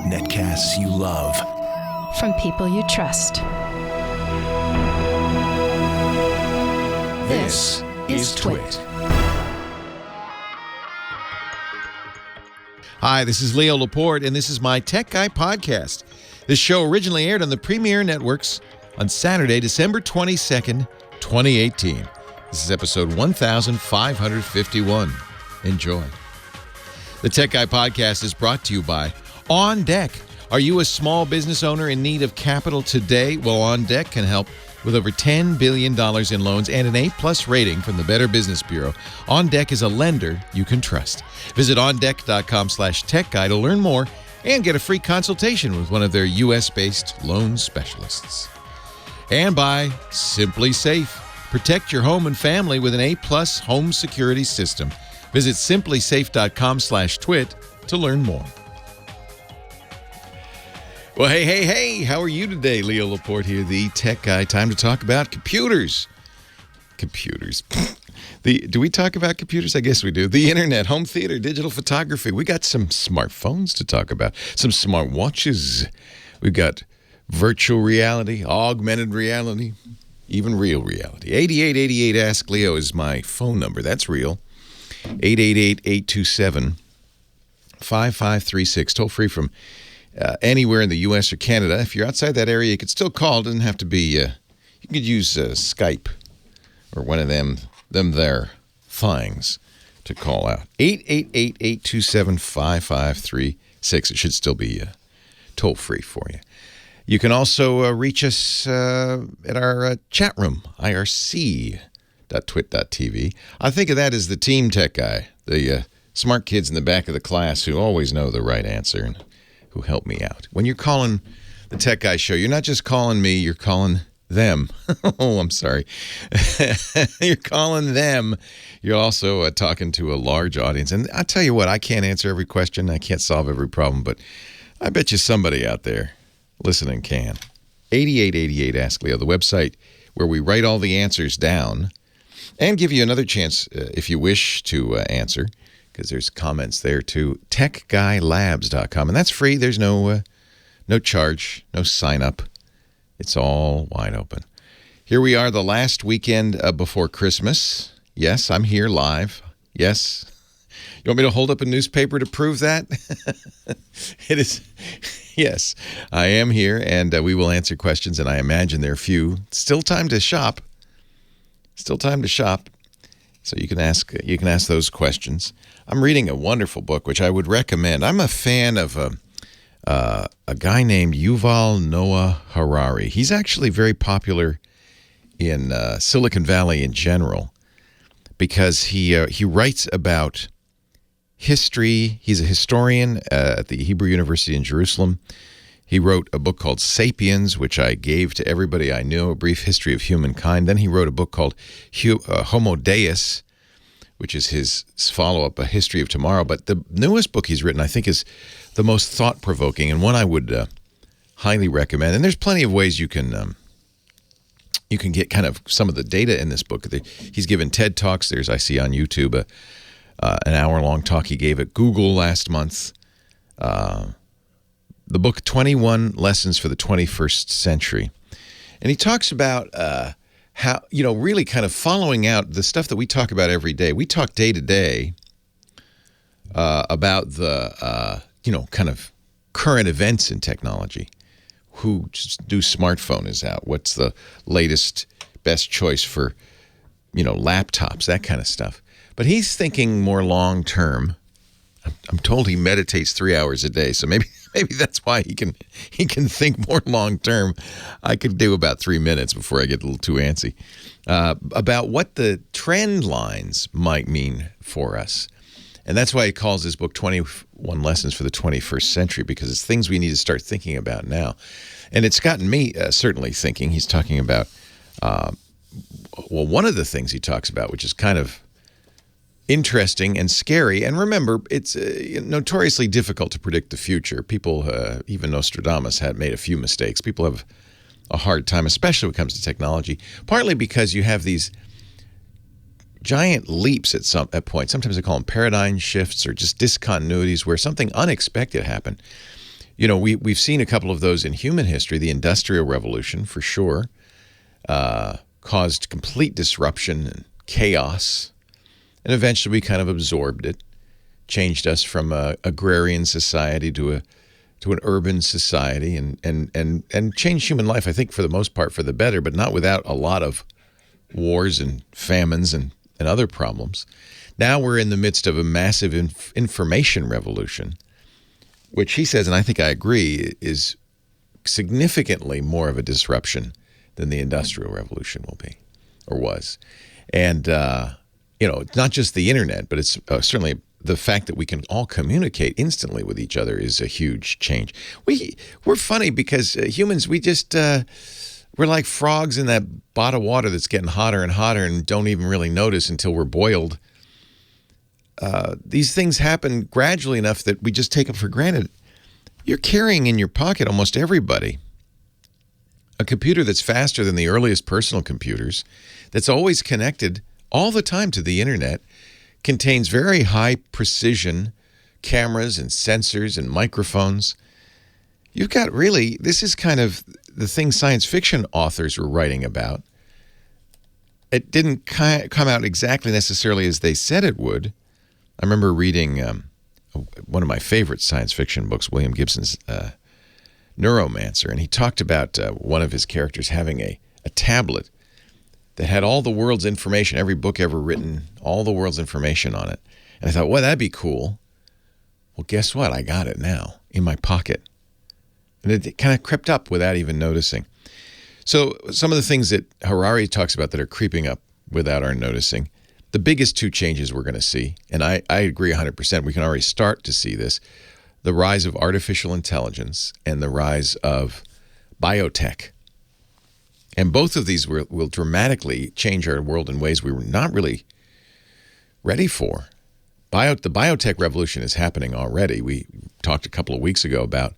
Netcasts you love. From people you trust. This is Twit. Hi, this is Leo Laporte, and this is my Tech Guy podcast. This show originally aired on the Premier Networks on Saturday, December 22nd, 2018. This is episode 1551. Enjoy. The Tech Guy podcast is brought to you by On Deck. Are you a small business owner in need of capital today? Well, On Deck can help with over $10 billion in loans and an A-plus rating from the Better Business Bureau. On Deck is a lender you can trust. Visit ondeck.com/techguy to learn more and get a free consultation with one of their U.S.-based loan specialists. And by Simply Safe. Protect your home and family with an A-plus home security system. Visit simplysafe.com/twit to learn more. Well, hey, how are you today? Leo Laporte here, the Tech Guy. Time to talk about computers. Computers. Do we talk about computers? I guess we do. The internet, home theater, digital photography. We got some smartphones to talk about, some smart watches. We've got virtual reality, augmented reality, even real reality. 8888 Ask Leo is my phone number. That's real. 888-827-5536. Toll free from anywhere in the U.S. or Canada. If you're outside that area, you could still call. It doesn't have to be, you could use Skype or one of them there things to call out. 888-827-5536. It should still be toll free for you. You can also reach us at our chat room, irc.twit.tv. I think of that as the team tech guy, the smart kids in the back of the class who always know the right answer and who help me out. When you're calling the Tech Guy Show, you're not just calling me, you're calling them. Oh, I'm sorry. You're calling them. You're also talking to a large audience. And I tell you what, I can't answer every question. I can't solve every problem, but I bet you somebody out there listening can. 8888 Ask Leo, the website where we write all the answers down and give you another chance if you wish to answer, because there's comments there too. techguylabs.com, and that's free. There's no charge, no sign up. It's all wide open. Here we are, the last weekend before Christmas. Yes, I'm here live. Yes. You want me to hold up a newspaper to prove that? It is. Yes, I am here, and we will answer questions, and I imagine there are few. Still time to shop. So you can ask those questions. I'm reading a wonderful book, which I would recommend. I'm a fan of a guy named Yuval Noah Harari. He's actually very popular in Silicon Valley in general because he writes about history. He's a historian at the Hebrew University in Jerusalem. He wrote a book called Sapiens, which I gave to everybody I knew, A Brief History of Humankind. Then he wrote a book called Homo Deus, which is his follow-up, A History of Tomorrow. But the newest book he's written, I think, is the most thought-provoking and one I would highly recommend. And there's plenty of ways you can get kind of some of the data in this book. He's given TED Talks. I see on YouTube an hour-long talk he gave at Google last month. The book, 21 Lessons for the 21st Century. And he talks about how, really kind of following out the stuff that we talk about every day. We talk day to day about the, kind of current events in technology. Whose new smartphone is out? What's the latest, best choice for, laptops, that kind of stuff. But he's thinking more long term. I'm told he meditates 3 hours a day, so maybe that's why he can think more long term. I could do about 3 minutes before I get a little too antsy about what the trend lines might mean for us. And that's why he calls his book 21 Lessons for the 21st Century, because it's things we need to start thinking about now. And it's gotten me certainly thinking. He's talking about, one of the things he talks about, which is kind of interesting and scary. And remember, it's notoriously difficult to predict the future. People, even Nostradamus, had made a few mistakes. People have a hard time, especially when it comes to technology, partly because you have these giant leaps at points. Sometimes I call them paradigm shifts or just discontinuities where something unexpected happened. You know, we've seen a couple of those in human history. The Industrial Revolution, for sure, caused complete disruption and chaos, and eventually we kind of absorbed it, changed us from a agrarian society to an urban society, and changed human life, I think, for the most part, for the better, but not without a lot of wars and famines and other problems. Now we're in the midst of a massive information revolution, which he says, and I think I agree, is significantly more of a disruption than the Industrial Revolution will be, or was. And, you know, it's not just the internet, but it's certainly the fact that we can all communicate instantly with each other is a huge change. We're funny because humans, we're like frogs in that pot of water that's getting hotter and hotter and don't even really notice until we're boiled. These things happen gradually enough that we just take them for granted. You're carrying in your pocket, almost everybody, a computer that's faster than the earliest personal computers, that's always connected all the time to the internet, contains very high precision cameras and sensors and microphones. You've got really, this is kind of the thing science fiction authors were writing about. It didn't come out exactly necessarily as they said it would. I remember reading one of my favorite science fiction books, William Gibson's Neuromancer, and he talked about one of his characters having a tablet that had all the world's information, every book ever written, all the world's information on it. And I thought, well, that'd be cool. Well, guess what? I got it now in my pocket. And it kind of crept up without even noticing. So some of the things that Harari talks about that are creeping up without our noticing, the biggest two changes we're going to see, and I agree 100%, we can already start to see this, the rise of artificial intelligence and the rise of biotech. And both of these will dramatically change our world in ways we were not really ready for. The biotech revolution is happening already. We talked a couple of weeks ago about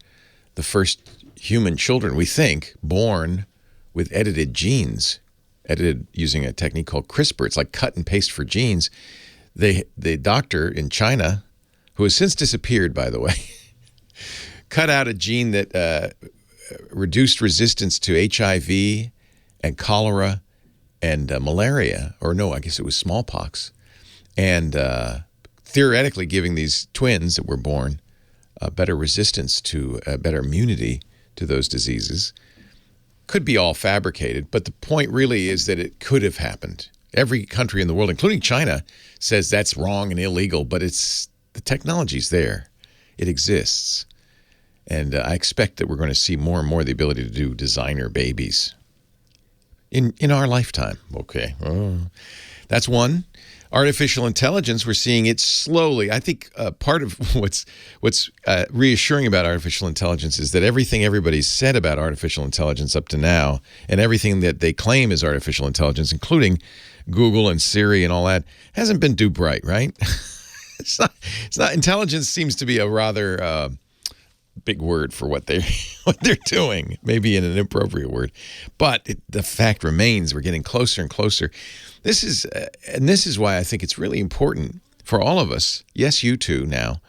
the first human children, we think, born with edited genes, edited using a technique called CRISPR. It's like cut and paste for genes. The doctor in China, who has since disappeared, by the way, cut out a gene that reduced resistance to HIV and cholera and malaria, or no, I guess it was smallpox, and theoretically giving these twins that were born better resistance to, better immunity to those diseases. Could be all fabricated, but the point really is that it could have happened. Every country in the world, including China, says that's wrong and illegal, but the technology's there. It exists. And I expect that we're going to see more and more the ability to do designer babies in our lifetime. Okay. That's one. Artificial intelligence, we're seeing it slowly. I think part of what's reassuring about artificial intelligence is that everything everybody's said about artificial intelligence up to now, and everything that they claim is artificial intelligence, including Google and Siri and all that, hasn't been do bright, right? It's not. Intelligence seems to be a rather big word for what they're doing, maybe in an inappropriate word. But the fact remains, we're getting closer and closer. This is why I think it's really important for all of us, yes, you too now,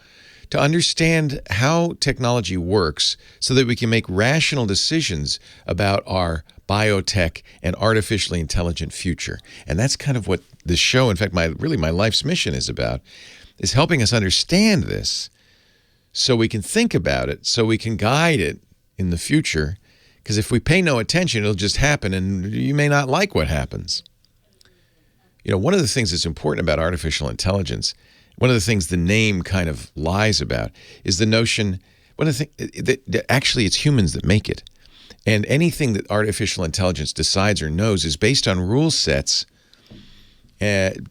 to understand how technology works so that we can make rational decisions about our biotech and artificially intelligent future. And that's kind of what this show, in fact, my life's mission is about, is helping us understand this so we can think about it, so we can guide it in the future. Because if we pay no attention, it'll just happen, and you may not like what happens. You know, one of the things that's important about artificial intelligence, one of the things the name kind of lies about, is the notion, that actually it's humans that make it. And anything that artificial intelligence decides or knows is based on rule sets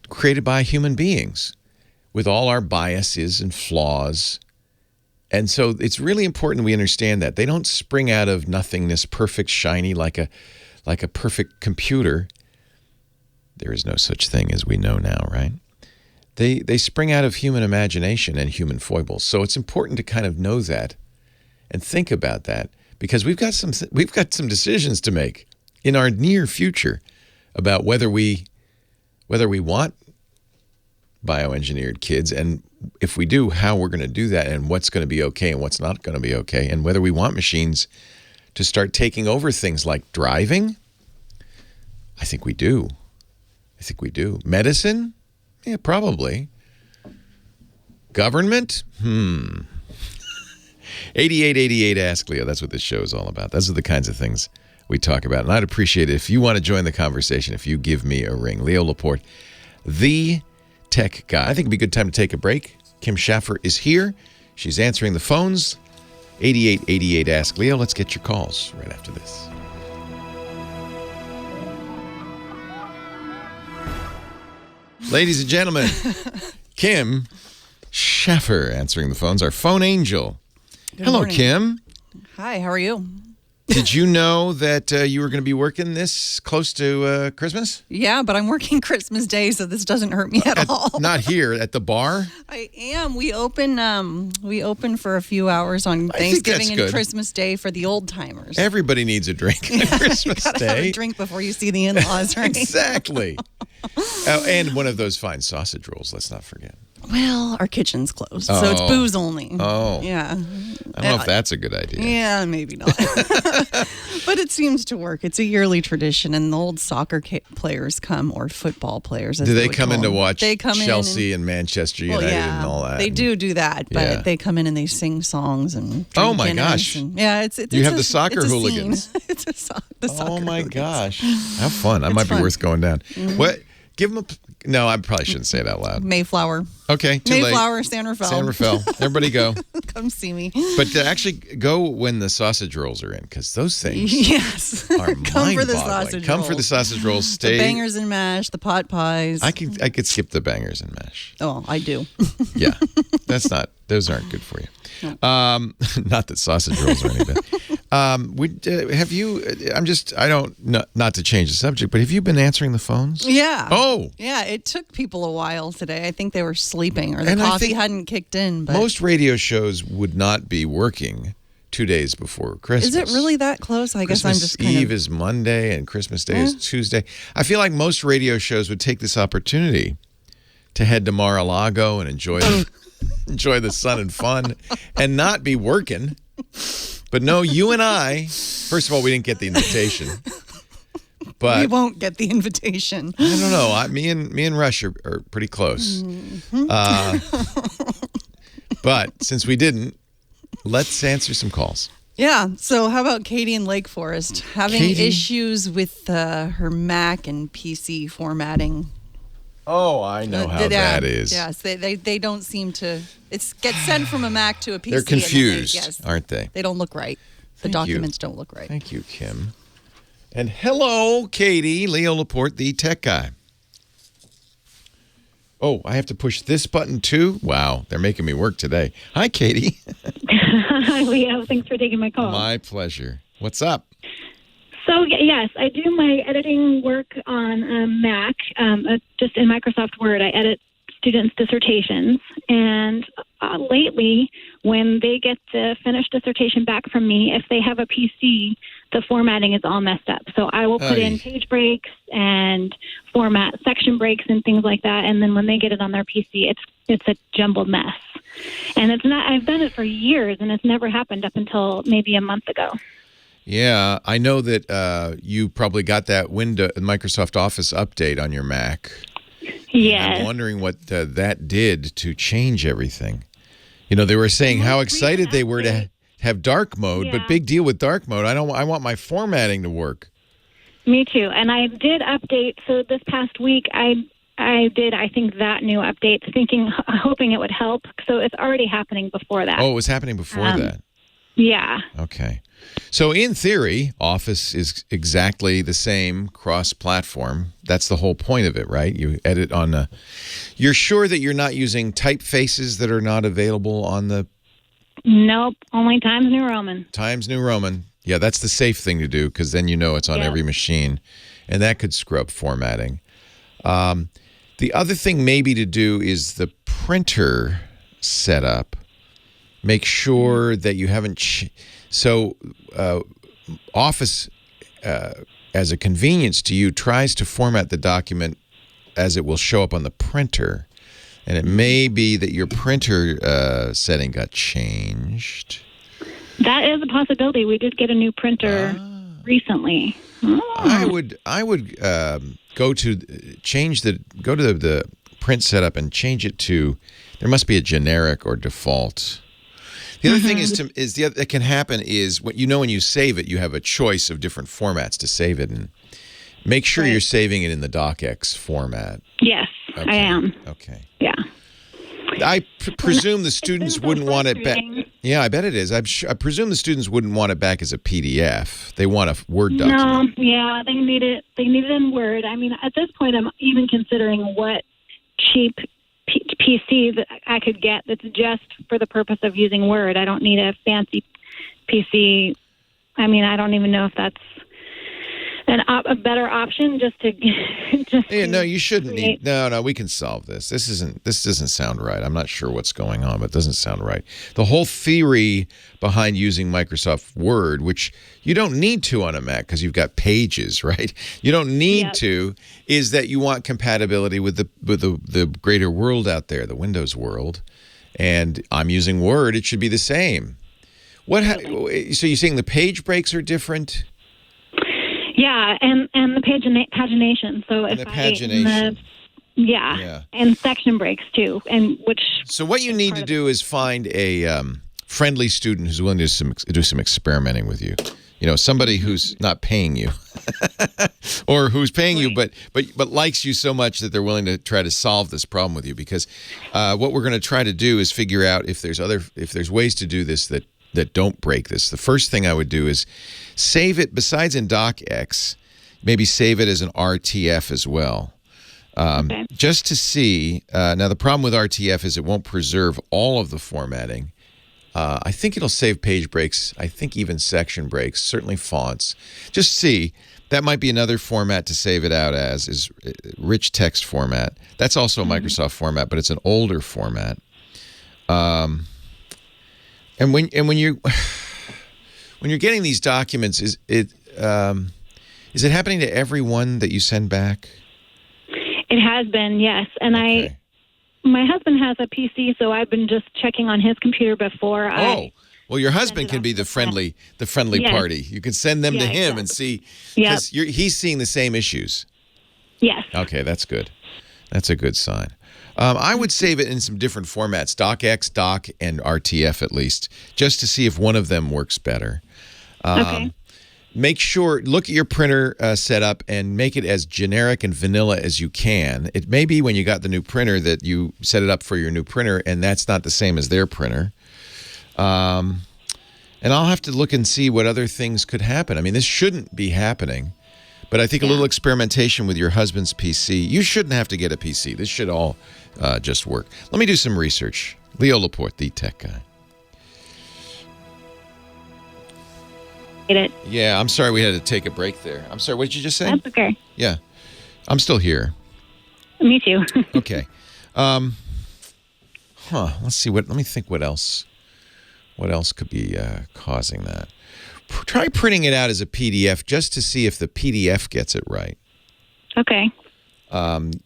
created by human beings with all our biases and flaws. And so it's really important we understand that. They don't spring out of nothingness, perfect, shiny, like a perfect computer. There is no such thing as we know now, right? They spring out of human imagination and human foibles. So it's important to kind of know that and think about that, because we've got some decisions to make in our near future about whether we want bioengineered kids, and if we do, how we're going to do that, and what's going to be okay and what's not going to be okay, and whether we want machines to start taking over things like driving. I think we do. Medicine? Yeah, probably. Government? 8888 Ask Leo. That's what this show is all about. Those are the kinds of things we talk about. And I'd appreciate it if you want to join the conversation, if you give me a ring. Leo Laporte, the tech guy. I think it'd be a good time to take a break. Kim Schaffer is here. She's answering the phones. 8888 Ask Leo. Let's get your calls right after this. Ladies and gentlemen, Kim Schaffer answering the phones, our phone angel. Hello, morning. Kim. Hi, how are you? Did you know that you were going to be working this close to Christmas? Yeah, but I'm working Christmas Day, so this doesn't hurt me at all. Not here, at the bar? I am. We open for a few hours on Thanksgiving and Christmas Day for the old timers. Everybody needs a drink on Christmas gotta Day. Have a drink before you see the in-laws, right? Exactly. And one of those fine sausage rolls, let's not forget. Well, our kitchen's closed, so it's booze only. Oh. Yeah. I don't know if that's a good idea. Yeah, maybe not. But it seems to work. It's a yearly tradition, and the old soccer players come, or football players. Do they come in to watch they come Chelsea and Manchester United and all that? They do that, but they come in and they sing songs and drink oh my dinners gosh! And, yeah, it's you have the soccer hooligans. It's the soccer. Oh my hooligans. gosh! How fun! That might be worth going down. Mm-hmm. What? Give them a. No, I probably shouldn't say it out loud. Mayflower. Okay, too Mayflower, late. San Rafael. San Rafael. Everybody go. Come see me. But actually go when the sausage rolls are in, because those things yes. are Come for the mind-boggling. sausage Come rolls. for the sausage rolls. Stay. The bangers and mash, the pot pies. I could skip the bangers and mash. Oh, I do. Yeah, those aren't good for you. Not that sausage rolls are any bad. Have you? Not to change the subject, but have you been answering the phones? Yeah. Oh. Yeah, it took people a while today. I think they were sleeping or the And I coffee think hadn't kicked in. But most radio shows would not be working 2 days before Christmas. is it really that close? I guess I'm just kind Eve of... is Monday and Christmas Day is Tuesday. I feel like most radio shows would take this opportunity to head to Mar-a-Lago and enjoy the sun and fun and not be working. But no, you and I, first of all, we didn't get the invitation. But we won't get the invitation. I don't know. Me and Rush are pretty close. But since we didn't, let's answer some calls. Yeah. So how about Katie in Lake Forest having Katie? issues with her Mac and PC formatting? Oh, I know how that is. Yes, they don't seem to. It gets sent from a Mac to a PC. They're confused, yes, aren't they? They don't look right. The documents don't look right. Thank you, Kim. And hello, Katie. Leo Laporte, the tech guy. Oh, I have to push this button too? Wow, they're making me work today. Hi, Katie. Hi, Leo. Thanks for taking my call. My pleasure. What's up? So, yes, I do my editing work on Mac, just in Microsoft Word. I edit students' dissertations. And lately, when they get the finished dissertation back from me, if they have a PC, the formatting is all messed up. So I will put in page breaks and format section breaks and things like that. And then when they get it on their PC, it's a jumbled mess. And it's not. I've done it for years, and it's never happened up until maybe a month ago. Yeah, I know that you probably got that Microsoft Office update on your Mac. Yes. I'm wondering what that did to change everything. You know, they were saying how excited they were to have dark mode, but big deal with dark mode. I want my formatting to work. Me too. And I did update. So this past week, I did, I think, that new update, hoping it would help. So it's already happening before that. Oh, it was happening before that. Yeah. Okay. So in theory, Office is exactly the same cross-platform. That's the whole point of it, right? You edit on you're sure that you're not using typefaces that are not available on the... Nope. Only Times New Roman. Times New Roman. Yeah, that's the safe thing to do because then you know it's on every machine. And that could scrub formatting. The other thing maybe to do is the printer setup. Make sure that you haven't... Office, as a convenience to you, tries to format the document as it will show up on the printer. And it may be that your printer setting got changed. That is a possibility. We did get a new printer recently. I would go to the print setup and change it to. There must be a generic or default. The other thing that can happen is when you save it, you have a choice of different formats to save it in. Make sure you're saving it in the docx format. Yes, okay. I am. Okay. Yeah. I presume the students wouldn't want it back. Yeah, I bet it is. I presume the students wouldn't want it back as a PDF. They want a Word document. No, yeah, they need it. They need it in Word. I mean, at this point, I'm even considering what cheap PC that I could get that's just for the purpose of using Word. I don't need a fancy PC. I mean, I don't even know if that's a better option just to no, you shouldn't need. No, we can solve this. This doesn't sound right. I'm not sure what's going on, but it doesn't sound right. The whole theory behind using Microsoft Word, which you don't need to on a Mac because you've got Pages, right? You don't need to, is that you want compatibility with the greater world out there, the Windows world. And I'm using Word. It should be the same. So you're saying the page breaks are different? Yeah, and the pagination. So if pagination. And section breaks too, So what you need to do is find a friendly student who's willing to do some experimenting with you. Somebody who's not paying you, or who's paying you but likes you so much that they're willing to try to solve this problem with you. Because what we're going to try to do is figure out if there's ways to do this that don't break this. The first thing I would do is save it, besides in docx, maybe save it as an RTF as well. Just to see. Now, the problem with RTF is it won't preserve all of the formatting. I think it'll save page breaks. I think even section breaks, certainly fonts. Just see. That might be another format to save it out as, is rich text format. That's also a Microsoft format, but it's an older format. And when you're getting these documents, is it happening to everyone that you send back? It has been, yes. And okay. My husband has a PC, so I've been just checking on his computer before. Well, your husband can be the friendly party. You can send them to him and see, because he's seeing the same issues. Yes. Okay, that's good. That's a good sign. I would save it in some different formats, docx, doc, and RTF at least, just to see if one of them works better. Okay. Make sure, look at your printer setup and make it as generic and vanilla as you can. It may be when you got the new printer that you set it up for your new printer, and that's not the same as their printer. And I'll have to look and see what other things could happen. I mean, this shouldn't be happening. But I think a little experimentation with your husband's PC. You shouldn't have to get a PC. This should all just work. Let me do some research. Leo Laporte, the tech guy. Get it. Yeah, I'm sorry we had to take a break there. I'm sorry, what did you just say? That's okay. Yeah, I'm still here. Me too. Okay. Let's see. Let me think what else could be causing that. Try printing it out as a PDF just to see if the PDF gets it right. Okay.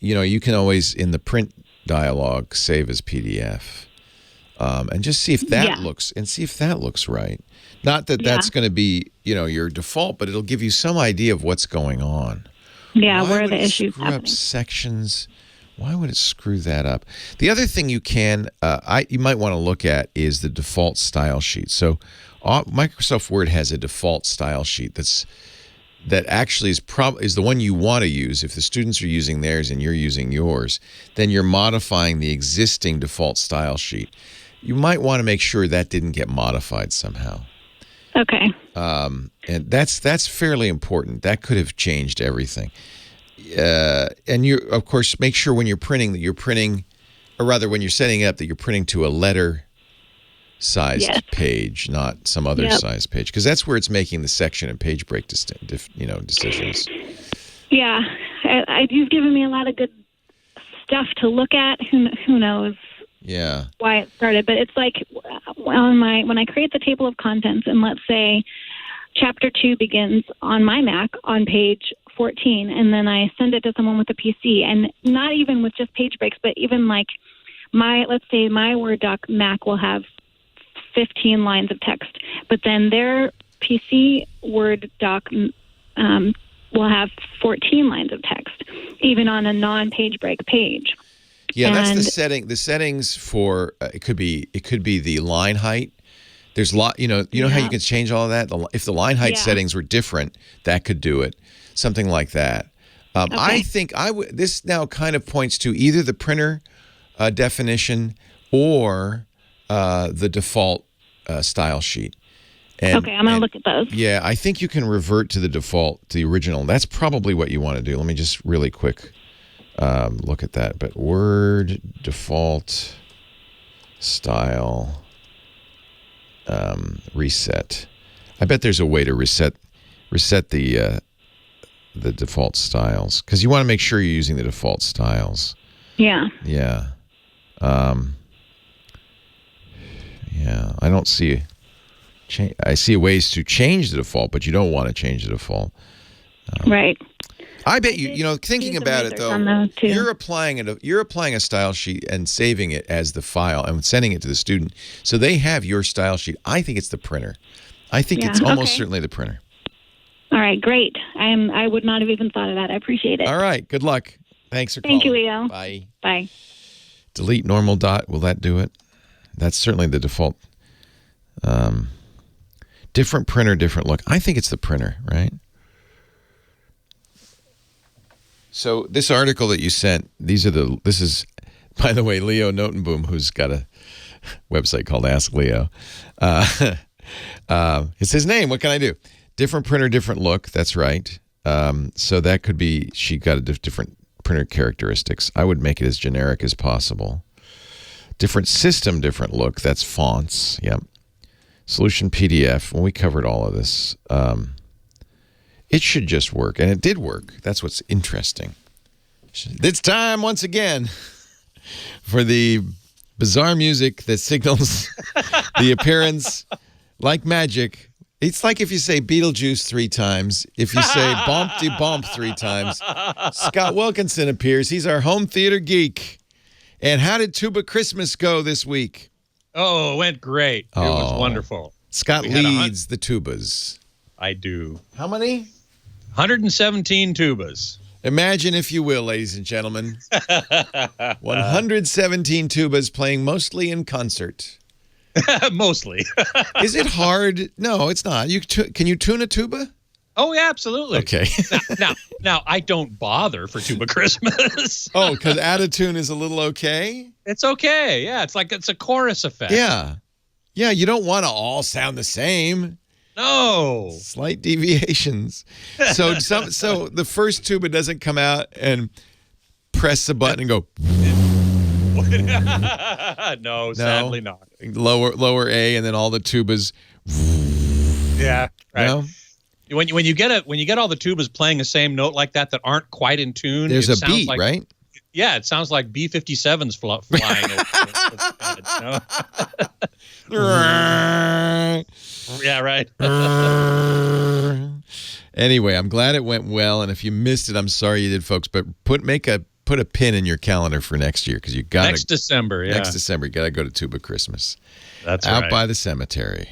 You can always, in the print dialog, save as PDF. And just see if that looks right. Not that that's going to be, your default, but it'll give you some idea of what's going on. Yeah, where are the issues screw happening? Up sections? Why would it screw that up? The other thing you might want to look at is the default style sheet. So Microsoft Word has a default style sheet that actually is the one you want to use. If the students are using theirs and you're using yours, then you're modifying the existing default style sheet. You might want to make sure that didn't get modified somehow. Okay. And that's fairly important. That could have changed everything. And you, of course, make sure when you're printing that you're printing, or rather when you're setting it up, that you're printing to a letter-sized page, not some other size page, because that's where it's making the section and page break decisions. Yeah, you've given me a lot of good stuff to look at. Who knows? Yeah. Why it started, but it's like when I create the table of contents, and let's say Chapter 2 begins on my Mac on page 14, and then I send it to someone with a PC, and not even with just page breaks, but even like let's say my Word doc Mac will have 15 lines of text, but then their PC Word doc will have 14 lines of text, even on a non-page break page. Yeah, that's the setting. The settings for it could be the line height. There's how you can change all of that. If the line height settings were different, that could do it. Something like that. Okay. I think this now kind of points to either the printer definition or the default style sheet. Okay, I'm going to look at those. Yeah, I think you can revert to the default, to the original. That's probably what you want to do. Let me just really quick look at that. But Word default style reset. I bet there's a way to reset the default styles, because you want to make sure you're using the default styles. Yeah. Yeah. Yeah. I don't see. I see ways to change the default, but you don't want to change the default. Right. I bet thinking about it though, you're applying a style sheet and saving it as the file and sending it to the student, so they have your style sheet. I think it's the printer. I think it's almost certainly the printer. All right, great. I would not have even thought of that. I appreciate it. All right, good luck. Thanks for calling. Thank you, Leo. Bye. Bye. Delete normal dot. Will that do it? That's certainly the default. Different printer, different look. I think it's the printer, right? So this article that you sent, this is, by the way, Leo Notenboom, who's got a website called Ask Leo. It's his name. What can I do? Different printer, different look. That's right. So that could be, she got a different printer characteristics. I would make it as generic as possible. Different system, different look. That's fonts. Yep. Solution PDF. Well, we covered all of this. It should just work, and it did work. That's what's interesting. It's time once again for the bizarre music that signals the appearance, like magic. It's like if you say Beetlejuice 3 times, if you say Bump-de-Bump 3 times, Scott Wilkinson appears. He's our home theater geek. And how did Tuba Christmas go this week? Oh, it went great. It was wonderful. Scott leads the tubas. I do. How many? 117 tubas. Imagine, if you will, ladies and gentlemen, 117 tubas playing mostly in concert. Mostly. Is it hard? No, it's not. Can you tune a tuba? Oh, yeah, absolutely. Okay. now, I don't bother for Tuba Christmas. Oh, because out of tune is a little okay? It's okay. Yeah, it's a chorus effect. Yeah. Yeah, you don't want to all sound the same. No. Slight deviations. So the first tuba doesn't come out and press the button and go. No, sadly not. Lower A, and then all the tubas. Yeah, right. No? When you get all the tubas playing the same note like that aren't quite in tune, there's a beat, right? Yeah, it sounds like B-57's flying over. Yeah, right. Anyway, I'm glad it went well, and if you missed it, I'm sorry you did, folks. But put a pin in your calendar for next year, because you got next December. Yeah, next December you got to go to Tuba Christmas. That's out right. by the cemetery.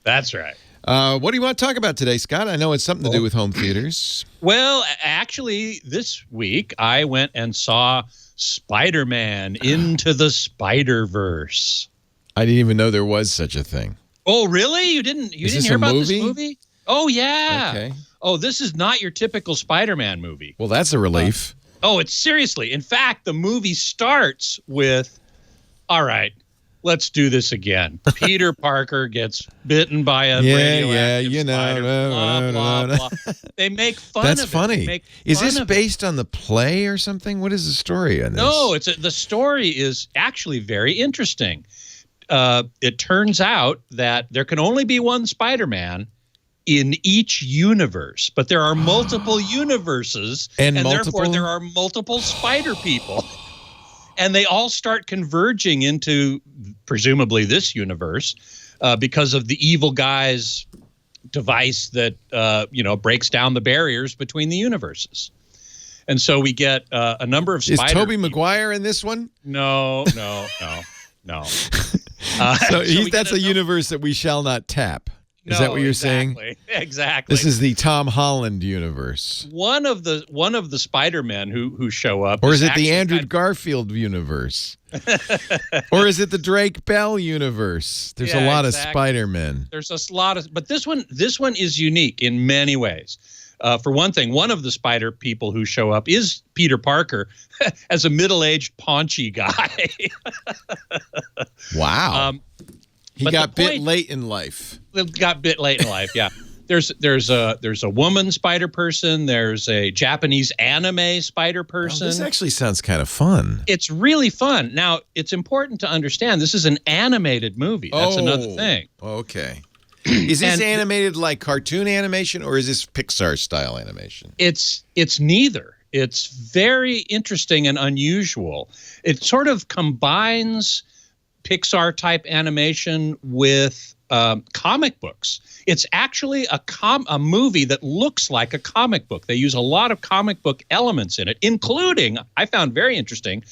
That's right. What do you want to talk about today, Scott? I know it's something to do with home theaters. Well, actually, this week I went and saw Spider-Man Into the Spider-Verse. I didn't even know there was such a thing. Oh, really? You didn't hear about this movie? Oh, yeah. Okay. Oh, this is not your typical Spider-Man movie. Well, that's a relief. It's seriously. In fact, the movie starts with, all right, let's do this again. Peter Parker gets bitten by a radioactive spider. Blah, blah, blah. They make fun of it. That's funny. Is this based on the play or something? What is the story on this? No, the story is actually very interesting. It turns out that there can only be one Spider-Man in each universe, but there are multiple universes, and therefore there are multiple Spider people. And they all start converging into, presumably, this universe because of the evil guy's device that, breaks down the barriers between the universes. And so we get a number of spider. Is Tobey Maguire in this one? No. So that's a universe that we shall not tap. Is that what you're saying? Exactly. This is the Tom Holland universe. One of the Spider-Men who show up. Or is it the Andrew Garfield universe? Or is it the Drake Bell universe? There's a lot of Spider-Men. There's a lot of, but this one is unique in many ways. For one thing, one of the spider people who show up is Peter Parker as a middle-aged paunchy guy. Wow. He got bit late in life. Got bit late in life, yeah. There's a woman spider person. There's a Japanese anime spider person. Oh, this actually sounds kind of fun. It's really fun. Now, it's important to understand this is an animated movie. That's another thing. Okay. Is this animated like cartoon animation, or is this Pixar style animation? It's neither. It's very interesting and unusual. It sort of combines Pixar type animation with comic books. It's actually a movie that looks like a comic book. They use a lot of comic book elements in it, including, I found very interesting,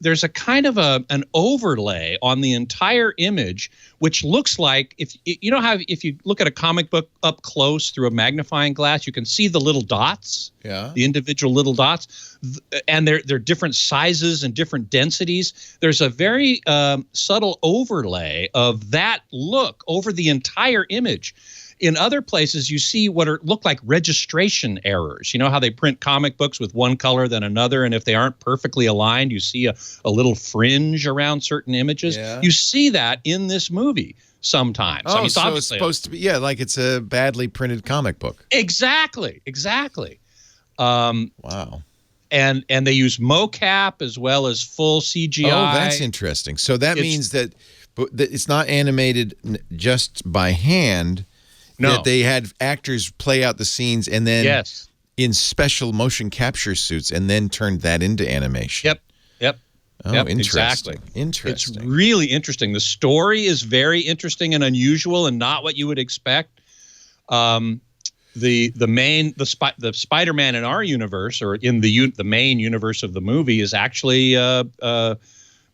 there's a kind of an overlay on the entire image, which looks like, if you look at a comic book up close through a magnifying glass, you can see the little dots, the individual little dots, and they're different sizes and different densities. There's a very subtle overlay of that look over the entire image. In other places, you see what look like registration errors. You know how they print comic books with one color than another, and if they aren't perfectly aligned, you see a little fringe around certain images. Yeah. You see that in this movie sometimes. Oh, so it's supposed to be, like it's a badly printed comic book. Exactly. Wow. And they use mocap as well as full CGI. Oh, that's interesting. So that means that it's not animated just by hand. No. That they had actors play out the scenes and then in special motion capture suits and then turned that into animation. Yep. Oh, interesting. Exactly. Interesting. It's really interesting. The story is very interesting and unusual and not what you would expect. The Spider-Man in our universe, or in the main universe of the movie, is actually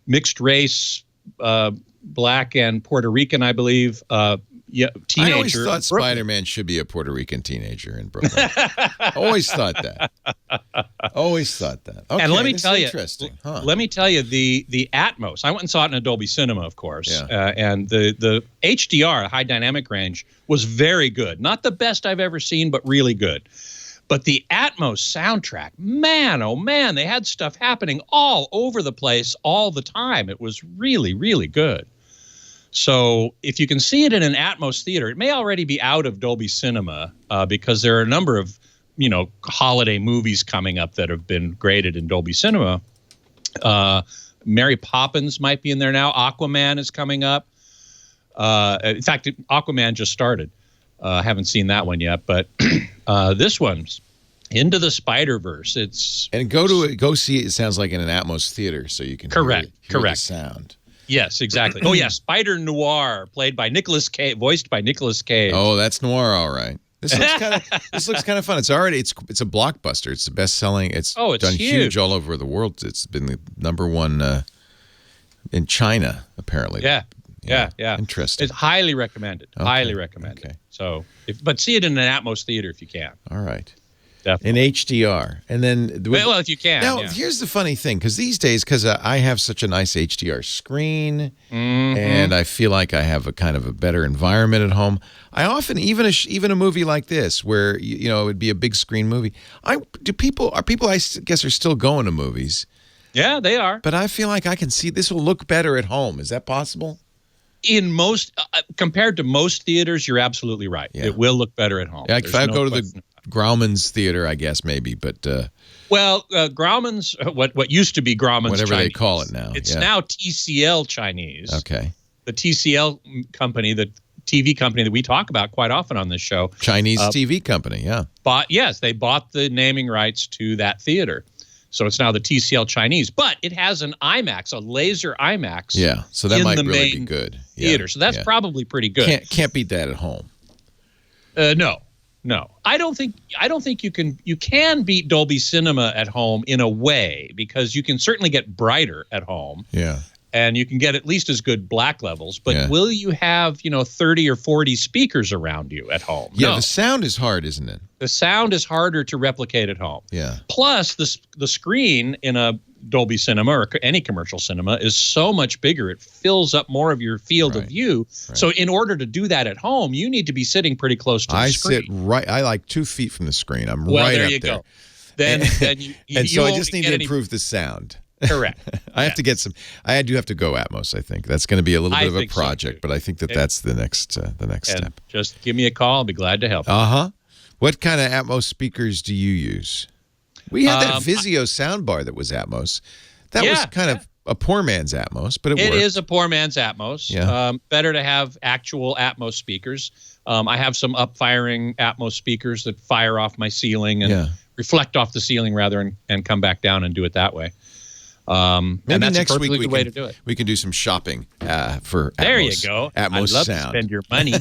mixed race, black and Puerto Rican, I believe. Teenager. I always thought Spider-Man should be a Puerto Rican teenager in Brooklyn. Always thought that. Okay, and let me tell you, interesting. Huh. Let me tell you, the Atmos. I went and saw it in a Dolby Cinema, of course, and the HDR, high dynamic range, was very good. Not the best I've ever seen, but really good. But the Atmos soundtrack, man, oh man, they had stuff happening all over the place all the time. It was really, really good. So if you can see it in an Atmos theater, it may already be out of Dolby Cinema because there are a number of, holiday movies coming up that have been graded in Dolby Cinema. Mary Poppins might be in there now. Aquaman is coming up. In fact, Aquaman just started. Haven't seen that one yet, but this one's Into the Spider-Verse. Go see it. It sounds like in an Atmos theater, so you can hear the sound. Yes, exactly. Oh, yeah, Spider Noir, voiced by Nicolas Cage. Oh, that's noir, all right. This looks kind of fun. It's a blockbuster. It's the best-selling. It's done huge all over the world. It's been the number one in China, apparently. Yeah. Interesting. It's highly recommended. Okay. Highly recommended. Okay. So, but see it in an Atmos theater if you can. All right. Definitely. In HDR. And then if you can. Now, here's the funny thing, because these days, I have such a nice HDR screen, and I feel like I have a kind of a better environment at home. I often, even a movie like this, where it would be a big screen movie. People I guess are still going to movies. Yeah, they are. But I feel like I can see this will look better at home. Is that possible? In most, compared to most theaters, you're absolutely right. Yeah. It will look better at home. Yeah, if I go to the Grauman's Theater, I guess maybe, but Grauman's, what used to be Grauman's, whatever Chinese, they call it now. It's now TCL Chinese. Okay. The TCL company, the TV company that we talk about quite often on this show. Chinese TV company, yeah. They bought the naming rights to that theater. So it's now the TCL Chinese, but it has an IMAX, a laser IMAX. Yeah, so that might really be good. Theater, so that's probably pretty good. Can't beat that at home. No. No, I don't think you can beat Dolby Cinema at home in a way, because you can certainly get brighter at home. Yeah. And you can get at least as good black levels, but Yeah. will you have, 30 or 40 speakers around you at home? Yeah, No. the sound is hard, isn't it? The sound is harder to replicate at home. Yeah. Plus, the screen in a Dolby Cinema or any commercial cinema is so much bigger. It fills up more of your field of view. Right. So in order to do that at home, you need to be sitting pretty close to the screen. I like 2 feet from the screen. I'm well, right there up you there. Go. Then you and so you I just need to improve the sound. Correct. I have to get some. I do have to go Atmos. I think that's going to be a little bit of a project, so but I think that's the next step. Just give me a call. I'll be glad to help. What kind of Atmos speakers do you use? We had that Vizio soundbar that was Atmos. That was kind of a poor man's Atmos, but it worked. It is a poor man's Atmos. Yeah. Better to have actual Atmos speakers. I have some up-firing Atmos speakers that fire off my ceiling and reflect off the ceiling rather and come back down and do it that way. Maybe and that's next a perfectly week good way to do it. We can do some shopping for Atmos. There you go. Atmos I'd love sound. to spend your money.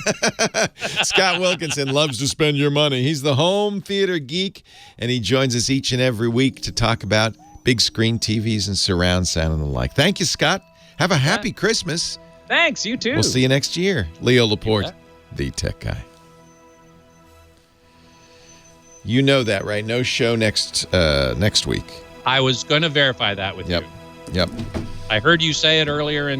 Scott Wilkinson loves to spend your money. He's the home theater geek, and he joins us each and every week to talk about big screen TVs and surround sound and the like. Thank you, Scott. Have a happy Christmas. Thanks. You too. We'll see you next year. Leo Laporte, the tech guy. You know that, right? No show next week. I was going to verify that with you. Yep. I heard you say it earlier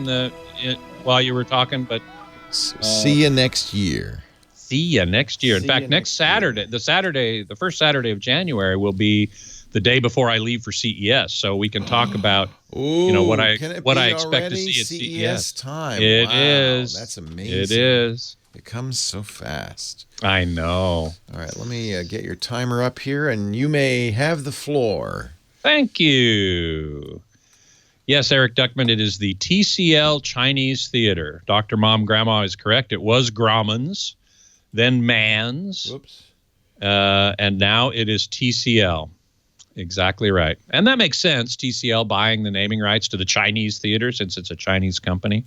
while you were talking, but see you next year. See you next year. In fact, next Saturday, the first Saturday of January will be the day before I leave for CES, so we can talk about what I expect to see at CES time. It is. That's amazing. It is. It comes so fast. I know. All right, let me get your timer up here, and you may have the floor. Thank you. Yes, Eric Duckman, it is the TCL Chinese Theater. Dr. Mom Grandma is correct. It was Grauman's, then Mann's, and now it is TCL. Exactly right. And that makes sense, TCL buying the naming rights to the Chinese theater since it's a Chinese company.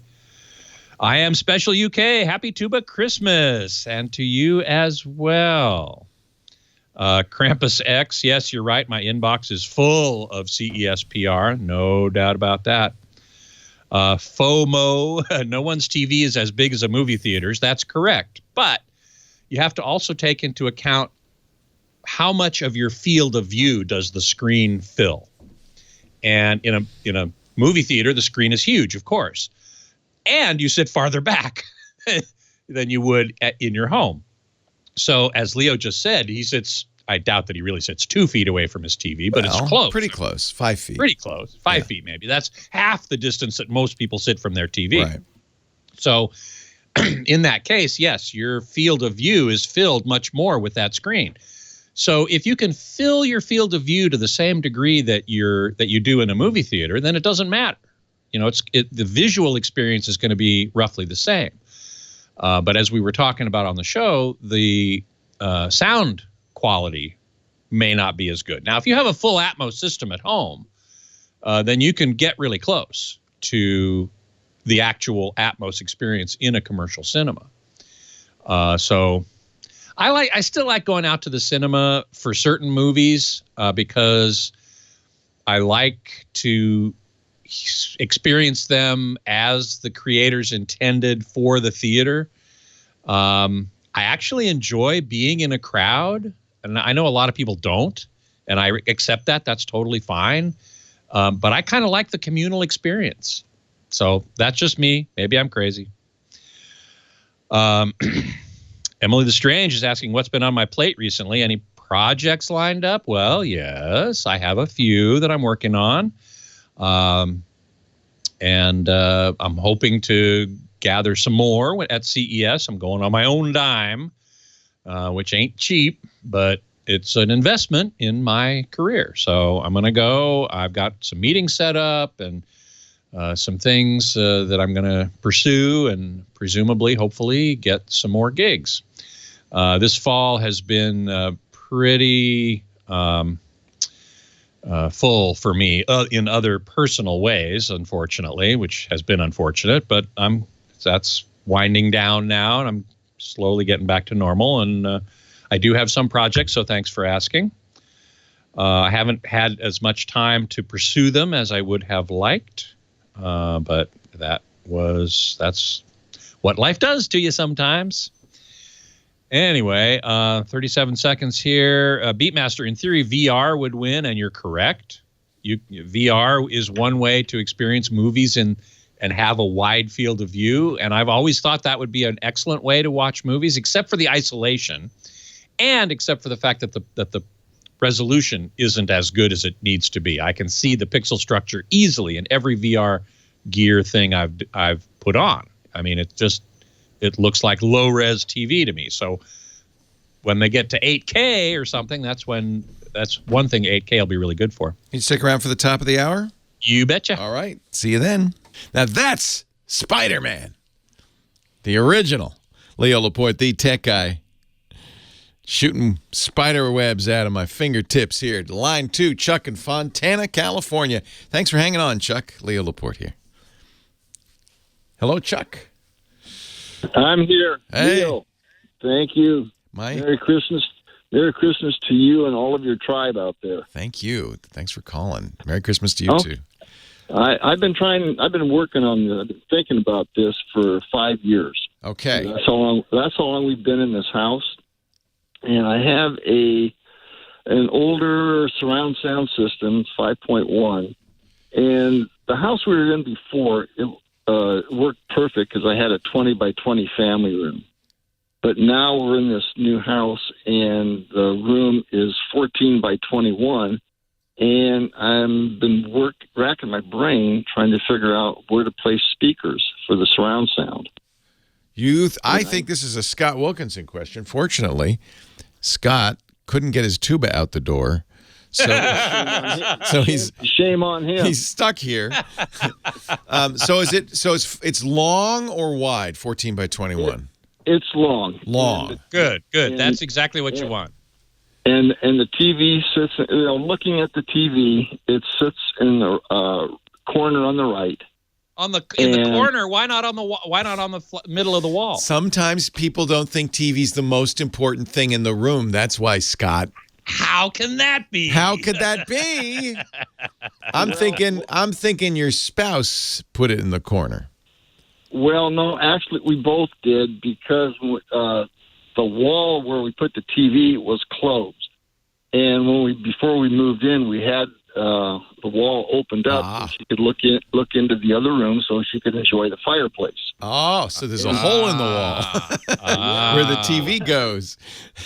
I am Special UK. Happy Tuba Christmas. And to you as well. Krampus X. Yes, you're right. My inbox is full of CES PR. No doubt about that. FOMO. No one's TV is as big as a movie theater's. That's correct. But you have to also take into account how much of your field of view does the screen fill. And in a movie theater, the screen is huge, of course. And you sit farther back than you would in your home. So as Leo just said, I doubt that he really sits 2 feet away from his TV, but it's close. Pretty close. 5 feet. Pretty close. 5 feet maybe. That's half the distance that most people sit from their TV. Right. So in that case, yes, your field of view is filled much more with that screen. So if you can fill your field of view to the same degree that you do in a movie theater, then it doesn't matter. The visual experience is going to be roughly the same. But as we were talking about on the show, the sound quality may not be as good. Now, if you have a full Atmos system at home, then you can get really close to the actual Atmos experience in a commercial cinema. So I still like going out to the cinema for certain movies because I like to experience them as the creators intended for the theater. I actually enjoy being in a crowd, and I know a lot of people don't, and I accept that. That's totally fine. But I kind of like the communal experience. So that's just me. Maybe I'm crazy. Emily the Strange is asking what's been on my plate recently. Any projects lined up? Well, yes, I have a few that I'm working on. And I'm hoping to gather some more at CES. I'm going on my own dime, which ain't cheap, but it's an investment in my career. So I'm going to go. I've got some meetings set up and some things that I'm going to pursue and presumably, hopefully, get some more gigs. This fall has been pretty full for me in other personal ways, unfortunately, which has been unfortunate, but that's winding down now and I'm slowly getting back to normal. And I do have some projects, so thanks for asking. I haven't had as much time to pursue them as I would have liked, but that's what life does to you sometimes. Anyway, 37 seconds here. Beatmaster, in theory, VR would win, and you're correct. VR is one way to experience movies and have a wide field of view, and I've always thought that would be an excellent way to watch movies, except for the isolation, and except for the fact that the resolution isn't as good as it needs to be. I can see the pixel structure easily in every VR gear thing I've put on. I mean, it looks like low-res TV to me. So when they get to 8K or something, that's one thing 8K will be really good for. You stick around for the top of the hour? You betcha. All right. See you then. Now that's Spider-Man. The original. Leo Laporte, the tech guy, shooting spider webs out of my fingertips here. Line 2, Chuck in Fontana, California. Thanks for hanging on, Chuck. Leo Laporte here. Hello, Chuck. I'm here. Hey. Leo, thank you. Merry Christmas. Merry Christmas to you and all of your tribe out there. Thank you. Thanks for calling. Merry Christmas to you, too. I've been working on thinking about this for 5 years. Okay. That's how long we've been in this house. And I have an older surround sound system, 5.1. And the house we were in before, it worked perfect because I had a 20 by 20 family room. But now we're in this new house, and the room is 14 by 21. And I've been racking my brain trying to figure out where to place speakers for the surround sound. I think this is a Scott Wilkinson question. Fortunately, Scott couldn't get his tuba out the door. So shame on him. He's stuck here. It's long or wide, 14 by 21? It's long. Long. Good. That's exactly what you want. And the TV sits, looking at the TV, it sits in the corner on the right. In the corner, why not on the middle of the wall? Sometimes people don't think TV's the most important thing in the room. That's why, Scott. How can that be? How could that be? I'm thinking your spouse put it in the corner. Well, no, actually, we both did because the wall where we put the TV was closed, and before we moved in, we had the wall opened up so she could look into the other room so she could enjoy the fireplace. Oh, so there's a hole in the wall where the TV goes.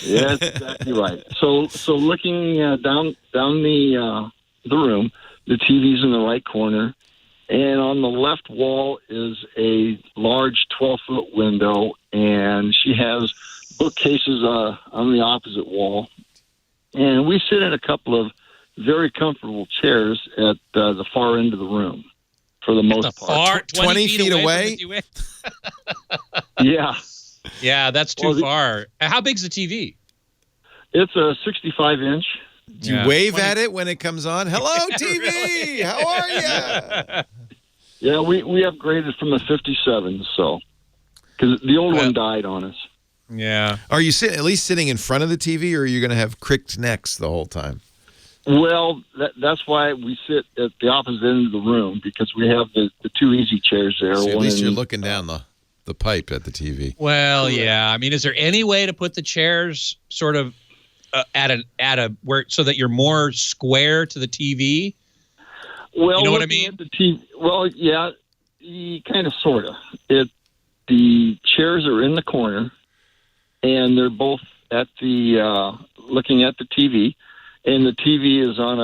Yeah, that's exactly right. So looking down the room, the TV's in the right corner, and on the left wall is a large 12-foot window, and she has bookcases on the opposite wall, and we sit in a couple of very comfortable chairs at the far end of the room for the most part. 20 feet away? Yeah. Yeah, that's too far. How big's the TV? It's a 65-inch. Do you wave at it when it comes on? Hello, TV! Really? How are you? Yeah, we upgraded from the 57, so because the old one died on us. Yeah. Are you at least sitting in front of the TV, or are you going to have cricked necks the whole time? Well, that's why we sit at the opposite end of the room, because we have the two easy chairs there. So at least you're looking down the pipe at the TV. Well, yeah. I mean, is there any way to put the chairs sort of at a where so that you're more square to the TV? Well, you know what I mean? At the TV, well, yeah, kind of, sort of. The chairs are in the corner, and they're both at the looking at the TV. And the TV is on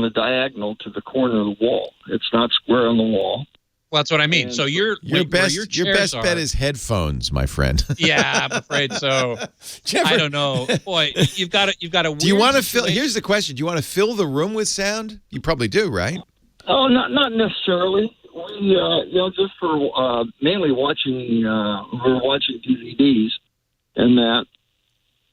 a diagonal to the corner of the wall. It's not square on the wall. Well, that's what I mean. And so your best bet is headphones, my friend. Yeah, I'm afraid so. I don't know. Boy, you've got a. Do you want to fill? Here's the question: do you want to fill the room with sound? You probably do, right? Oh, not necessarily. We just for mainly watching. We're watching DVDs and that.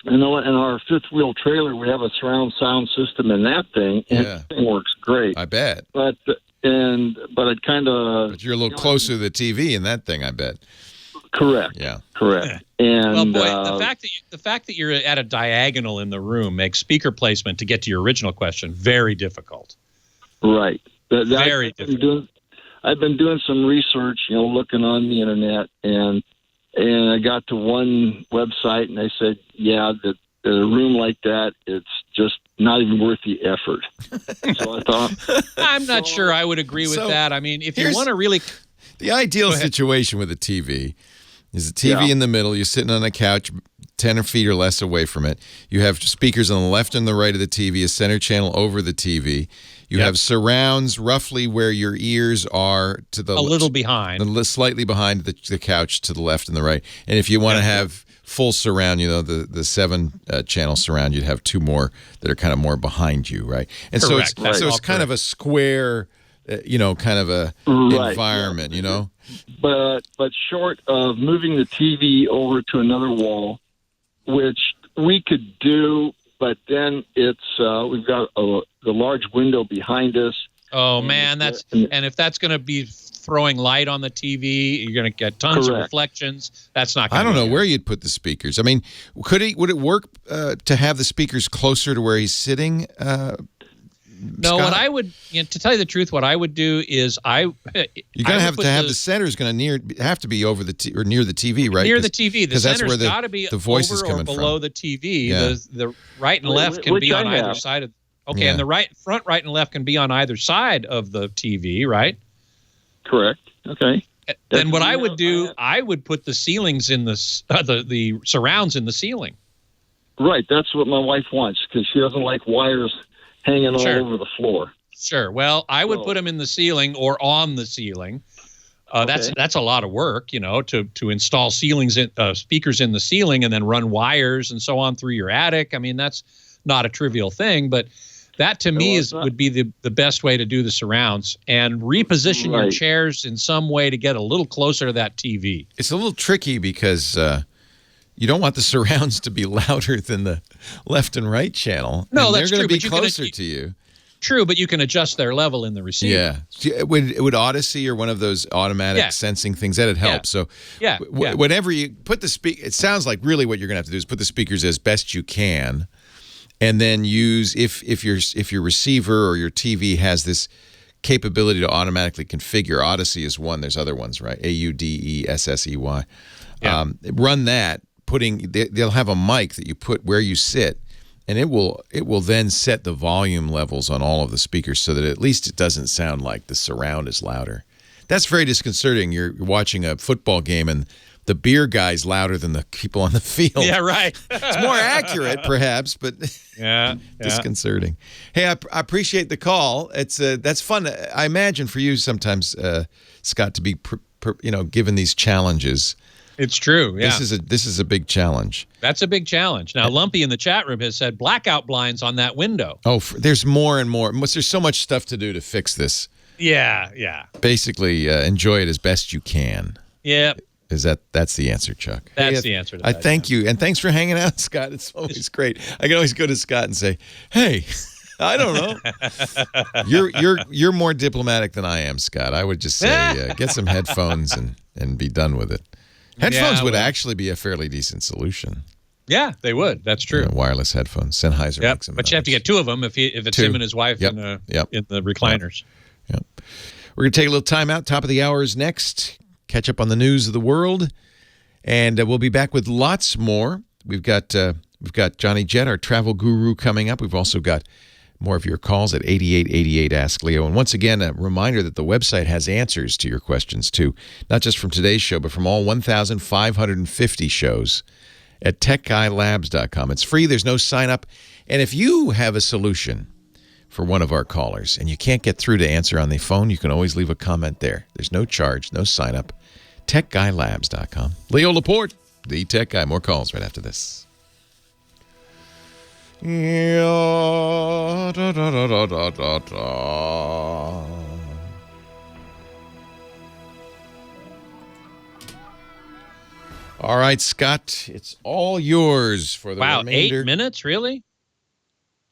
And in our fifth wheel trailer, we have a surround sound system in that thing, and the thing works great. I bet. But I'd kind of. But you're a little closer to the TV in that thing, I bet. Correct. Yeah. Correct. And Well, boy, the fact that you're at a diagonal in the room makes speaker placement, to get to your original question, very difficult. right. Very difficult. I've been doing some research, looking on the internet, and I got to one website, and they said, yeah, that a room like that, it's just not even worth the effort. So I thought, I'm not sure I would agree with that. I mean, if you want to really... The ideal situation with a TV is a TV in the middle. You're sitting on a couch 10 feet or less away from it. You have speakers on the left and the right of the TV, a center channel over the TV. You have surrounds roughly where your ears are to the... A little behind. Slightly behind the couch to the left and the right. And if you want to have full surround, the 7-channel surround, you'd have 2 more that are kind of more behind you, right? And Correct. so it's kind of a square, kind of a environment, But short of moving the TV over to another wall, which we could do, but then it's we've got the large window behind us. Oh man, and if that's going to be throwing light on the TV, you're going to get tons of reflections. That's not going to I don't know where you'd put the speakers. I mean, would it work to have the speakers closer to where he's sitting? No, Scott? what I would, to tell you the truth, what I would do is you're going to have the center is going to have to be over or near the TV, right? Near the TV. The center's got to be the voice is over or coming below from. the TV. Yeah. The right and left can be on either side of. Okay, and the front, right, and left can be on either side of the TV, right? Correct. Okay. Then what I would do, I would put the ceilings in the surrounds in the ceiling. Right. That's what my wife wants, because she doesn't like wires hanging all over the floor. Sure. Well, I would put them in the ceiling or on the ceiling. That's a lot of work, to install speakers in the ceiling and then run wires and so on through your attic. I mean, that's not a trivial thing, but that to me would be the best way to do the surrounds, and reposition your chairs in some way to get a little closer to that TV. It's a little tricky because you don't want the surrounds to be louder than the left and right channel. No, that's true. They're going to be closer to you. True, but you can adjust their level in the receiver. Yeah. Would Odyssey or one of those automatic sensing things, that'd help. So whenever you put the it sounds like really what you're going to have to do is put the speakers as best you can, and then use if your receiver or your TV has this capability to automatically configure. Odyssey is one. There's other ones, right? AUDESSEY. Run that. They'll have a mic that you put where you sit, and it will then set the volume levels on all of the speakers so that at least it doesn't sound like the surround is louder. That's very disconcerting. You're watching a football game and the beer guy's louder than the people on the field. Yeah, right. It's more accurate, perhaps, but disconcerting. Hey, I appreciate the call. That's fun. I imagine for you sometimes, Scott, to be given these challenges. It's true. Yeah. This is a big challenge. That's a big challenge. Now, Lumpy in the chat room has said blackout blinds on that window. Oh, there's more and more. There's so much stuff to do to fix this. Yeah. Basically, enjoy it as best you can. Yeah. That's the answer, Chuck? That's the answer to that. I thank you, and thanks for hanging out, Scott. It's always great. I can always go to Scott and say, "Hey, I don't know." You're more diplomatic than I am, Scott. I would just say, get some headphones and be done with it. Headphones would actually be a fairly decent solution. Yeah, they would. That's true. Wireless headphones. Sennheiser makes them. But you have to get 2 of them if it's him and his wife in the recliners. Yep. We're going to take a little time out. Top of the hour is next. Catch up on the news of the world, and we'll be back with lots more. We've got Johnny Jett, our travel guru, coming up. We've also got more of your calls at 8888 Ask Leo. And once again, a reminder that the website has answers to your questions too, not just from today's show, but from all 1,550 shows at techguylabs.com. It's free. There's no sign up. And if you have a solution for one of our callers and you can't get through to answer on the phone, you can always leave a comment there. There's no charge, no sign up. techguylabs.com. Leo Laporte, the Tech Guy. More calls right after this. All right, Scott, it's all yours for the remainder. 8 minutes, really?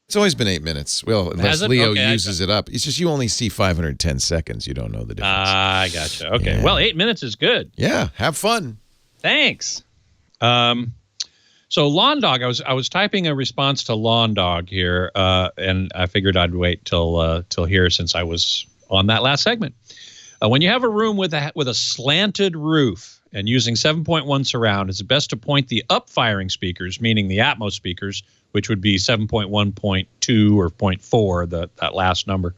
It's always been 8 minutes. Well, unless Leo uses it up. It's just you only see 510 seconds. You don't know the difference. I gotcha. Okay. Yeah. Well, 8 minutes is good. Yeah, have fun. Thanks. So Lawn Dog, I was typing a response to Lawn Dog here, and I figured I'd wait till here since I was on that last segment. When you have a room with a slanted roof and using 7.1 surround, it's best to point the up-firing speakers, meaning the Atmos speakers, which would be 7.1.2 or 0.4, that last number,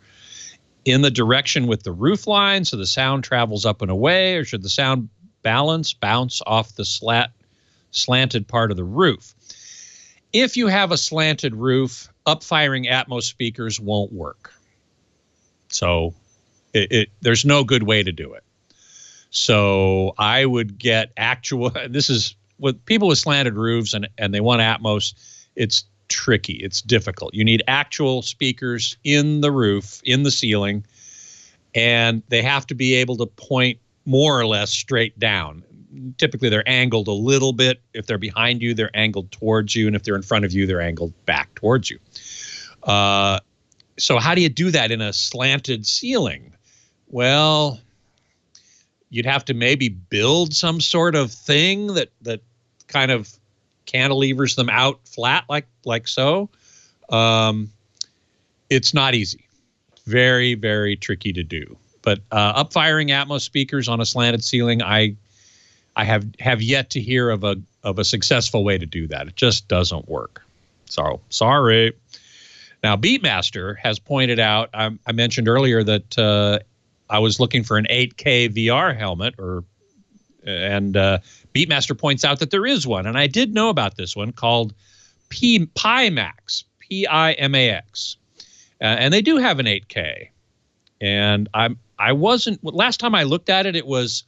in the direction with the roof line so the sound travels up and away, or should the sound bounce off the slanted part of the roof? If you have a slanted roof, up-firing Atmos speakers won't work. So there's no good way to do it. So I would get actual, this is with people with slanted roofs and they want Atmos, it's tricky. It's difficult. You need actual speakers in the roof, in the ceiling, and they have to be able to point more or less straight down. Typically, they're angled a little bit. If they're behind you, they're angled towards you. And if they're in front of you, they're angled back towards you. So how do you do that in a slanted ceiling? Well, you'd have to maybe build some sort of thing that kind of cantilevers them out flat like so. It's not easy. Very, very tricky to do. But up-firing Atmos speakers on a slanted ceiling, I have yet to hear of a successful way to do that. It just doesn't work. So sorry. Now, Beatmaster has pointed out, I mentioned earlier that I was looking for an 8K VR helmet, and Beatmaster points out that there is one, and I did know about this one called Pimax, Pimax, and they do have an 8K. And I wasn't, last time I looked at it, it wasn't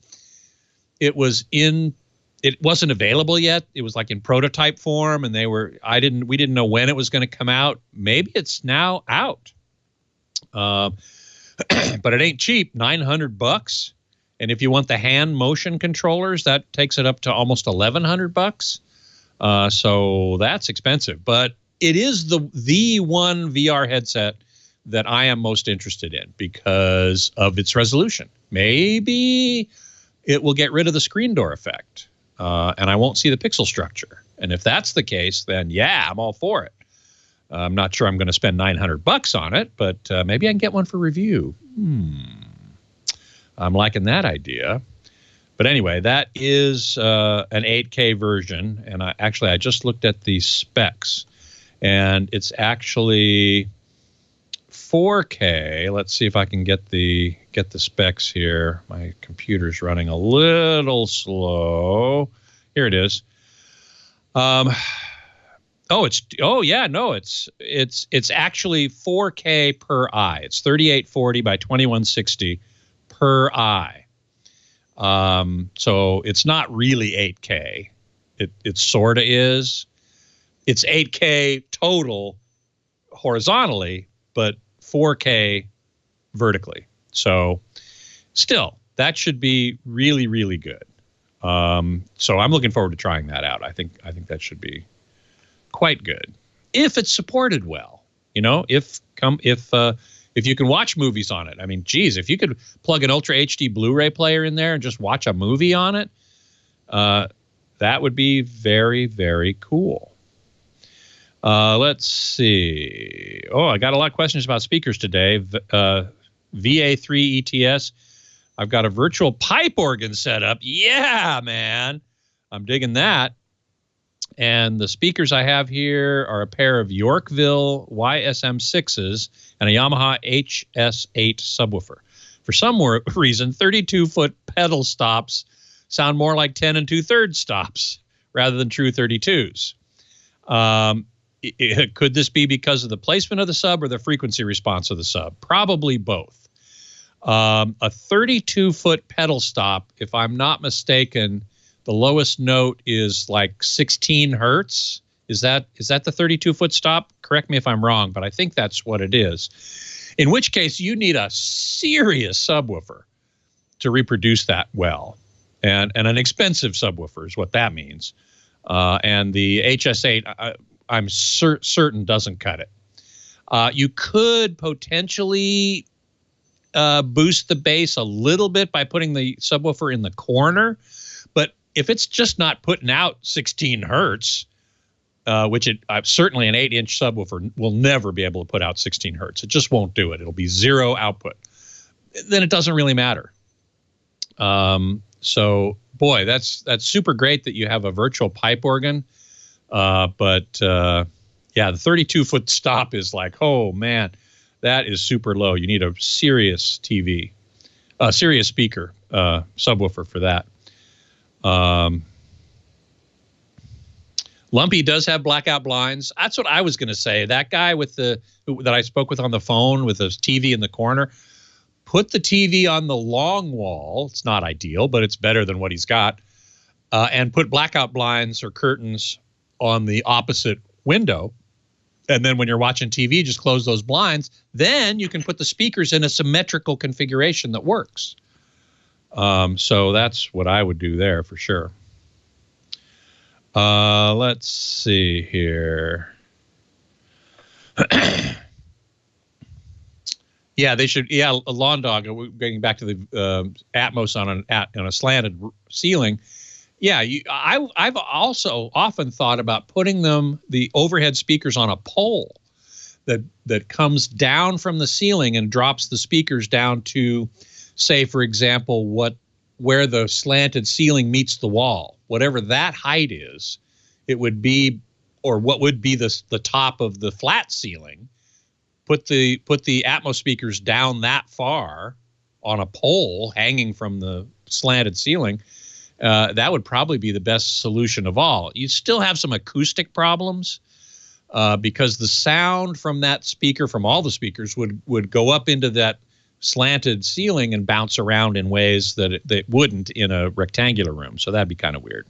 available yet. It was like in prototype form, and we didn't know when it was going to come out. Maybe it's now out. But it ain't cheap, $900. And if you want the hand motion controllers, that takes it up to almost $1,100. So that's expensive, but it is the one VR headset that I am most interested in because of its resolution. Maybe it will get rid of the screen door effect, and I won't see the pixel structure. And if that's the case, then yeah, I'm all for it. I'm not sure I'm going to spend $900 on it, but maybe I can get one for review. I'm liking that idea. But anyway, that is an 8K version, and I just looked at the specs, and it's actually 4K. Let's see if I can get the specs here. My computer's running a little slow. Here it is. It's actually 4K per eye. It's 3840 by 2160 per eye. So it's not really 8K. It sort of is. It's 8K total horizontally, but 4K vertically. So still, that should be really, really good. So I'm looking forward to trying that out. I think that should be quite good if it's supported well. You know, if you can watch movies on it. I mean, geez, if you could plug an Ultra HD Blu-ray player in there and just watch a movie on it, that would be very, very cool. Let's see. Oh, I got a lot of questions about speakers today. VA3 ETS. I've got a virtual pipe organ set up. Yeah, man. I'm digging that. And the speakers I have here are a pair of Yorkville YSM6s and a Yamaha HS8 subwoofer. For some reason, 32-foot pedal stops sound more like 10 2/3 stops rather than true 32s. Could this be because of the placement of the sub or the frequency response of the sub? Probably both. A 32-foot pedal stop, if I'm not mistaken, the lowest note is like 16 hertz. Is that the 32-foot stop? Correct me if I'm wrong, but I think that's what it is. In which case, you need a serious subwoofer to reproduce that well. And an expensive subwoofer is what that means. And the HS8, I'm certain doesn't cut it. You could potentially boost the bass a little bit by putting the subwoofer in the corner, but if it's just not putting out 16 hertz, which certainly an 8-inch subwoofer will never be able to put out 16 hertz. It just won't do it. It'll be zero output. Then it doesn't really matter. So, boy, that's super great that you have a virtual pipe organ. But the 32-foot stop is like, oh, man, that is super low. You need a serious TV, a serious speaker subwoofer for that. Lumpy does have blackout blinds. That's what I was going to say. That guy that I spoke with on the phone with his TV in the corner, put the TV on the long wall. It's not ideal, but it's better than what he's got. And put blackout blinds or curtains on the opposite window. And then when you're watching TV, just close those blinds. Then you can put the speakers in a symmetrical configuration that works. So that's what I would do there for sure. Let's see here. Yeah, they should. Yeah, a lawn dog. Getting back to the Atmos on a slanted ceiling. Yeah, I've also often thought about putting the overhead speakers on a pole that comes down from the ceiling and drops the speakers down to, say, for example, where the slanted ceiling meets the wall. Whatever that height is, it would be, or what would be the top of the flat ceiling. Put the Atmos speakers down that far on a pole hanging from the slanted ceiling. That would probably be the best solution of all. You still have some acoustic problems because the sound from that speaker, from all the speakers, would go up into that slanted ceiling and bounce around in ways that it wouldn't in a rectangular room. So that'd be kind of weird.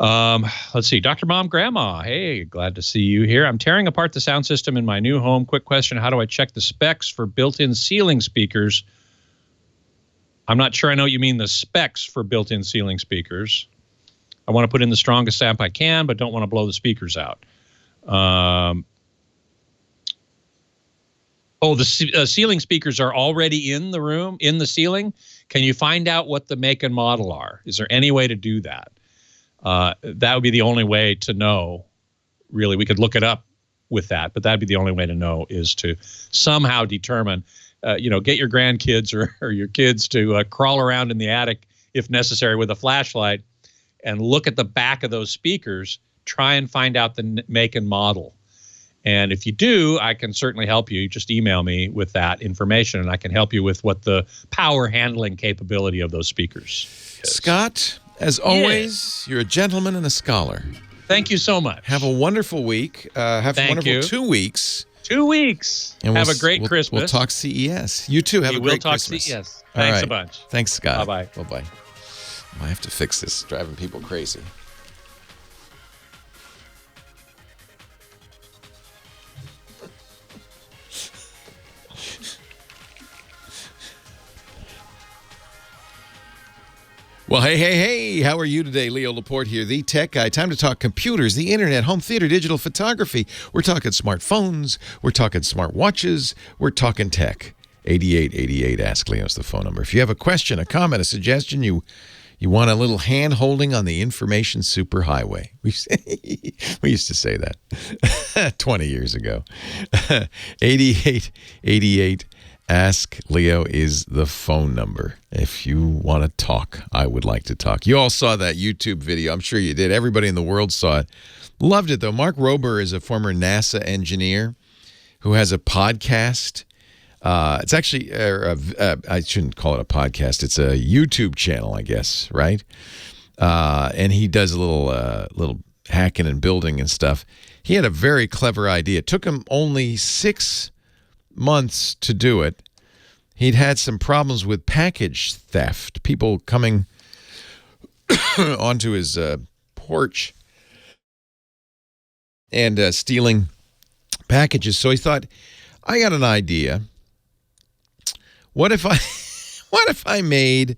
Let's see. Dr. Mom Grandma. Hey, glad to see you here. I'm tearing apart the sound system in my new home. Quick question. How do I check the specs for built-in ceiling speakers? I'm not sure I know what you mean, the specs for built-in ceiling speakers. I want to put in the strongest amp I can, but don't want to blow the speakers out. The ceiling speakers are already in the room, in the ceiling. Can you find out what the make and model are? Is there any way to do that? That would be the only way to know, really. We could look it up with that, but that'd be the only way to know, is to somehow determine, get your grandkids or your kids to crawl around in the attic, if necessary, with a flashlight and look at the back of those speakers, try and find out the make and model. And if you do, I can certainly help you. Just email me with that information, and I can help you with what the power handling capability of those speakers is. Scott, as always, you're a gentleman and a scholar. Thank you so much. Have a wonderful week. Have a wonderful 2 weeks. 2 weeks. And have a great Christmas. We'll talk CES. You too. Have a great Christmas. We'll talk CES. All Thanks right. a bunch. Thanks, Scott. Bye-bye. Bye-bye. I have to fix this. It's driving people crazy. Well, hey, how are you today? Leo Laporte here, the tech guy. Time to talk computers, the internet, home theater, digital photography. We're talking smartphones. We're talking smart watches. We're talking tech. 8888 Ask Leo is the phone number. If you have a question, a comment, a suggestion, you want a little hand-holding on the information superhighway. We used to say that 20 years ago. 8888 Ask Leo is the phone number. If you want to talk, I would like to talk. You all saw that YouTube video. I'm sure you did. Everybody in the world saw it. Loved it, though. Mark Rober is a former NASA engineer who has a podcast. It's actually, I shouldn't call it a podcast. It's a YouTube channel, I guess, right? And he does a little hacking and building and stuff. He had a very clever idea. It took him only 6 months to do it. He'd had some problems with package theft, people coming onto his porch and stealing packages. So he thought, I got an idea. What if I made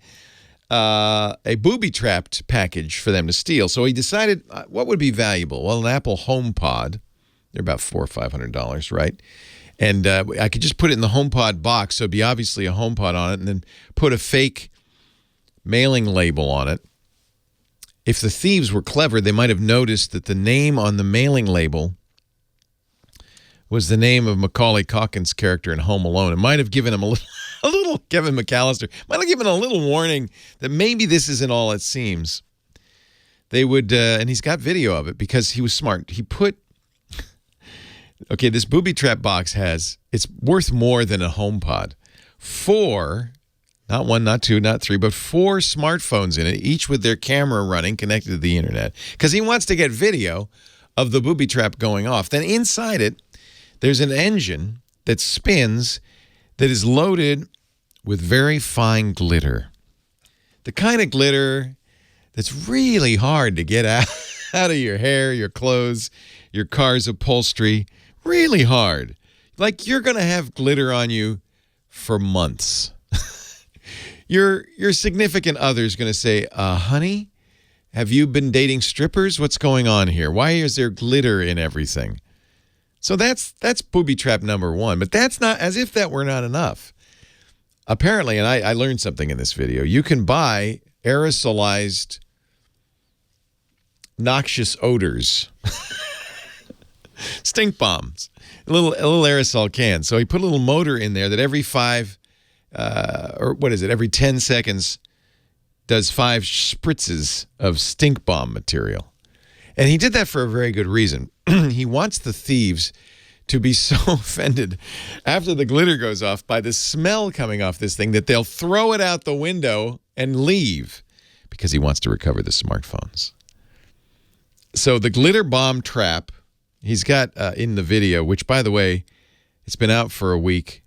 a booby-trapped package for them to steal? So he decided, what would be valuable? Well, an Apple HomePod. They're about $400 or $500, right? And I could just put it in the HomePod box, so it'd be obviously a HomePod on it, and then put a fake mailing label on it. If the thieves were clever, they might have noticed that the name on the mailing label was the name of Macaulay Culkin's character in Home Alone. It might have given him a little Kevin McAllister, might have given a little warning that maybe this isn't all it seems. They would, and he's got video of it because he was smart. He put, okay, this booby trap box it's worth more than a HomePod. 4, not 1, not 2, not 3, but 4 smartphones in it, each with their camera running, connected to the internet, because he wants to get video of the booby trap going off. Then inside it, there's an engine that spins that is loaded with very fine glitter. The kind of glitter that's really hard to get out of your hair, your clothes, your car's upholstery. Really hard. Like you're going to have glitter on you for months. Your significant other is going to say, honey, have you been dating strippers? What's going on here? Why is there glitter in everything? So that's booby trap number 1. But that's not, as if that were not enough. Apparently, and I learned something in this video, you can buy aerosolized noxious odors. Stink bombs. A little aerosol can. So he put a little motor in there that every 10 seconds does 5 spritzes of stink bomb material. And he did that for a very good reason. He wants the thieves to be so offended after the glitter goes off by the smell coming off this thing that they'll throw it out the window and leave because he wants to recover the smartphones. So the glitter bomb trap, he's got in the video, which, by the way, it's been out for a week,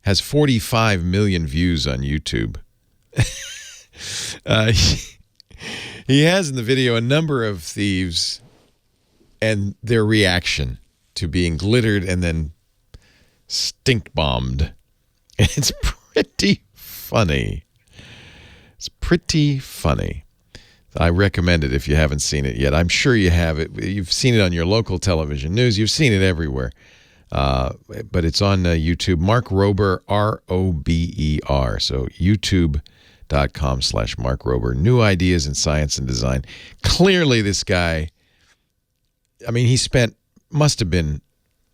has 45 million views on YouTube. He has in the video a number of thieves and their reaction to being glittered and then stink bombed. And it's pretty funny. It's pretty funny. I recommend it if you haven't seen it yet. I'm sure you have it. You've seen it on your local television news. You've seen it everywhere. But it's on YouTube. Mark Rober, R-O-B-E-R. So YouTube.com/Mark Rober. New ideas in science and design. Clearly this guy, I mean, he must have been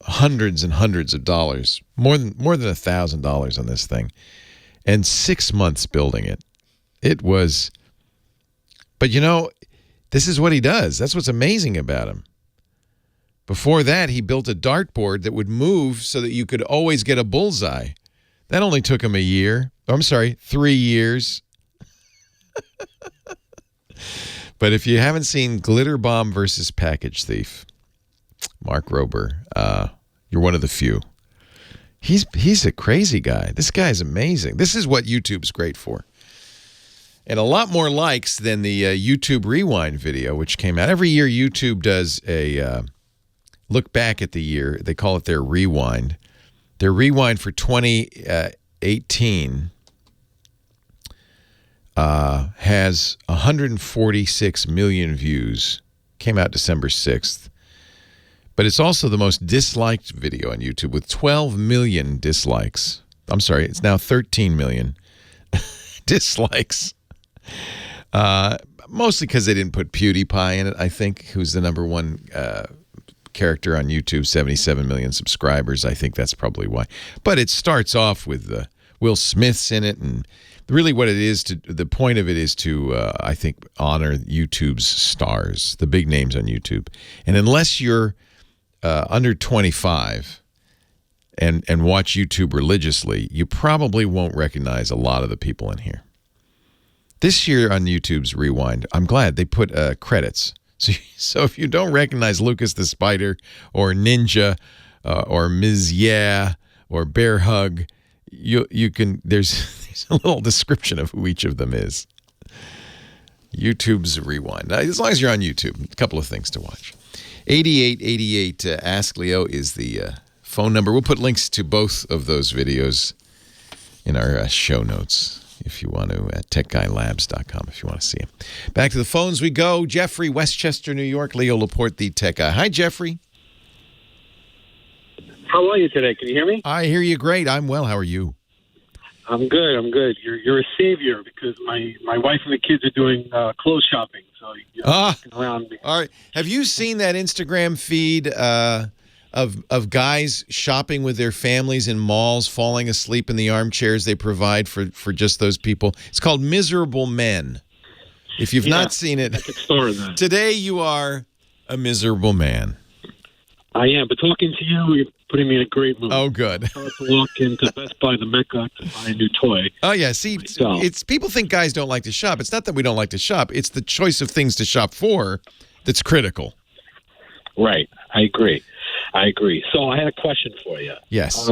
hundreds and hundreds of dollars, more than $1,000 on this thing, and 6 months building it. It was, but you know, this is what he does. That's what's amazing about him. Before that, he built a dartboard that would move so that you could always get a bullseye. That only took him 3 years. But if you haven't seen Glitter Bomb versus Package Thief, Mark Rober, you're one of the few. He's a crazy guy. This guy's amazing. This is what YouTube's great for. And a lot more likes than the YouTube Rewind video, which came out. Every year YouTube does a look back at the year. They call it their Rewind. Their Rewind for 2018 has 146 million views. Came out December 6th. But it's also the most disliked video on YouTube with 12 million dislikes. I'm sorry, it's now 13 million dislikes. Mostly because they didn't put PewDiePie in it, I think, who's the number one character on YouTube, 77 million subscribers. I think that's probably why. But it starts off with Will Smith's in it, and really what it is, the point of it is to, I think, honor YouTube's stars, the big names on YouTube. And unless you're under 25 and watch YouTube religiously, you probably won't recognize a lot of the people in here. This year on YouTube's Rewind, I'm glad they put credits. So if you don't recognize Lucas the Spider or Ninja or Ms. Yeah or Bear Hug, you can. There's a little description of who each of them is. YouTube's Rewind. Now, as long as you're on YouTube, a couple of things to watch. 8888 Ask Leo is the phone number. We'll put links to both of those videos in our show notes if you want to, at techguylabs.com if you want to see them. Back to the phones we go. Jeffrey, Westchester, New York. Leo Laporte, the tech guy. Hi, Jeffrey. How are you today? Can you hear me? I hear you great. I'm well. How are you? I'm good. You're a savior because my wife and the kids are doing clothes shopping. So you're looking around. All right. Have you seen that Instagram feed of guys shopping with their families in malls, falling asleep in the armchairs they provide for just those people? It's called Miserable Men. If you've not seen it, today you are a miserable man. I am, but talking to you, you're putting me in a great mood. Oh, good. I have to walk into Best Buy, the Mecca, to buy a new toy. Oh, yeah. See, it's people think guys don't like to shop. It's not that we don't like to shop. It's the choice of things to shop for that's critical. Right. I agree. So I had a question for you. Yes.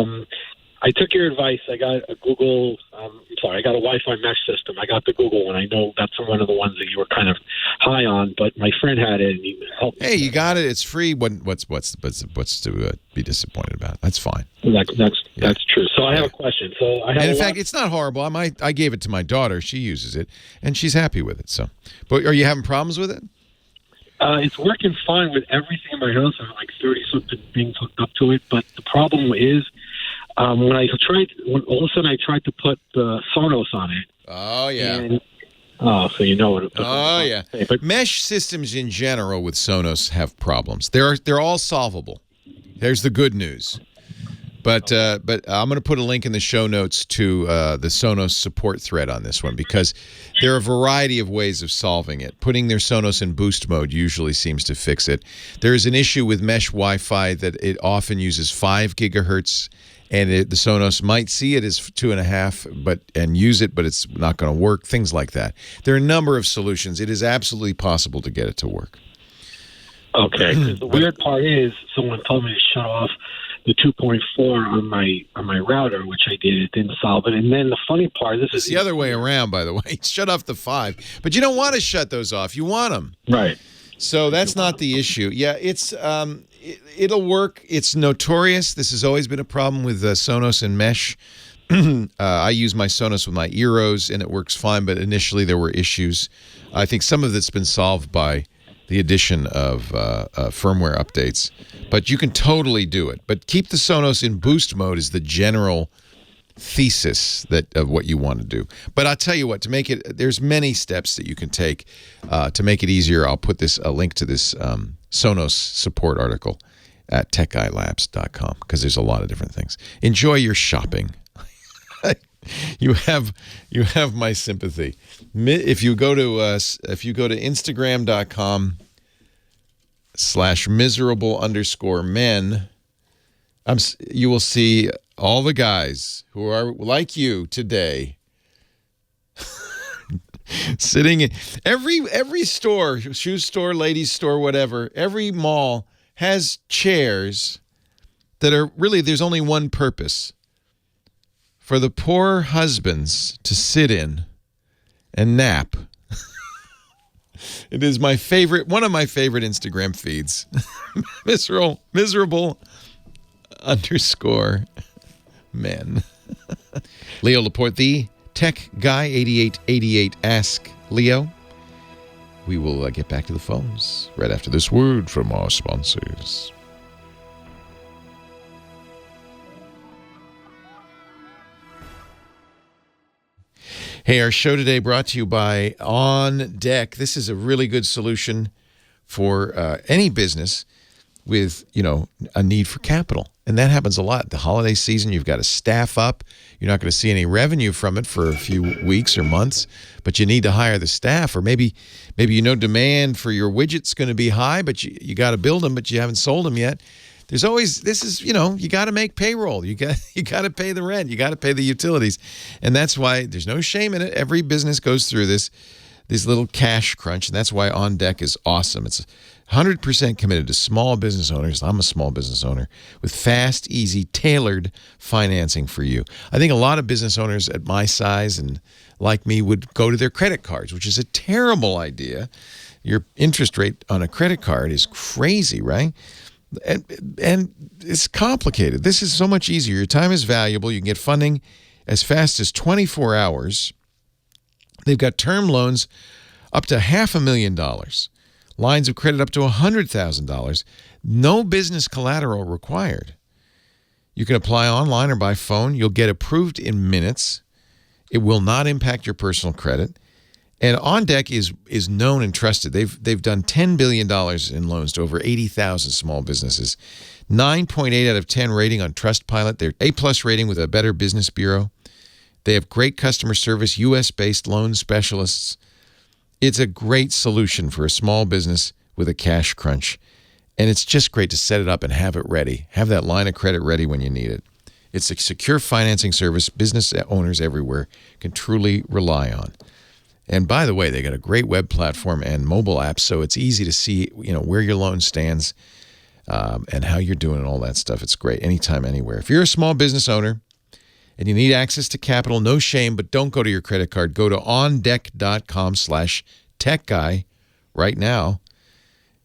I took your advice. I got a Google. I got a Wi-Fi mesh system. I got the Google one. I know that's one of the ones that you were kind of high on, but my friend had it and he helped me. Hey, you got it. It's free. What's to be disappointed about? That's fine. That's true. So I have a question. So I have. And in fact, it's not horrible. I gave it to my daughter. She uses it and she's happy with it. So, but are you having problems with it? It's working fine with everything in my house. I have like 30-something things hooked up to it, but the problem is. When all of a sudden I tried to put the Sonos on it. Oh, yeah. So you know what. Oh, yeah. But mesh systems in general with Sonos have problems. They're all solvable. There's the good news. But I'm going to put a link in the show notes to the Sonos support thread on this one because there are a variety of ways of solving it. Putting their Sonos in boost mode usually seems to fix it. There is an issue with mesh Wi-Fi that it often uses 5 gigahertz. And the Sonos might see it as 2.5, and use it, but it's not going to work. Things like that. There are a number of solutions. It is absolutely possible to get it to work. Okay. 'Cause the weird part is, someone told me to shut off the 2.4 on my router, which I did. It didn't solve it. And then the funny part, this is the other way around, by the way. Shut off the 5, but you don't want to shut those off. You want them, right? So that's not the issue. Yeah, it's it'll work. It's notorious. This has always been a problem with Sonos and mesh. I use my Sonos with my Eros, and it works fine. But initially, there were issues. I think some of it's been solved by the addition of firmware updates. But you can totally do it. But keep the Sonos in boost mode is the general thesis of what you want to do. But I'll tell you what, to make it, there's many steps that you can take to make it easier. I'll put a link to this Sonos support article at techguylabs.com because there's a lot of different things. Enjoy your shopping. You have my sympathy. If you go to Instagram.com/miserable_men, you will see all the guys who are like you today sitting in every store, shoe store, ladies store, whatever, every mall has chairs that are really, there's only one purpose: for the poor husbands to sit in and nap. It is one of my favorite Instagram feeds. miserable_men. Leo Laporte, the tech guy, 8888 Ask Leo. We will get back to the phones right after this word from our sponsors. Hey, our show today brought to you by On Deck. This is a really good solution for any business with, a need for capital. And that happens a lot. The holiday season, you've got to staff up. You're not going to see any revenue from it for a few weeks or months, but you need to hire the staff. Or maybe demand for your widget's going to be high, but you got to build them, but you haven't sold them yet. There's always, you got to make payroll. You got to pay the rent. You got to pay the utilities. And that's why there's no shame in it. Every business goes through this little cash crunch. And that's why On Deck is awesome. It's 100% committed to small business owners. I'm a small business owner with fast, easy, tailored financing for you. I think a lot of business owners at my size and like me would go to their credit cards, which is a terrible idea. Your interest rate on a credit card is crazy, right? And it's complicated. This is so much easier. Your time is valuable. You can get funding as fast as 24 hours. They've got term loans up to $500,000. Lines of credit up to $100,000. No business collateral required. You can apply online or by phone. You'll get approved in minutes. It will not impact your personal credit. And OnDeck is known and trusted. They've done $10 billion in loans to over 80,000 small businesses. 9.8 out of 10 rating on Trustpilot. They're A+ rating with a Better Business Bureau. They have great customer service, U.S.-based loan specialists. It's a great solution for a small business with a cash crunch. And it's just great to set it up and have it ready. Have that line of credit ready when you need it. It's a secure financing service business owners everywhere can truly rely on. And by the way, they got a great web platform and mobile app, so it's easy to see, where your loan stands and how you're doing and all that stuff. It's great anytime, anywhere. If you're a small business owner and you need access to capital, no shame, but don't go to your credit card. Go to ondeck.com/techguy right now.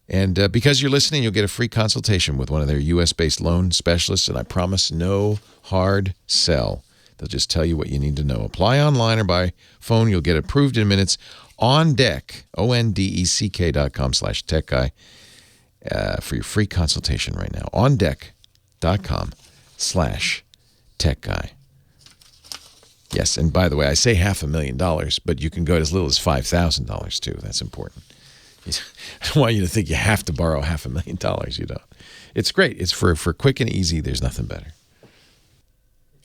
And because you're listening, you'll get a free consultation with one of their U.S.-based loan specialists, and I promise no hard sell. They'll just tell you what you need to know. Apply online or by phone. You'll get approved in minutes. OnDeck, ONDECK.com/techguy for your free consultation right now. OnDeck.com/techguy. Yes, and by the way, I say $500,000, but you can go as little as $5,000 too. That's important. I don't want you to think you have to borrow $500,000. You don't. It's great. It's for quick and easy. There's nothing better.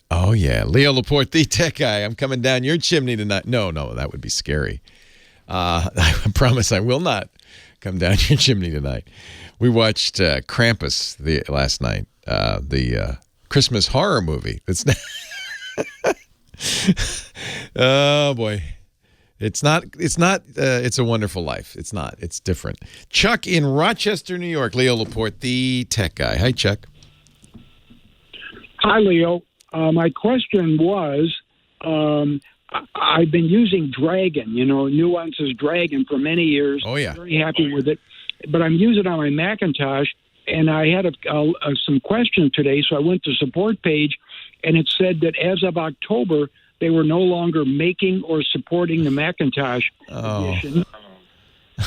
Oh, yeah. Leo Laporte, the tech guy. I'm coming down your chimney tonight. No, that would be scary. I promise I will not come down your chimney tonight. We watched Krampus last night, the Christmas horror movie. It's oh, boy. It's not, It's a Wonderful Life. It's not. It's different. Chuck in Rochester, New York. Leo Laporte, the tech guy. Hi, Chuck. Hi, Leo. My question was, I've been using Dragon, Nuance's Dragon for many years. Oh, yeah. Very happy with it. But I'm using it on my Macintosh, and I had some questions today, so I went to the support page, and it said that as of October, they were no longer making or supporting the Macintosh edition.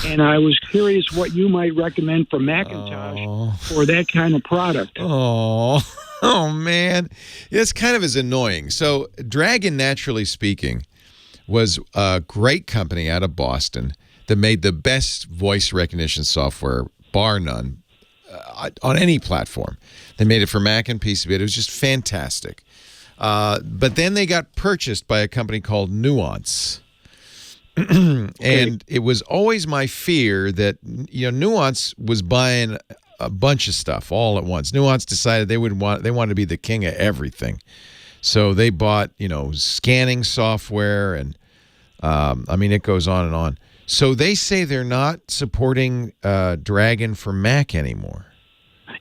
And I was curious what you might recommend for Macintosh for that kind of product. Oh, man. It's kind of as annoying. So Dragon, naturally speaking, was a great company out of Boston that made the best voice recognition software, bar none, on any platform. They made it for Mac and PC, but it was just fantastic. But then they got purchased by a company called Nuance. And it was always my fear that, Nuance was buying a bunch of stuff all at once. Nuance decided they wanted to be the king of everything. So they bought, scanning software and, it goes on and on. So they say they're not supporting Dragon for Mac anymore.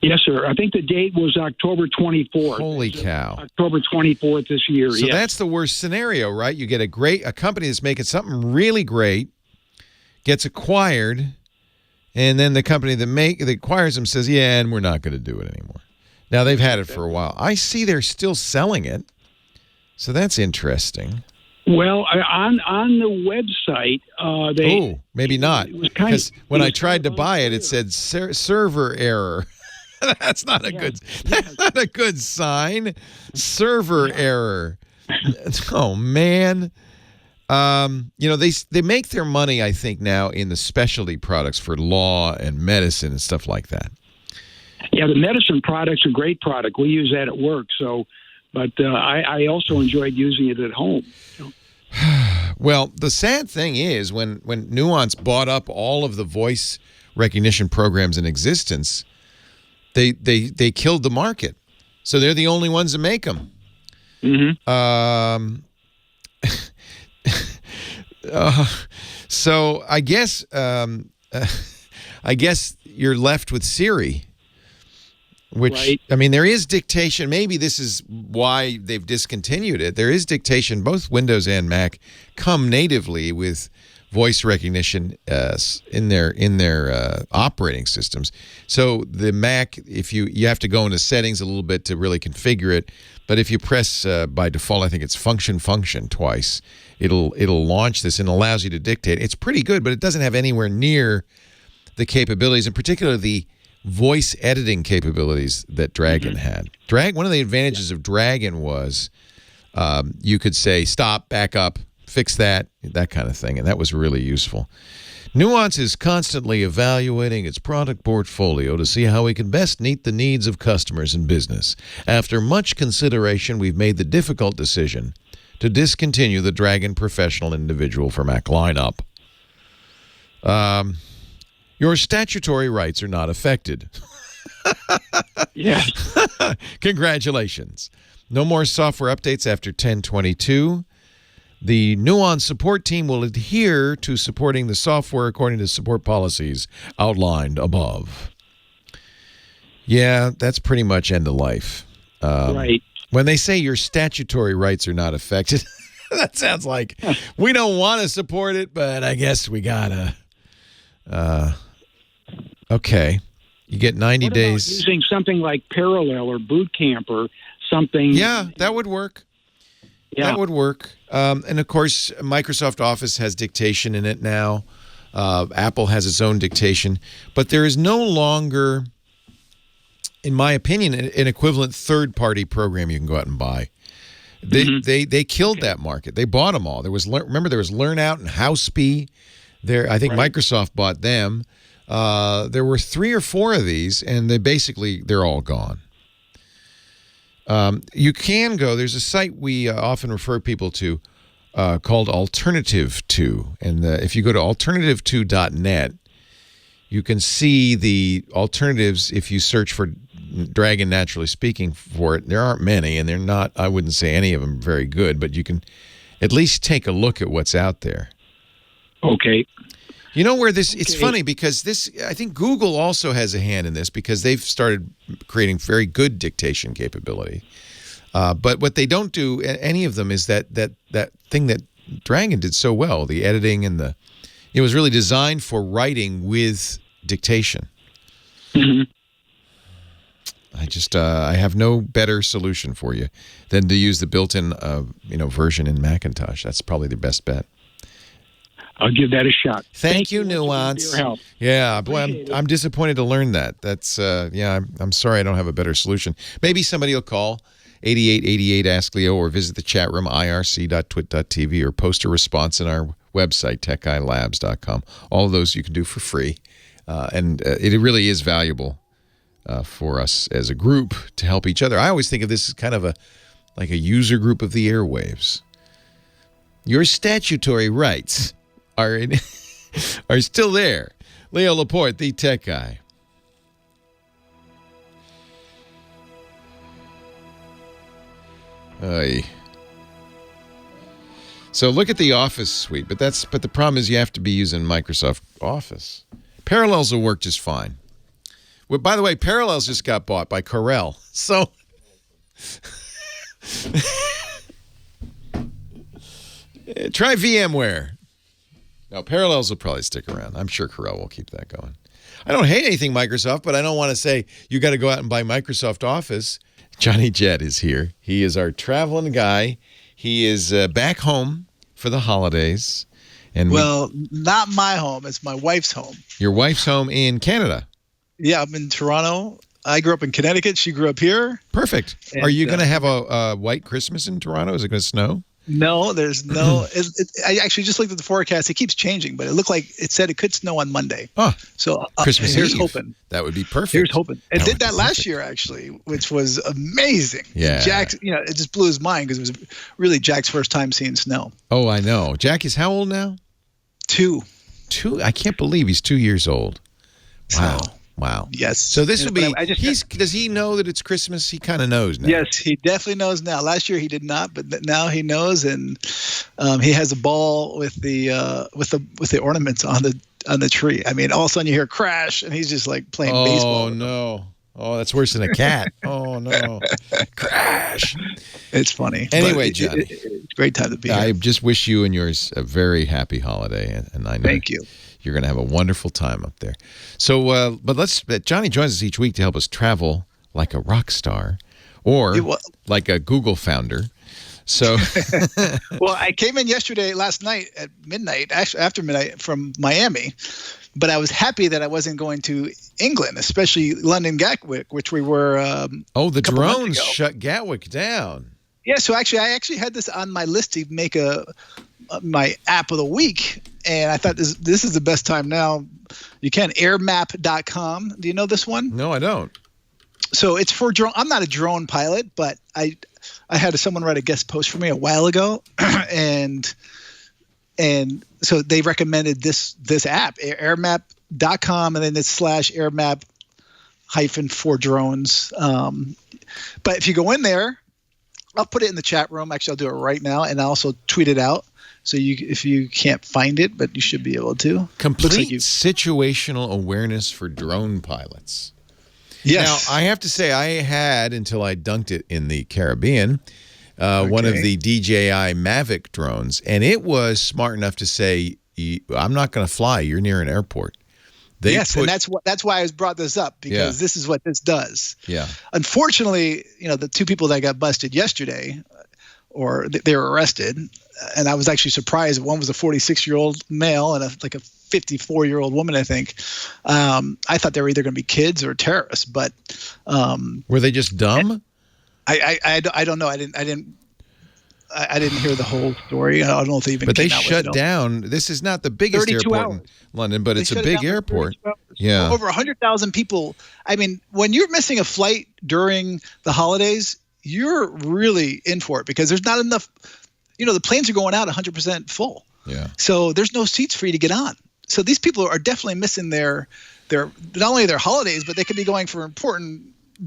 Yes, sir. I think the date was October 24th. Holy cow. October 24th this year. So that's the worst scenario, right? You get a company that's making something really great, gets acquired, and then the company that acquires them says, yeah, and we're not going to do it anymore. Now, they've had it for a while. I see they're still selling it, so that's interesting. Well, on the website, maybe not. Because when I tried to buy it, it said server error. That's not a good sign. Server error. Oh, man. They make their money, I think, now in the specialty products for law and medicine and stuff like that. Yeah, the medicine product's a great product. We use that at work. But I also enjoyed using it at home. Well, the sad thing is when Nuance bought up all of the voice recognition programs in existence, they killed the market. So they're the only ones that make them. Mm-hmm. So I guess you're left with Siri, which right. There is dictation. Maybe this is why they've discontinued it. There is dictation. Both Windows and Mac come natively with voice recognition in their operating systems. So the Mac, if you have to go into settings a little bit to really configure it, but if you press by default, I think it's function twice, it'll launch this and allows you to dictate. It's pretty good, but it doesn't have anywhere near the capabilities, in particular the voice editing capabilities that Dragon had. One of the advantages of Dragon was you could say, stop, back up, fix that kind of thing. And that was really useful. Nuance is constantly evaluating its product portfolio to see how we can best meet the needs of customers and business. After much consideration, we've made the difficult decision to discontinue the Dragon Professional Individual for Mac lineup. Your statutory rights are not affected. Yeah. Congratulations. No more software updates after 10/22. The Nuance support team will adhere to supporting the software according to support policies outlined above. Yeah, that's pretty much end of life. Right. When they say your statutory rights are not affected, that sounds like we don't want to support it, but I guess we gotta. Okay. You get 90 What days. about using something like Parallel or Boot Camp or something? Yeah, that would work. Yeah. That would work. And, of course, Microsoft Office has dictation in it now. Apple has its own dictation. But there is no longer, in my opinion, an equivalent third-party program you can go out and buy. They killed that market. They bought them all. There was LearnOut and HouseSpee. I think Microsoft bought them. There were 3 or 4 of these, and they're all gone. You can go. There's a site we often refer people to called Alternative 2, and if you go to alternative2.net, you can see the alternatives. If you search for Dragon, naturally speaking, for it, there aren't many, and they're not. I wouldn't say any of them very good, but you can at least take a look at what's out there. Okay. You know where it's funny because I think Google also has a hand in this because they've started creating very good dictation capability. But what they don't do, any of them, is that thing that Dragon did so well, the editing and it was really designed for writing with dictation. Mm-hmm. I have no better solution for you than to use the built-in version in Macintosh. That's probably the best bet. I'll give that a shot. Thank you, Nuance. For your help. Yeah, boy, I'm disappointed to learn that. That's I'm sorry I don't have a better solution. Maybe somebody will call 8888 Ask Leo or visit the chat room irc.twit.tv or post a response in our website techguylabs.com. All of those you can do for free, and it really is valuable for us as a group to help each other. I always think of this as kind of like a user group of the airwaves. Your statutory rights are still there. Leo Laporte, the tech guy. So look at the Office suite, but the problem is you have to be using Microsoft Office. Parallels will work just fine. Well, by the way, Parallels just got bought by Corel. So try VMware. Now, Parallels will probably stick around. I'm sure Corel will keep that going. I don't hate anything Microsoft, but I don't want to say you got to go out and buy Microsoft Office. Johnny Jett is here. He is our traveling guy. He is back home for the holidays. And not my home. It's my wife's home. Your wife's home in Canada? Yeah, I'm in Toronto. I grew up in Connecticut. She grew up here. Perfect. Are you going to have a white Christmas in Toronto? Is it going to snow? No, there's no. I actually just looked at the forecast. It keeps changing, but it looked like it said it could snow on Monday. Oh, so Christmas here's Eve. hoping. That would be perfect. Here's hoping. It did that last year, actually, which was amazing. Yeah. Jack, it just blew his mind because it was really Jack's first time seeing snow. Oh, I know. Jack is how old now? 2. 2? I can't believe he's 2 years old. Wow. So, wow. Yes. So this will be. Does he know that it's Christmas? He kind of knows now. Yes, he definitely knows now. Last year he did not, but now he knows, and he has a ball with the ornaments on the tree. I mean, all of a sudden you hear crash, and he's just like playing baseball. Oh no! Oh, that's worse than a cat. Oh no! Crash! It's funny. Anyway, Johnny, it's a great time to be here. I just wish you and yours a very happy holiday, and I know. Thank you. You're going to have a wonderful time up there. So, but Johnny joins us each week to help us travel like a rock star or like a Google founder. So, well, I came in last night at midnight, actually after midnight from Miami, but I was happy that I wasn't going to England, especially London Gatwick, which we were. The drones shut Gatwick down. Yeah, so I actually had this on my list to make my app of the week, and I thought this is the best time now. You can airmap.com. Do you know this one? No, I don't. So it's for drone. I'm not a drone pilot, but I had someone write a guest post for me a while ago, and so they recommended this app, airmap.com, and then it's /airmap -for drones. But if you go in there, I'll put it in the chat room. Actually, I'll do it right now, and I'll also tweet it out. So if you can't find it, but you should be able to. Complete situational awareness for drone pilots. Yes. Now, I have to say, I had, until I dunked it in the Caribbean, one of the DJI Mavic drones, and it was smart enough to say, I'm not going to fly. You're near an airport. And that's why I brought this up, because this is what this does. Yeah. Unfortunately, the two people that got busted yesterday, or they were arrested, and I was actually surprised. One was a 46-year-old male and a 54-year-old woman, I think. I thought they were either going to be kids or terrorists, but were they just dumb? I don't know. I didn't hear the whole story. I don't know if they even. But they came out shut with it. down. This is not the biggest airport in London, but it's a big airport. Yeah, over 100,000 people. I mean, when you're missing a flight during the holidays, you're really in for it, because there's not enough. The planes are going out 100% full. Yeah. So there's no seats for you to get on. So these people are definitely missing their not only their holidays, but they could be going for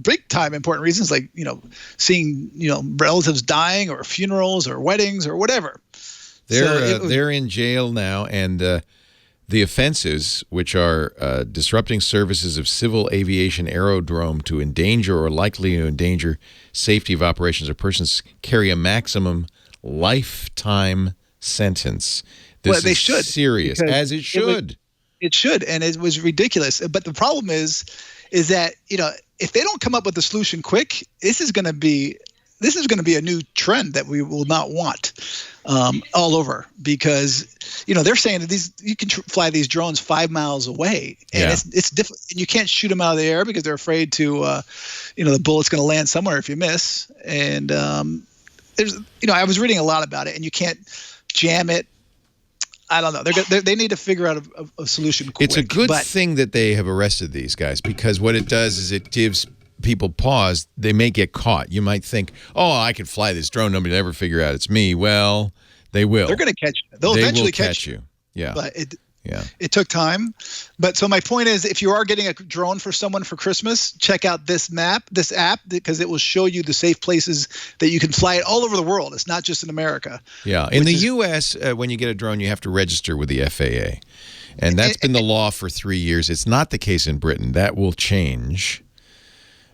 big time important reasons, like seeing relatives dying, or funerals, or weddings, or whatever. They're in jail now, and the offenses, which are disrupting services of civil aviation aerodrome to endanger or likely to endanger safety of operations or persons, carry a maximum lifetime sentence. This is should, serious, as it should. It should, and it was ridiculous. But the problem is that if they don't come up with a solution quick, this is going to be a new trend that we will not want all over, because they're saying that you can fly these drones 5 miles away, and it's different, and you can't shoot them out of the air because they're afraid to the bullet's going to land somewhere if you miss. And there's I was reading a lot about it, and you can't jam it. I don't know. They need to figure out a solution quick. It's a good thing that they have arrested these guys, because what it does is it gives people pause. They may get caught. You might think, I can fly this drone. Nobody will ever figure out it's me. Well, they will. They're going to catch you. They'll eventually catch you. Yeah. But it took time. But so my point is, if you are getting a drone for someone for Christmas, check out this app, because it will show you the safe places that you can fly it all over the world. It's not just in America. Yeah. In the U.S., when you get a drone, you have to register with the FAA. And that's been the law for 3 years. It's not the case in Britain. That will change.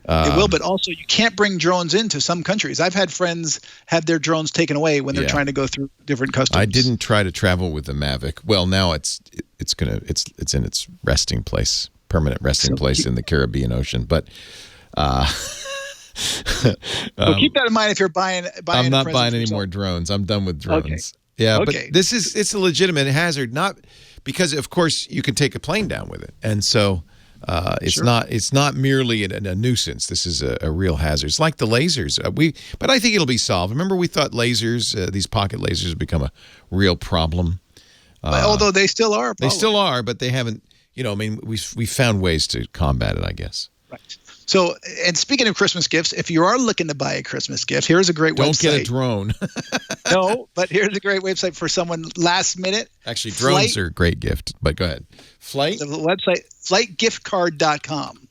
It will, but also you can't bring drones into some countries. I've had friends have their drones taken away when they're trying to go through different customs. I didn't try to travel with the Mavic. Well, now it's in its resting place, permanent resting place in the Caribbean Ocean. But well, keep that in mind if you're buying. I'm not buying any more drones. I'm done with drones. Okay. Yeah, but it's a legitimate hazard, not because of course you can take a plane down with it, and so. It's not merely a nuisance. This is a real hazard. It's like the lasers. But I think it'll be solved. Remember, we thought lasers, these pocket lasers, have become a real problem. Although they still are. They still are, but they haven't. We found ways to combat it, I guess. Right. So, and speaking of Christmas gifts, if you are looking to buy a Christmas gift, here's a great website. Don't get a drone. No, but here's a great website for someone last minute. Actually, drones are a great gift, but go ahead. The website, flightgiftcard.com.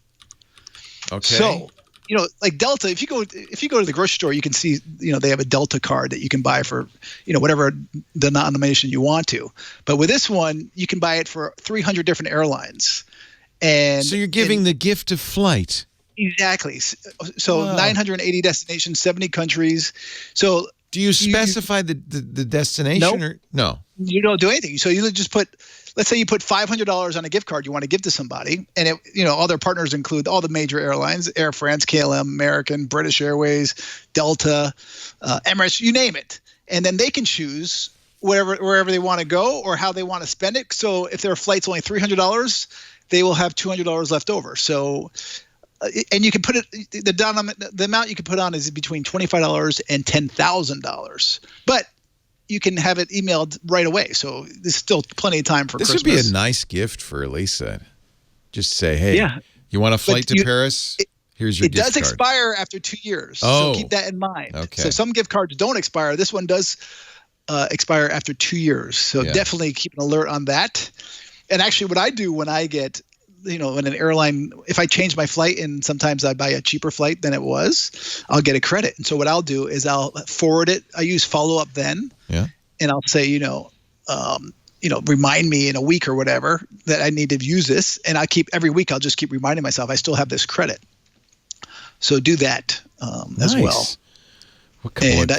Okay. So, like Delta, if you go to the grocery store, you can see, they have a Delta card that you can buy for, whatever denomination you want to. But with this one, you can buy it for 300 different airlines. And so you're giving the gift of flight. Exactly. So 980 destinations, 70 countries. So do you specify the destination? Nope. Or no? You don't do anything. So you just let's say you put $500 on a gift card you want to give to somebody, and all their partners include all the major airlines: Air France, KLM, American, British Airways, Delta, Emirates, you name it. And then they can choose wherever they want to go or how they want to spend it. So if their flight's only $300, they will have $200 left over. So and you can put it the amount you can put on is between $25 and $10,000, but you can have it emailed right away. So there's still plenty of time for Christmas. This would be a nice gift for Elisa. Just say, hey, you want a flight to Paris? Here's your gift card. It does expire after 2 years. Oh. So keep that in mind. Okay. So some gift cards don't expire. This one does expire after 2 years. So definitely keep an alert on that. And actually what I do when I get, in an airline, if I change my flight and sometimes I buy a cheaper flight than it was, I'll get a credit. And so what I'll do is I'll forward it. I use follow up then. Yeah. And I'll say, remind me in a week or whatever that I need to use this. And every week I'll just keep reminding myself I still have this credit. So do that as well. And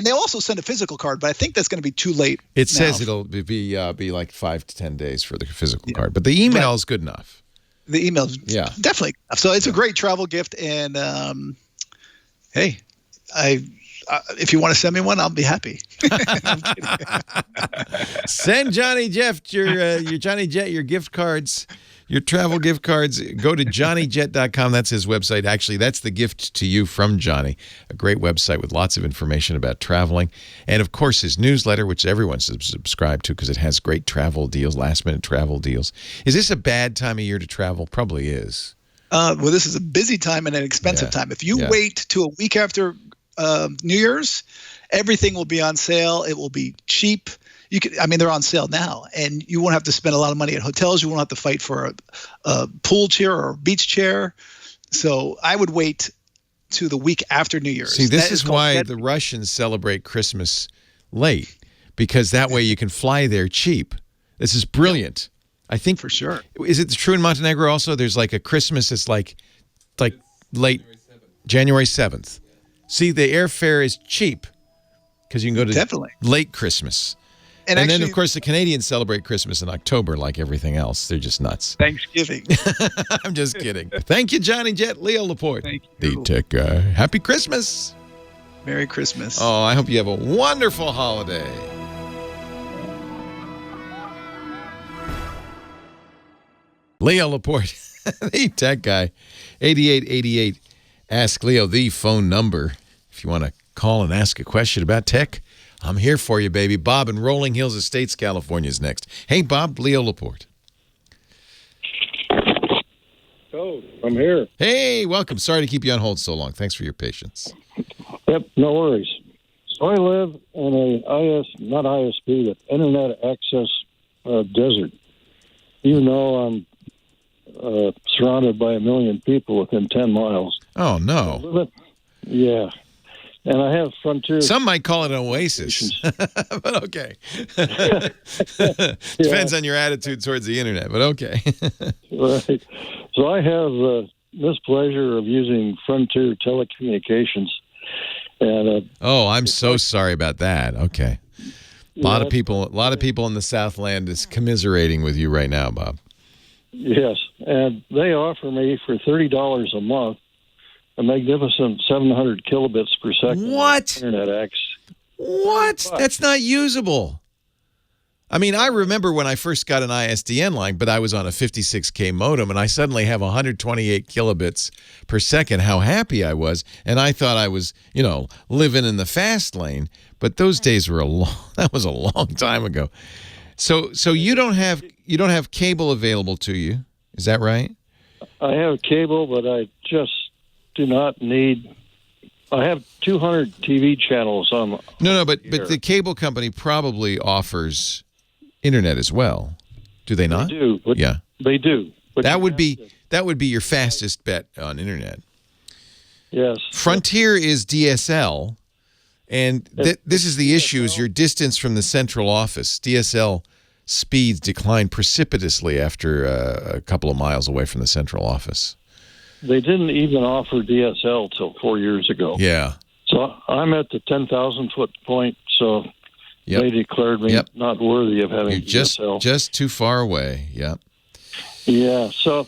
they'll also send a physical card, but I think that's going to be too late. It says it'll be like 5 to 10 days for the physical card, but the email is good enough. The email is definitely enough. So it's a great travel gift. And hey, if you want to send me one, I'll be happy. Send Johnny Jeff your Johnny Jet, your gift cards, your travel gift cards. Go to johnnyjet.com. That's his website. Actually, that's the gift to you from Johnny. A great website with lots of information about traveling. And, of course, his newsletter, which everyone should subscribe to because it has great travel deals, last-minute travel deals. Is this a bad time of year to travel? Probably is. Well, this is a busy time and an expensive time. If you wait to a week after New Year's, everything will be on sale. It will be cheap. They're on sale now, and you won't have to spend a lot of money at hotels. You won't have to fight for a pool chair or a beach chair. So I would wait to the week after New Year's. See, this is why the Russians celebrate Christmas late, because that way you can fly there cheap. This is brilliant. I think for sure. Is it true in Montenegro also? There's like a Christmas. It's like late January 7th. See, the airfare is cheap because you can go to late Christmas. And actually, then, of course, the Canadians celebrate Christmas in October like everything else. They're just nuts. Thanksgiving. I'm just kidding. Thank you, Johnny Jet. Leo Laporte. Thank you. The Tech Guy. Happy Christmas. Merry Christmas. Oh, I hope you have a wonderful holiday. Leo Laporte, the Tech Guy. 8888. Ask Leo, the phone number. If you want to call and ask a question about tech, I'm here for you, baby. Bob in Rolling Hills Estates, California is next. Hey, Bob, Leo Laporte. Oh, I'm here. Hey, welcome. Sorry to keep you on hold so long. Thanks for your patience. Yep, no worries. So I live in not ISP, but Internet Access desert. Even though I'm surrounded by 1 million people within 10 miles. Oh, no. Yeah. And I have Frontier. Some might call it an oasis, but okay. Depends on your attitude towards the internet, but okay. Right. So I have this pleasure of using Frontier Telecommunications. And I'm so sorry about that. Okay. A lot of people in the Southland is commiserating with you right now, Bob. Yes, and they offer me for $30 a month a magnificent 700 kilobits per second. What? Internet access. What? That's not usable. I mean, I remember when I first got an ISDN line, but I was on a 56K modem, and I suddenly have 128 kilobits per second. How happy I was, and I thought I was, living in the fast lane. But those days were that was a long time ago. So you don't have cable available to you, is that right? I have cable, but I just do not need. I have 200 TV channels on. No, but the cable company probably offers internet as well. Do they not? They do. Yeah, they do. But that would be your fastest bet on internet. Yes. Frontier is DSL, and this is the issue: is your distance from the central office. DSL speeds decline precipitously after a couple of miles away from the central office. They didn't even offer DSL till 4 years ago. Yeah. So I'm at the 10,000-foot point, so they declared me not worthy of having DSL. Just too far away, Yeah, so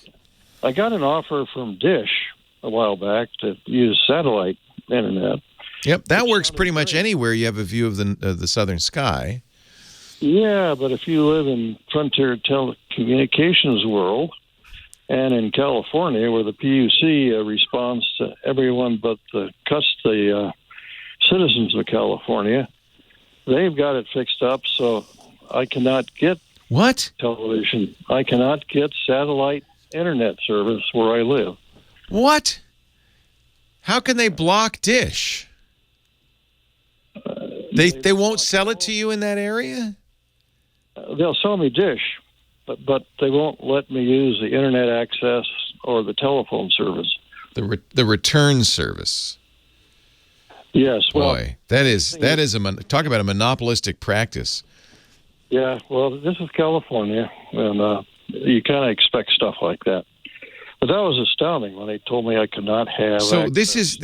I got an offer from Dish a while back to use satellite internet. Yep, that works pretty much anywhere you have a view of the southern sky. Yeah, but if you live in Frontier Telecommunications world, And in California, where the PUC responds to everyone but the citizens of California, they've got it fixed up so I cannot get what? Television. I cannot get satellite internet service where I live. What? How can they block Dish? They won't sell it to you in that area? They'll sell me Dish, but they won't let me use the internet access or the telephone service. The return service. Yes. Well, boy, that is talk about a monopolistic practice. Yeah. Well, this is California, and you kind of expect stuff like that. But that was astounding when they told me I could not have. So access.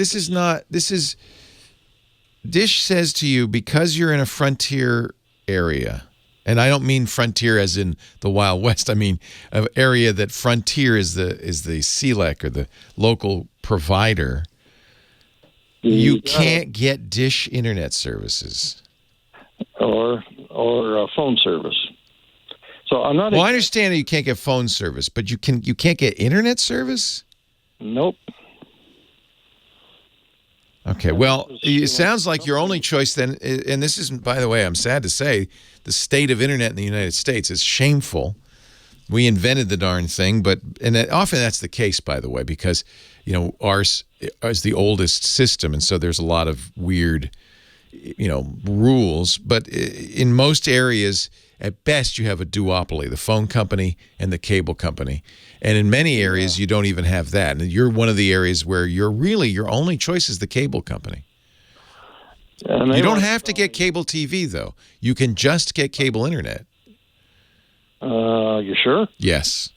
this is Dish says to you, because you're in a frontier area, and I don't mean frontier as in the Wild West. I mean an area that frontier is the CLEC or the local provider. You can't get Dish internet services or phone service. So I'm not. Well, I understand that you can't get phone service, but you can't get internet service? Nope. Okay. Well, it sounds like your only choice then, and this isn't, by the way, I'm sad to say, the state of internet in the United States is shameful. We invented the darn thing, often that's the case, by the way, because ours is the oldest system, and so there's a lot of weird, rules. But in most areas, at best, you have a duopoly, the phone company and the cable company. And in many areas, you don't even have that. And you're one of the areas where your only choice is the cable company. You don't have to get cable TV, though. You can just get cable internet. You sure? Yes.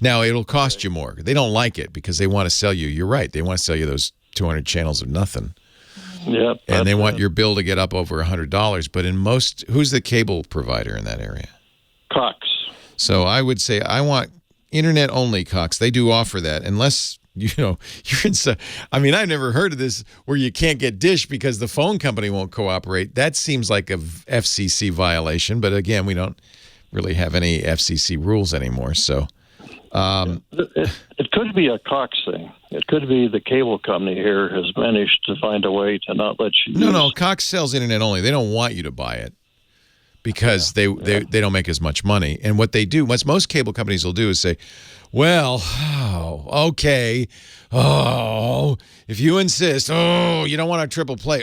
Now, it'll cost you more. They don't like it because they want to sell you. You're right. They want to sell you those 200 channels of nothing. Yep. And they want your bill to get up over $100. But in most, who's the cable provider in that area? Cox. So I would say I want internet only, Cox. They do offer that, unless you're in. I mean, I've never heard of this where you can't get Dish because the phone company won't cooperate. That seems like a FCC violation. But again, we don't really have any FCC rules anymore. So it could be a Cox thing. It could be the cable company here has managed to find a way to not let you. No. Cox sells internet only. They don't want you to buy it because they don't make as much money. And what they do, what most cable companies will do, is say, "Well, okay, if you insist, you don't want our triple play,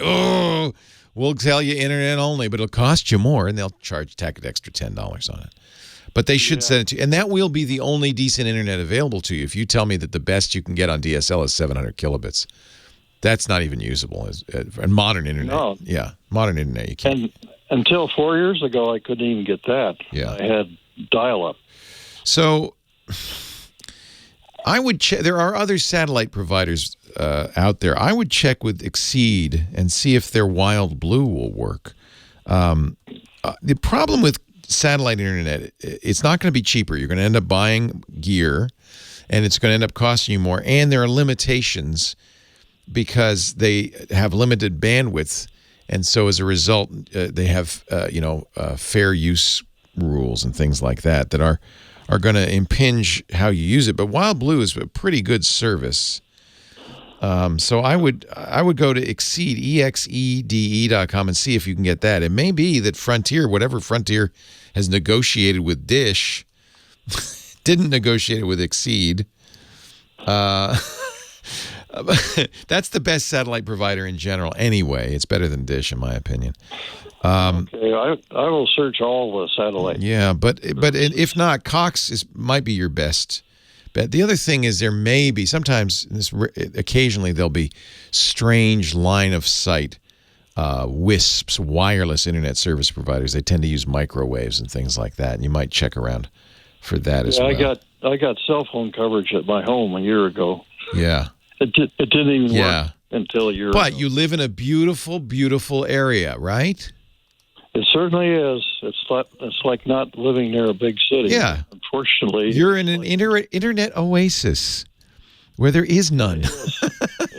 we'll tell you internet only, but it'll cost you more," and they'll tack an extra $10 on it. But they should send it to you. And that will be the only decent internet available to you. If you tell me that the best you can get on DSL is 700 kilobits, that's not even usable. And modern internet. No. Yeah, modern internet, you can't. And until 4 years ago, I couldn't even get that. Yeah. I had dial-up. So I would check. There are other satellite providers out there. I would check with Exceed and see if their Wild Blue will work. The problem with satellite internet, it's not going to be cheaper. You're going to end up buying gear, and it's going to end up costing you more. And there are limitations because they have limited bandwidth, and so as a result, they have fair use rules and things like that are going to impinge how you use it. But Wild Blue is a pretty good service. So I would go to Exceed, exede.com, and see if you can get that. It may be that Frontier, whatever Frontier has negotiated with Dish, didn't negotiate it with Exceed. That's the best satellite provider in general anyway. It's better than Dish, in my opinion. Okay, I will search all the satellite. Yeah, but if not, Cox might be your best. But the other thing is there may be, occasionally there'll be strange line of sight WISPs, wireless internet service providers. They tend to use microwaves and things like that. And you might check around for that as well. I got cell phone coverage at my home a year ago. Yeah. It didn't even work until a year ago. But you live in a beautiful, beautiful area, right? It certainly is. It's like not living near a big city. Yeah. Unfortunately. You're in an internet oasis where there is none.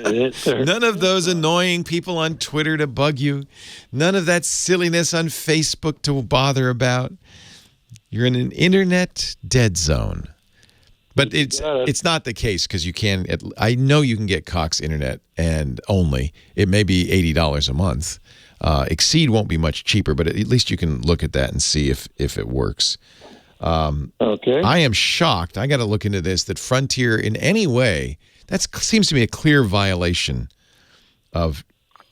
None of those annoying people on Twitter to bug you. None of that silliness on Facebook to bother about. You're in an internet dead zone. But it's not the case because you can. I know you can get Cox Internet and only. It may be $80 a month. Exceed won't be much cheaper, but at least you can look at that and see if it works. Okay. I am shocked. I got to look into this. That Frontier in any way, that seems to be a clear violation of.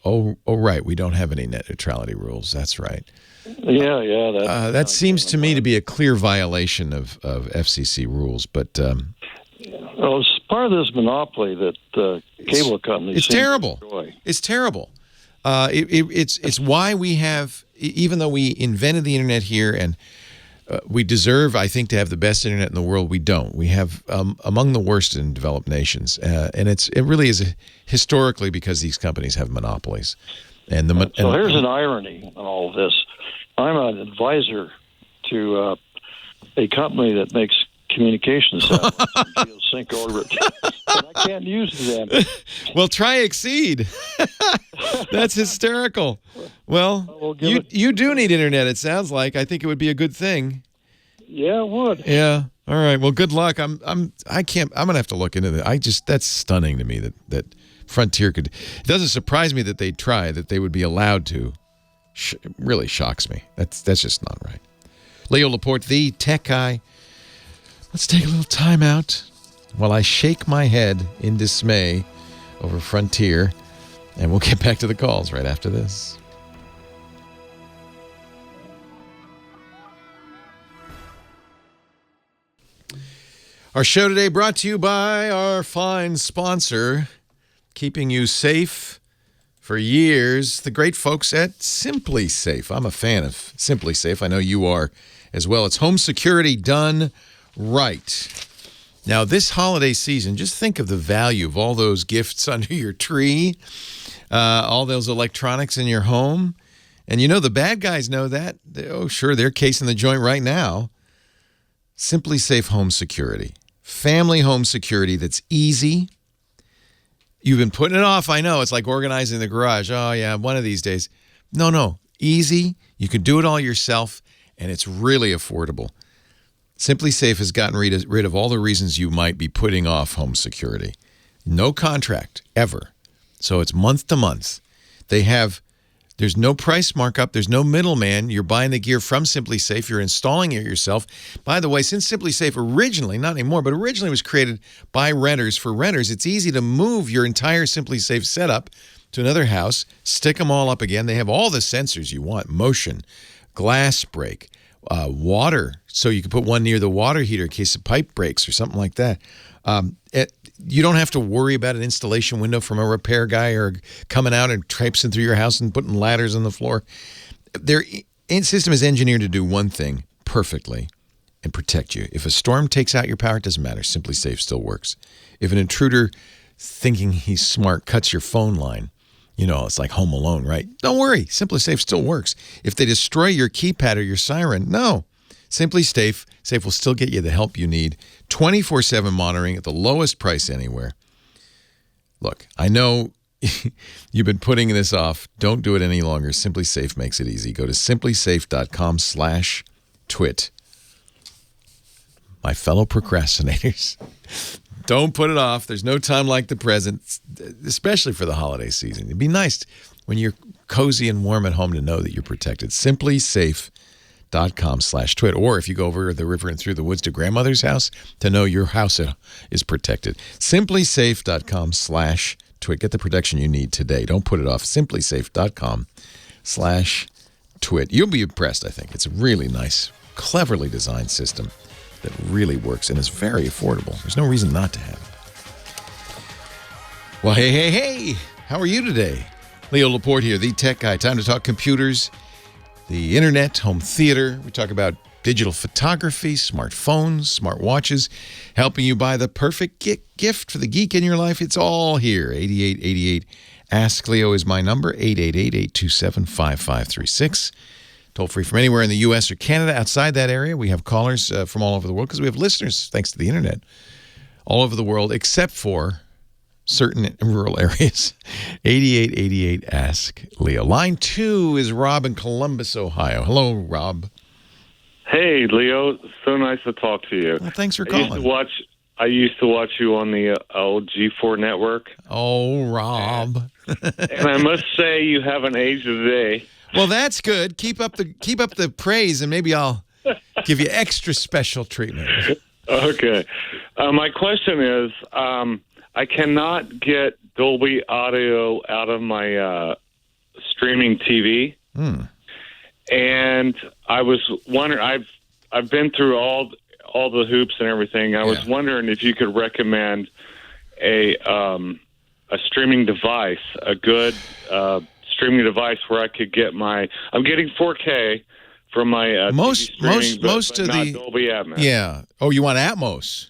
Oh, right. We don't have any net neutrality rules. That's right. Yeah. That seems to me to be a clear violation of FCC rules. But well, it's part of this monopoly that cable companies. It's terrible. It's terrible. It's why we have, even though we invented the internet here and we deserve, I think, to have the best internet in the world. We don't. We have among the worst in developed nations, and it really is historically because these companies have monopolies. And here's an irony in all of this. I'm an advisor to a company that makes communication satellites in geosync orbit, and I can't use them. Well, try Exceed. That's hysterical. Well, you do need internet. It sounds like. I think it would be a good thing. Yeah, it would. Yeah. All right. Well, good luck. I'm gonna have to look into that. That's stunning to me that Frontier could. It doesn't surprise me that they'd try, that they would be allowed to. Really shocks me. That's just not right. Leo Laporte, the tech guy. Let's take a little time out while I shake my head in dismay over Frontier, and we'll get back to the calls right after this. Our show today brought to you by our fine sponsor, keeping you safe for years, the great folks at Simply Safe. I'm a fan of Simply Safe. I know you are as well. It's home security done right. Now, this holiday season, just think of the value of all those gifts under your tree, all those electronics in your home. And you know, the bad guys know that. Oh, sure, they're casing the joint right now. Simply Safe Home Security. Family home security that's easy. You've been putting it off. I know. It's like organizing the garage. Oh, yeah, one of these days. No. Easy. You can do it all yourself, and it's really affordable. Simply Safe has gotten rid of all the reasons you might be putting off home security. No contract, ever. So it's month to month. There's no price markup. There's no middleman. You're buying the gear from Simply Safe. You're installing it yourself. By the way, since Simply Safe originally, not anymore, but originally was created by renters for renters, it's easy to move your entire Simply Safe setup to another house, stick them all up again. They have all the sensors you want: motion, glass break, water, so you can put one near the water heater in case the pipe breaks or something like that. You don't have to worry about an installation window from a repair guy or coming out and traipsing through your house and putting ladders on the floor. Their system is engineered to do one thing perfectly and protect you. If a storm takes out your power, it doesn't matter. Simply Safe still works. If an intruder thinking he's smart cuts your phone line, you know, it's like Home Alone, right? Don't worry. Simply Safe still works. If they destroy your keypad or your siren, no. Simply Safe will still get you the help you need. 24/7 monitoring at the lowest price anywhere. Look, I know you've been putting this off. Don't do it any longer. Simply Safe makes it easy. Go to simplysafe.com/twit. My fellow procrastinators, don't put it off. There's no time like the present, especially for the holiday season. It'd be nice when you're cozy and warm at home to know that you're protected. simplysafe.com/twit. Or if you go over the river and through the woods to grandmother's house, to know your house is protected. simplysafe.com/twit. Get the protection you need today. Don't put it off. simplysafe.com/twit. You'll be impressed, I think. It's a really nice, cleverly designed system that really works and is very affordable. There's no reason not to have it. Well, hey. How are you today? Leo Laporte here, the tech guy. Time to talk computers, the internet, home theater. We talk about digital photography, smartphones, smartwatches, helping you buy the perfect gift for the geek in your life. It's all here. 8888 Ask Leo is my number, 888-827-5536. Toll free from anywhere in the U.S. or Canada. Outside that area, we have callers from all over the world because we have listeners, thanks to the internet, all over the world, except for certain rural areas. 8888 Ask Leo. Line 2 is Rob in Columbus, Ohio. Hello, Rob. Hey, Leo. So nice to talk to you. Well, thanks for calling. I used to watch you on the old G4 network. Oh, Rob. And I must say you haven't aged a day. Well, that's good. Keep up the praise, and maybe I'll give you extra special treatment. Okay. My question is, I cannot get Dolby Audio out of my streaming TV. And I was wondering, I've been through all the hoops and everything. I was wondering if you could recommend a streaming device, a good streaming device where I could get I'm getting 4K from my most TV streaming, most but of not the Dolby Atmos. Yeah. Oh, you want Atmos?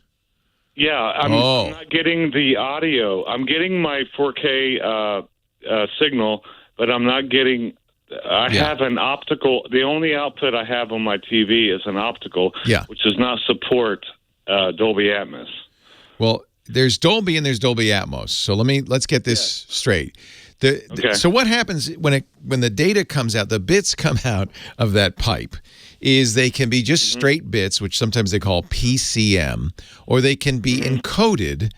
Yeah, I'm not getting the audio. I'm getting my 4K signal, but I'm not getting. I have an optical. The only output I have on my TV is an optical, which does not support Dolby Atmos. Well, there's Dolby and there's Dolby Atmos. So let's get this straight. So what happens when the data comes out, the bits come out of that pipe, is they can be just straight bits, which sometimes they call PCM, or they can be encoded,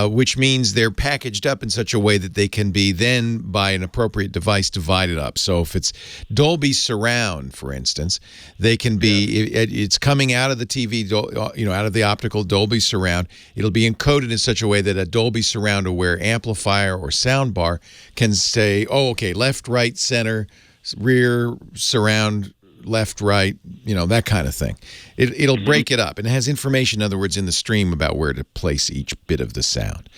which means they're packaged up in such a way that they can be then, by an appropriate device, divided up. So if it's Dolby Surround, for instance, they can be, it's coming out of the TV, out of the optical Dolby Surround. It'll be encoded in such a way that a Dolby Surround aware amplifier or sound bar can say, left, right, center, rear, surround, left, right, that kind of thing. It'll break it up. And it has information, in other words, in the stream about where to place each bit of the sound.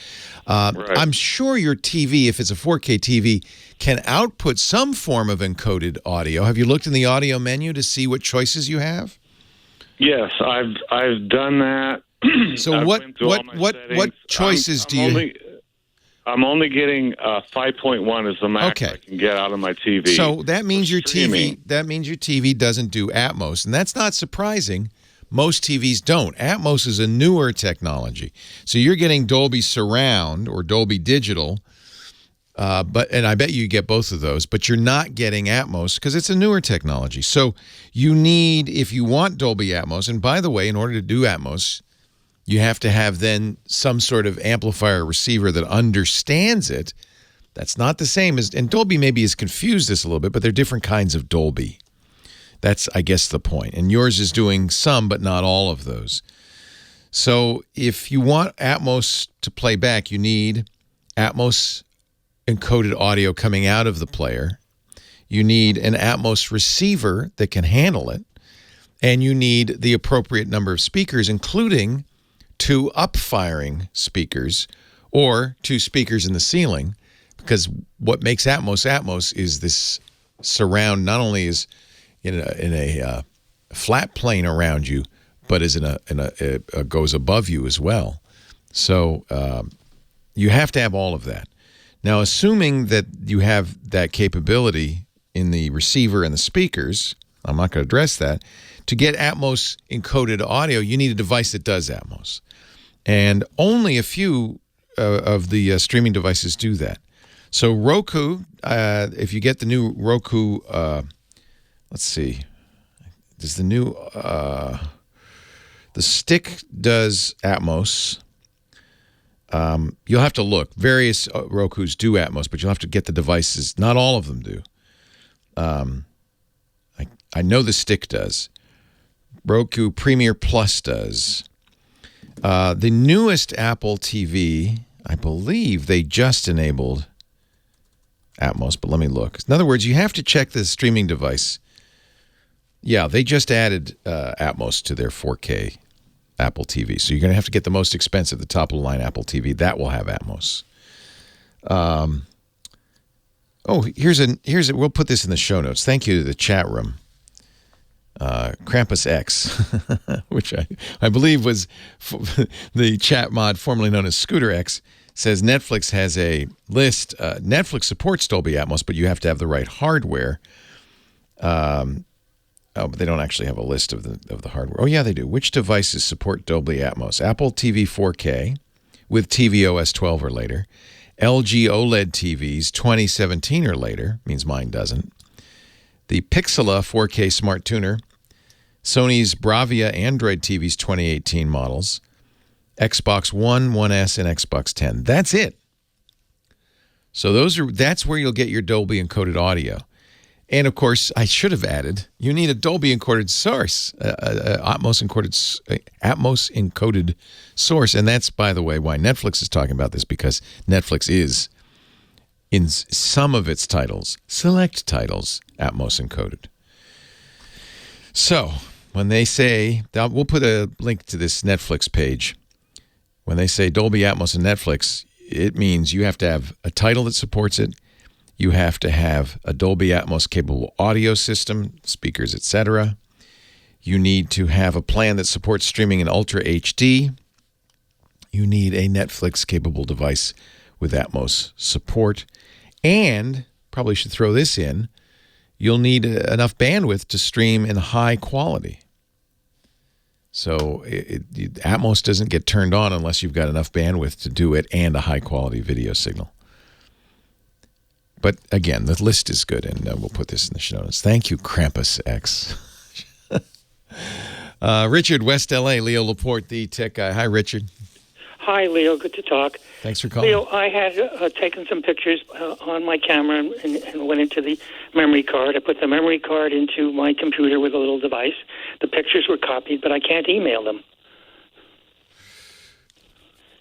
I'm sure your TV, if it's a 4K TV, can output some form of encoded audio. Have you looked in the audio menu to see what choices you have? Yes, I've done that. So what choices do you? I'm only getting 5.1 is the max I can get out of my TV. So that means your TV doesn't do Atmos, and that's not surprising. Most TVs don't. Atmos is a newer technology. So you're getting Dolby Surround or Dolby Digital, and I bet you get both of those, but you're not getting Atmos because it's a newer technology. So you need, if you want Dolby Atmos, and by the way, in order to do Atmos, you have to have then some sort of amplifier receiver that understands it. That's not the same as, and Dolby maybe has confused this a little bit, but they're different kinds of Dolby. That's, I guess, the point. And yours is doing some, but not all of those. So if you want Atmos to play back, you need Atmos encoded audio coming out of the player. You need an Atmos receiver that can handle it. And you need the appropriate number of speakers, including 2 up-firing speakers or 2 speakers in the ceiling, because what makes Atmos is this surround not only is in a flat plane around you, but is goes above you as well. So you have to have all of that. Now, assuming that you have that capability in the receiver and the speakers, I'm not going to address that. To get Atmos encoded audio, you need a device that does Atmos. And only a few of the streaming devices do that. So Roku, if you get the new Roku, let's see, does the new, the stick does Atmos. You'll have to look. Various Rokus do Atmos, but you'll have to get the devices. Not all of them do. I know the stick does. Roku Premiere Plus does. The newest Apple TV, I believe they just enabled Atmos, but let me look. In other words, you have to check the streaming device. Yeah, they just added Atmos to their 4K Apple TV. So you're going to have to get the most expensive, the top-of-the-line Apple TV. That will have Atmos. We'll put this in the show notes. Thank you to the chat room. Krampus X, which I believe was the chat mod formerly known as Scooter X, says Netflix has a list. Netflix supports Dolby Atmos, but you have to have the right hardware. But they don't actually have a list of the hardware. Oh, yeah, they do. Which devices support Dolby Atmos? Apple TV 4K with tvOS 12 or later. LG OLED TVs 2017 or later, means mine doesn't. The Pixela 4K Smart Tuner, Sony's Bravia Android TVs 2018 models, Xbox One, One S, and Xbox 10. That's it. So that's where you'll get your Dolby encoded audio. And of course, I should have added, you need a Dolby encoded source, Atmos encoded source. And that's, by the way, why Netflix is talking about this, because Netflix is, in some of its titles, select titles, Atmos encoded. So when they say, we'll put a link to this Netflix page. When they say Dolby Atmos and Netflix, it means you have to have a title that supports it. You have to have a Dolby Atmos capable audio system, speakers, etc. You need to have a plan that supports streaming in Ultra HD. You need a Netflix capable device with Atmos support. And, probably should throw this in, you'll need enough bandwidth to stream in high quality. So Atmos doesn't get turned on unless you've got enough bandwidth to do it and a high-quality video signal. But again, the list is good, and we'll put this in the show notes. Thank you, Krampus X. Richard, West L.A., Leo Laporte, the tech guy. Hi, Richard. Hi, Leo. Good to talk. Thanks for calling. Leo, I had taken some pictures on my camera and went into the memory card. I put the memory card into my computer with a little device. The pictures were copied, but I can't email them.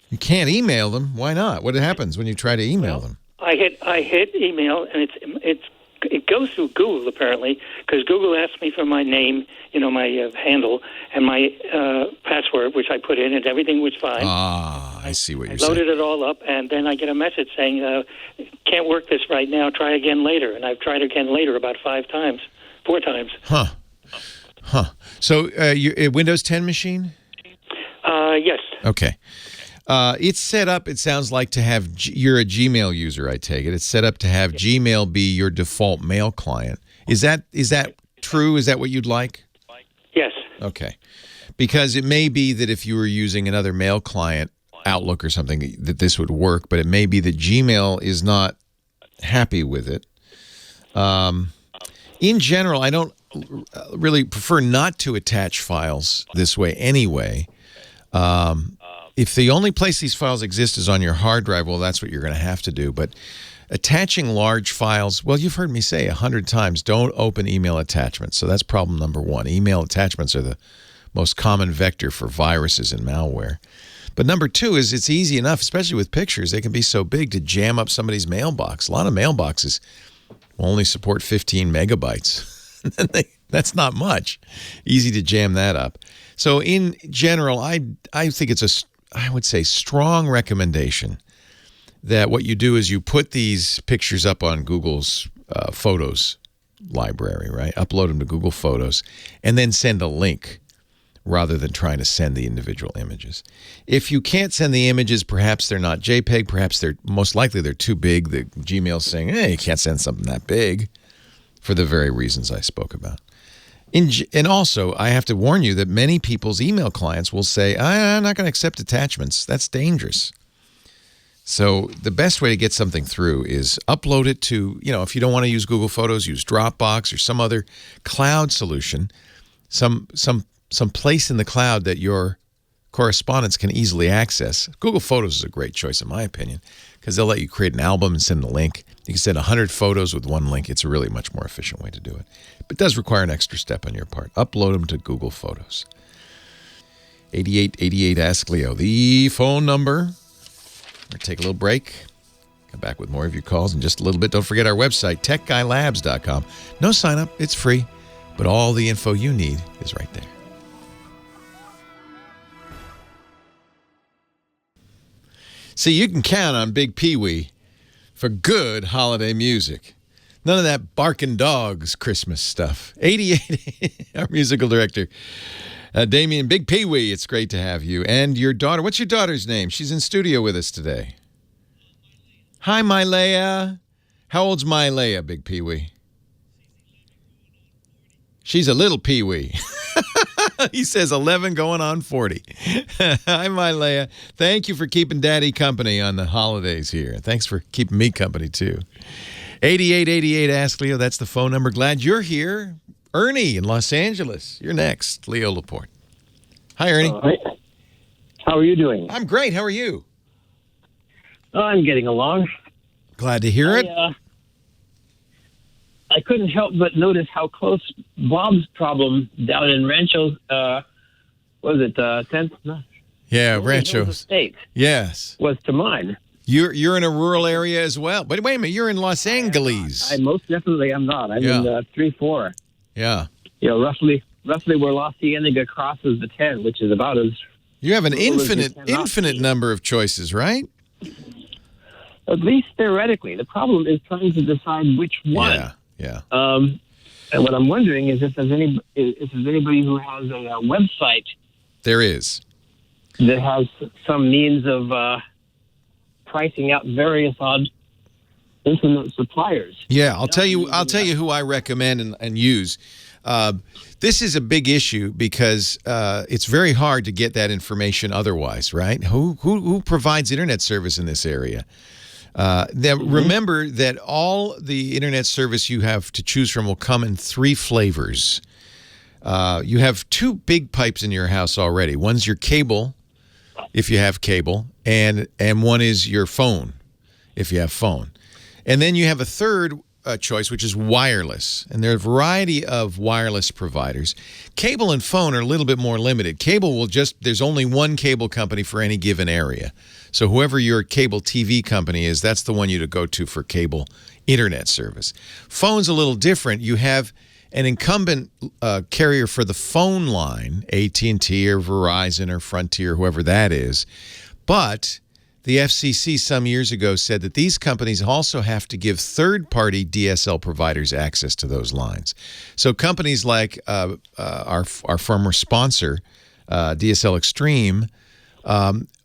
You can't email them? Why not? What happens when you try to email them? I hit email, and it goes through Google, apparently, because Google asked me for my name, my handle, and my password, which I put in, and everything was fine. I see what you're saying. I loaded it all up, and then I get a message saying, can't work this right now, try again later. And I've tried again later about 4 times. Huh. So a Windows 10 machine? Yes. Okay. It's set up, it sounds like, to have, you're a Gmail user, I take it. It's set up to have Gmail be your default mail client. Is that true? Is that what you'd like? Yes. Okay. Because it may be that if you were using another mail client, Outlook or something, that this would work, but it may be that Gmail is not happy with it. In general, I don't really prefer not to attach files this way anyway. If the only place these files exist is on your hard drive, well, that's what you're going to have to do. But attaching large files, well, you've heard me say 100 times, don't open email attachments. So that's problem number one. Email attachments are the most common vector for viruses and malware. But number two is it's easy enough, especially with pictures, they can be so big, to jam up somebody's mailbox. A lot of mailboxes will only support 15 megabytes. That's not much. Easy to jam that up. So in general, I think it's I would say, strong recommendation that what you do is you put these pictures up on Google's Photos library, right? Upload them to Google Photos, and then send a link rather than trying to send the individual images. If you can't send the images, perhaps they're not JPEG, perhaps most likely they're too big. The Gmail's saying, hey, you can't send something that big, for the very reasons I spoke about. And also, I have to warn you that many people's email clients will say, I'm not going to accept attachments. That's dangerous. So the best way to get something through is upload it to, if you don't want to use Google Photos, use Dropbox or some other cloud solution, some place in the cloud that your correspondence can easily access. Google Photos is a great choice, in my opinion, because they'll let you create an album and send a link. You can send 100 photos with one link. It's a really much more efficient way to do it. But it does require an extra step on your part. Upload them to Google Photos. 8888 Ask Leo, the phone number. We're going to take a little break. Come back with more of your calls in just a little bit. Don't forget our website, techguylabs.com. No sign up. It's free. But all the info you need is right there. See, you can count on Big Pee-wee for good holiday music. None of that barking dogs Christmas stuff. 88, our musical director, Damien Big Pee-wee, it's great to have you. And your daughter, what's your daughter's name? She's in studio with us today. Hi, Mylea. How old's Mylea, Big Pee-wee? She's a little Pee-wee. He says 11 going on 40. Hi, Mylea. Thank you for keeping Daddy company on the holidays here. Thanks for keeping me company, too. 8888 Ask Leo, that's the phone number. Glad you're here. Ernie in Los Angeles, you're next. Leo Laporte. Hi, Ernie. Hi, How are you doing? I'm great. How are you? I'm getting along. Glad to hear it. I couldn't help but notice how close Bob's problem down in Rancho, was it 10th? Yeah, Rancho State. Yes. Was to mine. You're in a rural area as well. But wait a minute, you're in Los Angeles. I most definitely am not. I'm in 3-4. Yeah. Roughly where La Cienega crosses the 10, which is about as... You have an infinite number of choices, right? At least theoretically. The problem is trying to decide which one. Yeah. And what I'm wondering is if there's anybody who has a website. There is. That has some means of pricing out various odd internet suppliers. Yeah, I'll tell you who I recommend and use. This is a big issue because it's very hard to get that information otherwise, right? Who provides internet service in this area? Remember that all the internet service you have to choose from will come in 3 flavors. You have 2 big pipes in your house already. One's your cable, if you have cable, and one is your phone, if you have phone. And then you have a third choice, which is wireless. And there are a variety of wireless providers. Cable and phone are a little bit more limited. Cable there's only one cable company for any given area. So whoever your cable TV company is, that's the one you to go to for cable internet service. Phone's a little different. You have an incumbent carrier for the phone line, AT&T or Verizon or Frontier, whoever that is. But the FCC some years ago said that these companies also have to give third-party DSL providers access to those lines. So companies like our former sponsor, DSL Extreme,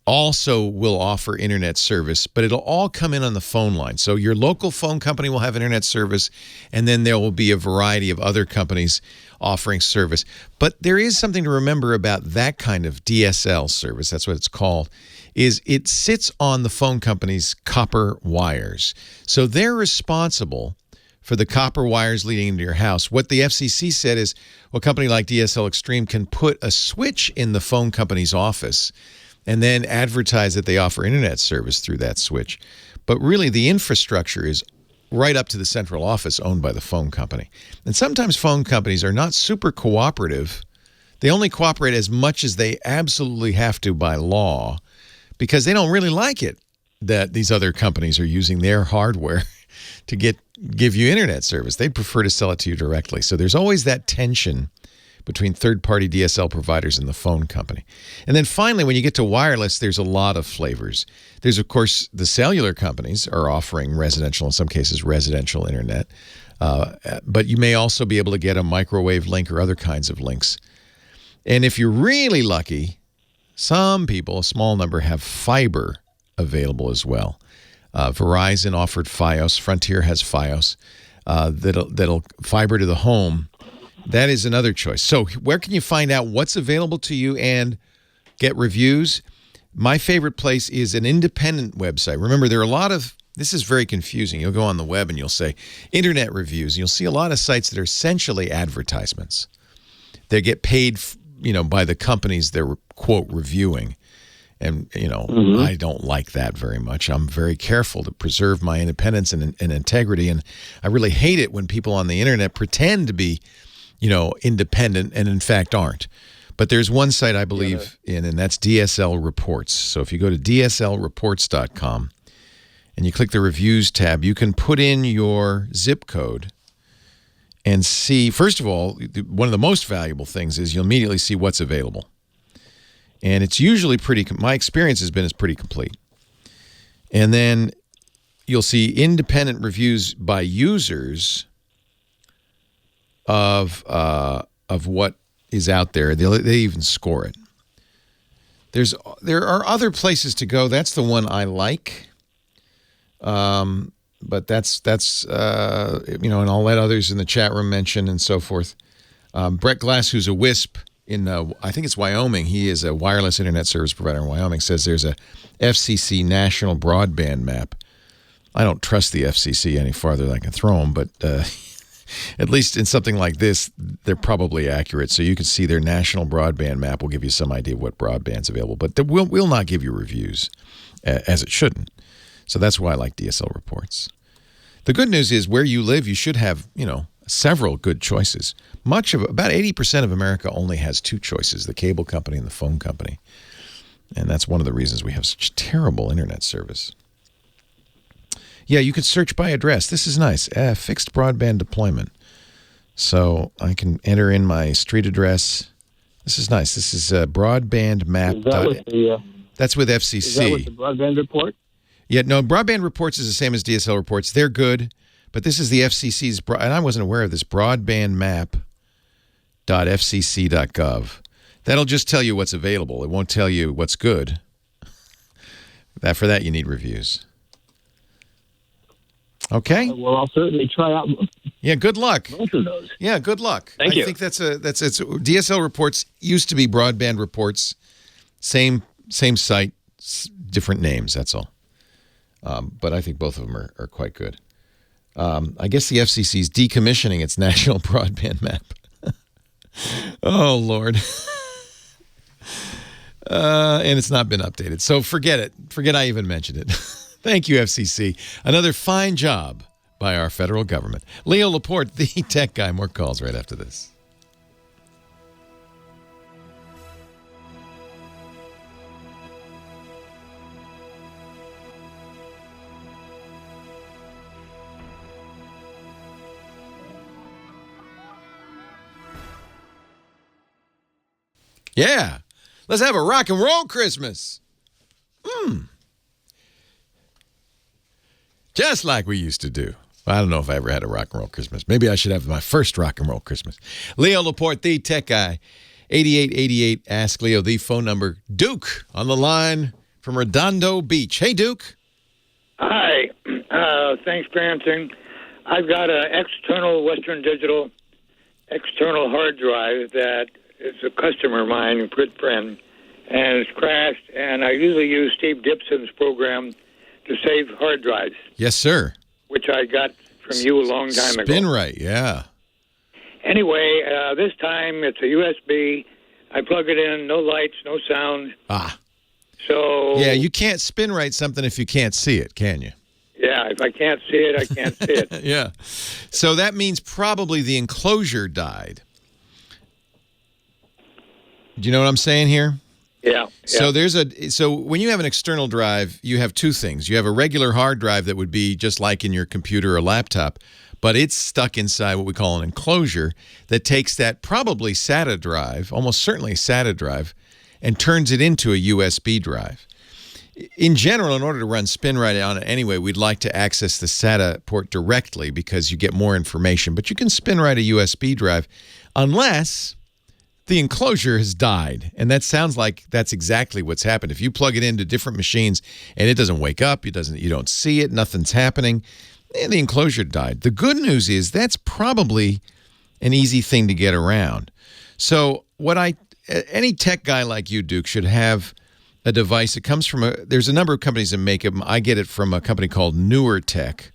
also will offer internet service, but it'll all come in on the phone line. So your local phone company will have internet service, and then there will be a variety of other companies offering service. But there is something to remember about that kind of DSL service, that's what it's called, is it sits on the phone company's copper wires. So they're responsible for the copper wires leading into your house. What the FCC said is, well, a company like DSL Extreme can put a switch in the phone company's office and then advertise that they offer internet service through that switch. But really, the infrastructure is right up to the central office owned by the phone company. And sometimes phone companies are not super cooperative. They only cooperate as much as they absolutely have to by law because they don't really like it that these other companies are using their hardware to give you internet service. They prefer to sell it to you directly. So there's always that tension between third-party DSL providers and the phone company. And then finally, when you get to wireless, there's a lot of flavors. There's, of course, the cellular companies are offering residential, in some cases, residential internet. But you may also be able to get a microwave link or other kinds of links. And if you're really lucky, some people, a small number, have fiber available as well. Verizon offered Fios. Frontier has Fios. That'll fiber to the home. That is another choice. So where can you find out what's available to you and get reviews? My favorite place is an independent website. Remember, there are a lot of, this is very confusing. You'll go on the web and you'll say internet reviews. And you'll see a lot of sites that are essentially advertisements. They get paid, by the companies they're, quote, reviewing. And, I don't like that very much. I'm very careful to preserve my independence and integrity. And I really hate it when people on the internet pretend to be independent and in fact aren't. But there's one site I believe in, and that's Dsl Reports. So if you go to dslreports.com and you click the reviews tab, you can put in your zip code and see, first of all, one of the most valuable things is you'll immediately see what's available. And it's usually my experience has been it's pretty complete. And then you'll see independent reviews by users of what is out there. They even score it. There are other places to go. That's the one I like. But that's and I'll let others in the chat room mention and so forth. Brett Glass, who's a WISP in I think it's Wyoming. He is a wireless internet service provider in Wyoming. Says there's a FCC National Broadband Map. I don't trust the FCC any farther than I can throw them, but at least in something like this, they're probably accurate. So you can see their national broadband map will give you some idea of what broadband's available. But we'll not give you reviews, as it shouldn't. So that's why I like DSL Reports. The good news is where you live, you should have, several good choices. About 80% of America only has two choices, the cable company and the phone company. And that's one of the reasons we have such terrible internet service. Yeah, you can search by address. This is nice. Fixed broadband deployment. So I can enter in my street address. This is nice. This is broadband map. That's with FCC. Is that with the broadband report? Yeah, no, broadband reports is the same as DSL reports. They're good, but this is the FCC's, and I wasn't aware of this, broadbandmap.fcc.gov. That'll just tell you what's available. It won't tell you what's good. For that, you need reviews. Okay. Well, I'll certainly try out. Yeah, good luck. Both of those. Yeah, good luck. Thank you. I think that's DSL Reports used to be Broadband Reports. Same site, different names. That's all. But I think both of them are quite good. I guess the FCC is decommissioning its national broadband map. Oh Lord. And it's not been updated. So forget it. Forget I even mentioned it. Thank you, FCC. Another fine job by our federal government. Leo Laporte, the tech guy. More calls right after this. Yeah. Let's have a rock and roll Christmas. Just like we used to do. I don't know if I ever had a rock and roll Christmas. Maybe I should have my first rock and roll Christmas. Leo Laporte, the tech guy. 8888, Ask Leo, the phone number. Duke on the line from Redondo Beach. Hey, Duke. Hi. Thanks for answering. I've got an external Western Digital external hard drive that is a customer of mine, a good friend, and it's crashed, and I usually use Steve Gibson's program to save hard drives. Yes, sir. Which I got from you a long time ago. SpinRite, yeah. Anyway, this time it's a USB. I plug it in, no lights, no sound. So... Yeah, you can't SpinRite something if you can't see it, can you? Yeah, if I can't see it, I can't see it. Yeah. So that means probably the enclosure died. Do you know what I'm saying here? Yeah. So so when you have an external drive, you have two things. You have a regular hard drive that would be just like in your computer or laptop, but it's stuck inside what we call an enclosure that takes that probably SATA drive, almost certainly SATA drive, and turns it into a USB drive. In general, in order to run SpinRite on it anyway, we'd like to access the SATA port directly because you get more information. But you can SpinRite a USB drive unless the enclosure has died. And that sounds like that's exactly what's happened. If you plug it into different machines and it doesn't wake up, you don't see it, nothing's happening, and the enclosure died. The good news is that's probably an easy thing to get around. So any tech guy like you, Duke, should have a device. It comes from there's a number of companies that make them. I get it from a company called Newertech,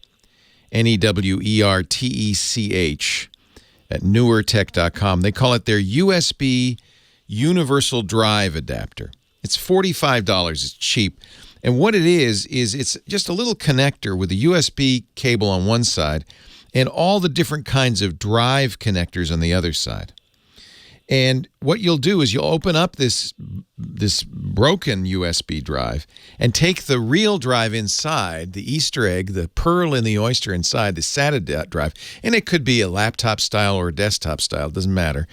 Newertech, at newertech.com. They call it their USB Universal Drive Adapter. It's $45. It's cheap. And what it is it's just a little connector with a USB cable on one side and all the different kinds of drive connectors on the other side. And what you'll do is you'll open up this broken USB drive and take the real drive inside, the Easter egg, the pearl in the oyster inside, the SATA drive, and it could be a laptop style or a desktop style, it doesn't matter.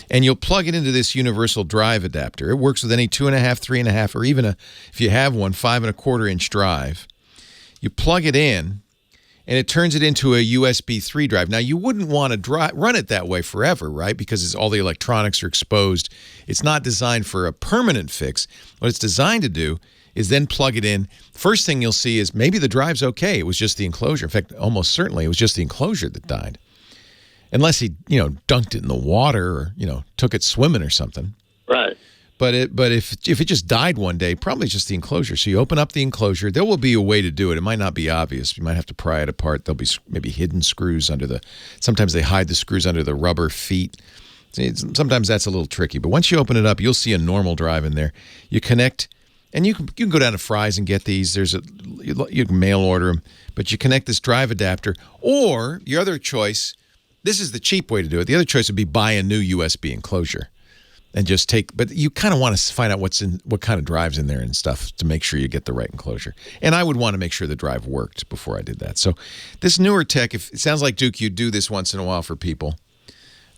And you'll plug it into this universal drive adapter. It works with any 2.5, 3.5, or even if you have one, 5.25 inch drive. You plug it in, and it turns it into a USB 3 drive. Now, you wouldn't want to run it that way forever, right? Because all the electronics are exposed. It's not designed for a permanent fix. What it's designed to do is then plug it in. First thing you'll see is maybe the drive's okay. It was just the enclosure. In fact, almost certainly it was just the enclosure that died. Unless he, dunked it in the water or, took it swimming or something. Right. But if it just died one day, probably just the enclosure. So you open up the enclosure. There will be a way to do it. It might not be obvious. You might have to pry it apart. There'll be maybe hidden screws under the. Sometimes they hide the screws under the rubber feet. Sometimes that's a little tricky. But once you open it up, you'll see a normal drive in there. You connect, and you can go down to Fry's and get these. You can mail order them, but you connect this drive adapter. Or your other choice, this is the cheap way to do it. The other choice would be buy a new USB enclosure. And just but you kind of want to find out what kind of drive's in there and stuff to make sure you get the right enclosure. And I would want to make sure the drive worked before I did that. So this newer tech, if it sounds like, Duke, you do this once in a while for people.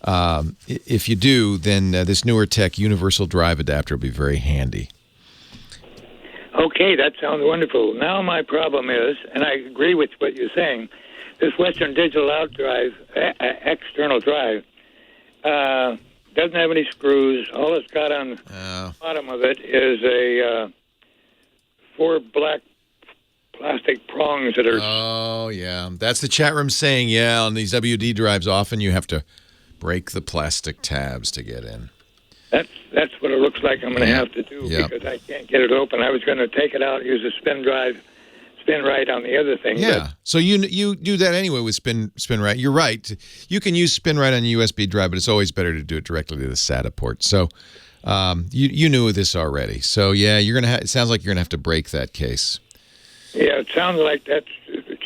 If you do, then this newer tech universal drive adapter will be very handy. Okay, that sounds wonderful. Now my problem is, and I agree with what you're saying, this Western Digital Out drive, external drive, doesn't have any screws. All it's got on the bottom of it is a 4 black plastic prongs that are... Oh, yeah. That's the chat room saying, yeah, on these WD drives, often you have to break the plastic tabs to get in. That's what it looks like I'm going to have to do because I can't get it open. I was going to take it out, use a spin right on the other thing. Yeah. So you do that anyway with spin right. You're right. You can use spin right on a USB drive, but it's always better to do it directly to the SATA port. So you knew this already. So yeah, it sounds like you're gonna have to break that case. Yeah, it sounds like that's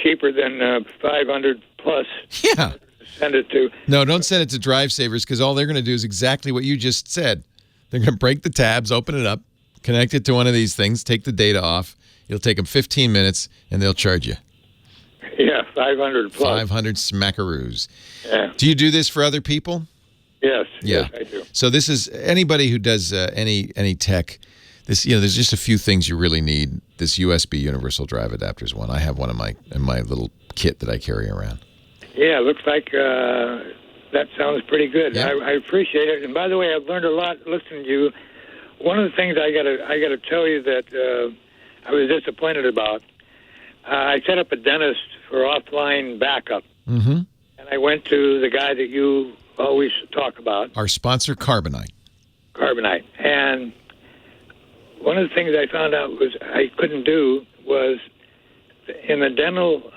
cheaper than 500 plus. Yeah. Send it to. No, don't send it to Drive Savers because all they're going to do is exactly what you just said. They're going to break the tabs, open it up, connect it to one of these things, take the data off. It'll take them 15 minutes, and they'll charge you. Yeah, 500 plus. 500 smackaroos. Yeah. Do you do this for other people? Yes. Yeah. Yes, I do. So this is anybody who does any tech. This there's just a few things you really need. This USB universal drive adapter is one. I have one in my little kit that I carry around. Yeah, looks like that sounds pretty good. Yeah. I appreciate it. And by the way, I've learned a lot listening to you. One of the things I gotta tell you that I was disappointed about. I set up a dentist for offline backup, and I went to the guy that you always talk about. Our sponsor, Carbonite. Carbonite. And one of the things I found out I couldn't do was in the dental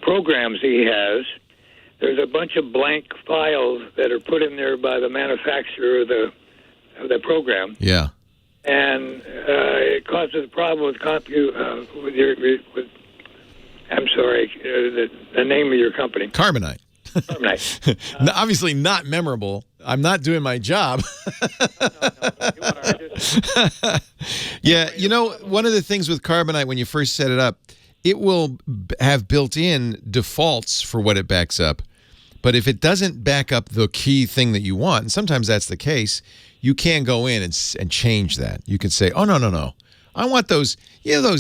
programs he has, there's a bunch of blank files that are put in there by the manufacturer of the program. Yeah. And it causes a problem with I'm sorry, the name of your company. Carbonite. Carbonite. Obviously not memorable. I'm not doing my job. Yeah, one of the things with Carbonite when you first set it up, it will have built-in defaults for what it backs up. But if it doesn't back up the key thing that you want, and sometimes that's the case, you can go in and change that. You can say, oh, no. I want those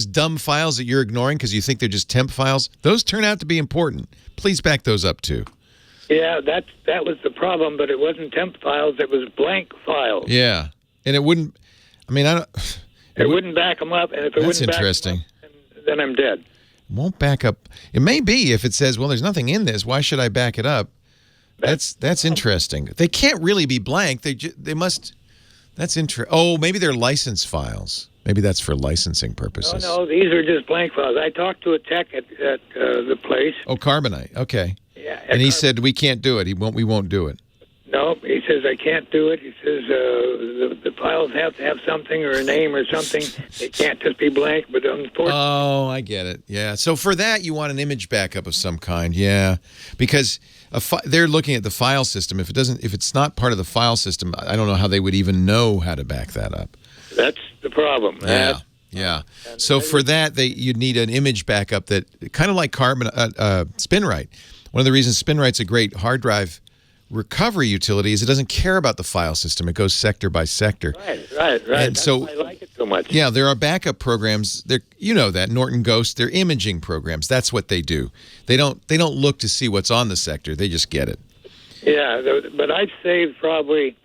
dumb files that you're ignoring because you think they're just temp files. Those turn out to be important. Please back those up too. Yeah, that was the problem, but it wasn't temp files. It was blank files. Yeah, and it wouldn't, it wouldn't back them up. And if it that's wouldn't interesting. Back them up, then I'm dead. It won't back up. It may be if it says, well, there's nothing in this. Why should I back it up? That's interesting. They can't really be blank. They must. That's interesting. Oh, maybe they're license files. Maybe that's for licensing purposes. No, these are just blank files. I talked to a tech at the place. Oh, Carbonite. Okay. Yeah. And he said we can't do it. We won't do it. No, he says I can't do it. He says the files have to have something or a name or something. It can't just be blank. But unfortunately, oh, I get it. Yeah. So for that, you want an image backup of some kind. Yeah, because they're looking at the file system. If it's not part of the file system, I don't know how they would even know how to back that up. That's the problem. Yeah. So for that, you'd need an image backup that kind of like SpinRite. One of the reasons SpinRite's a great hard drive recovery utility is it doesn't care about the file system. It goes sector by sector. Right. And that's why I like it so much. Yeah, there are backup programs. That Norton Ghost. They're imaging programs. That's what they do. They don't look to see what's on the sector. They just get it. Yeah, but I've saved probably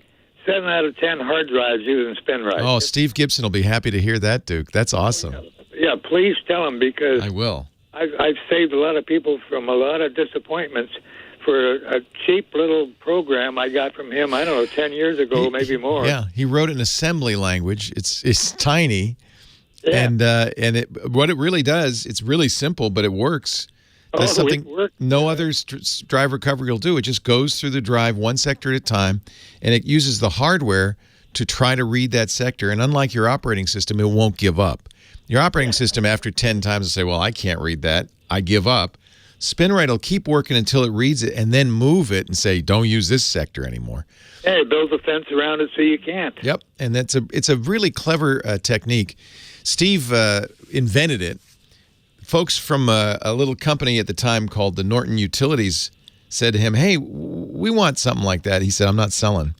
7 out of 10 hard drives using SpinRite. Oh, Steve Gibson will be happy to hear that, Duke. That's awesome. Yeah, please tell him because I will. I've saved a lot of people from a lot of disappointments for a cheap little program I got from him, I don't know, 10 years ago, maybe more. Yeah, he wrote it in assembly language. It's tiny. Yeah. And what it really does, it's really simple, but it works. Does something no other drive recovery will do. It just goes through the drive one sector at a time, and it uses the hardware to try to read that sector. And unlike your operating system, it won't give up. Your operating system, after 10 times, will say, well, I can't read that. I give up. SpinRite will keep working until it reads it and then move it and say, don't use this sector anymore. Yeah, it builds a fence around it so you can't. Yep, and it's a really clever technique. Steve invented it. Folks from a little company at the time called the Norton Utilities said to him, hey, we want something like that. He said, I'm not selling.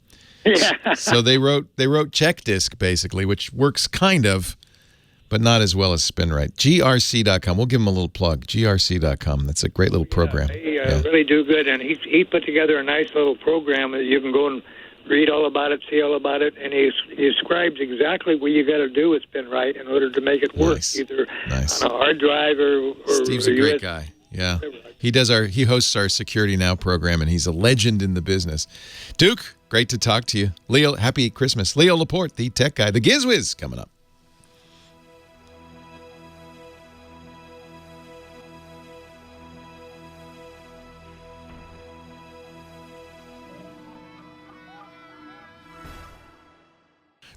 Yeah. So they wrote Check Disc, basically, which works kind of, but not as well as SpinRite. GRC.com. We'll give him a little plug. GRC.com. That's a great little program. They really do good, and he put together a nice little program that you can go and read all about it, see all about it, and he describes exactly what you got to do with SpinRite in order to make it work, either on a hard drive or Steve's a great guy. Yeah, he hosts our Security Now program, and he's a legend in the business. Duke, great to talk to you. Leo, happy Christmas. Leo Laporte, the tech guy, the GizWiz, coming up.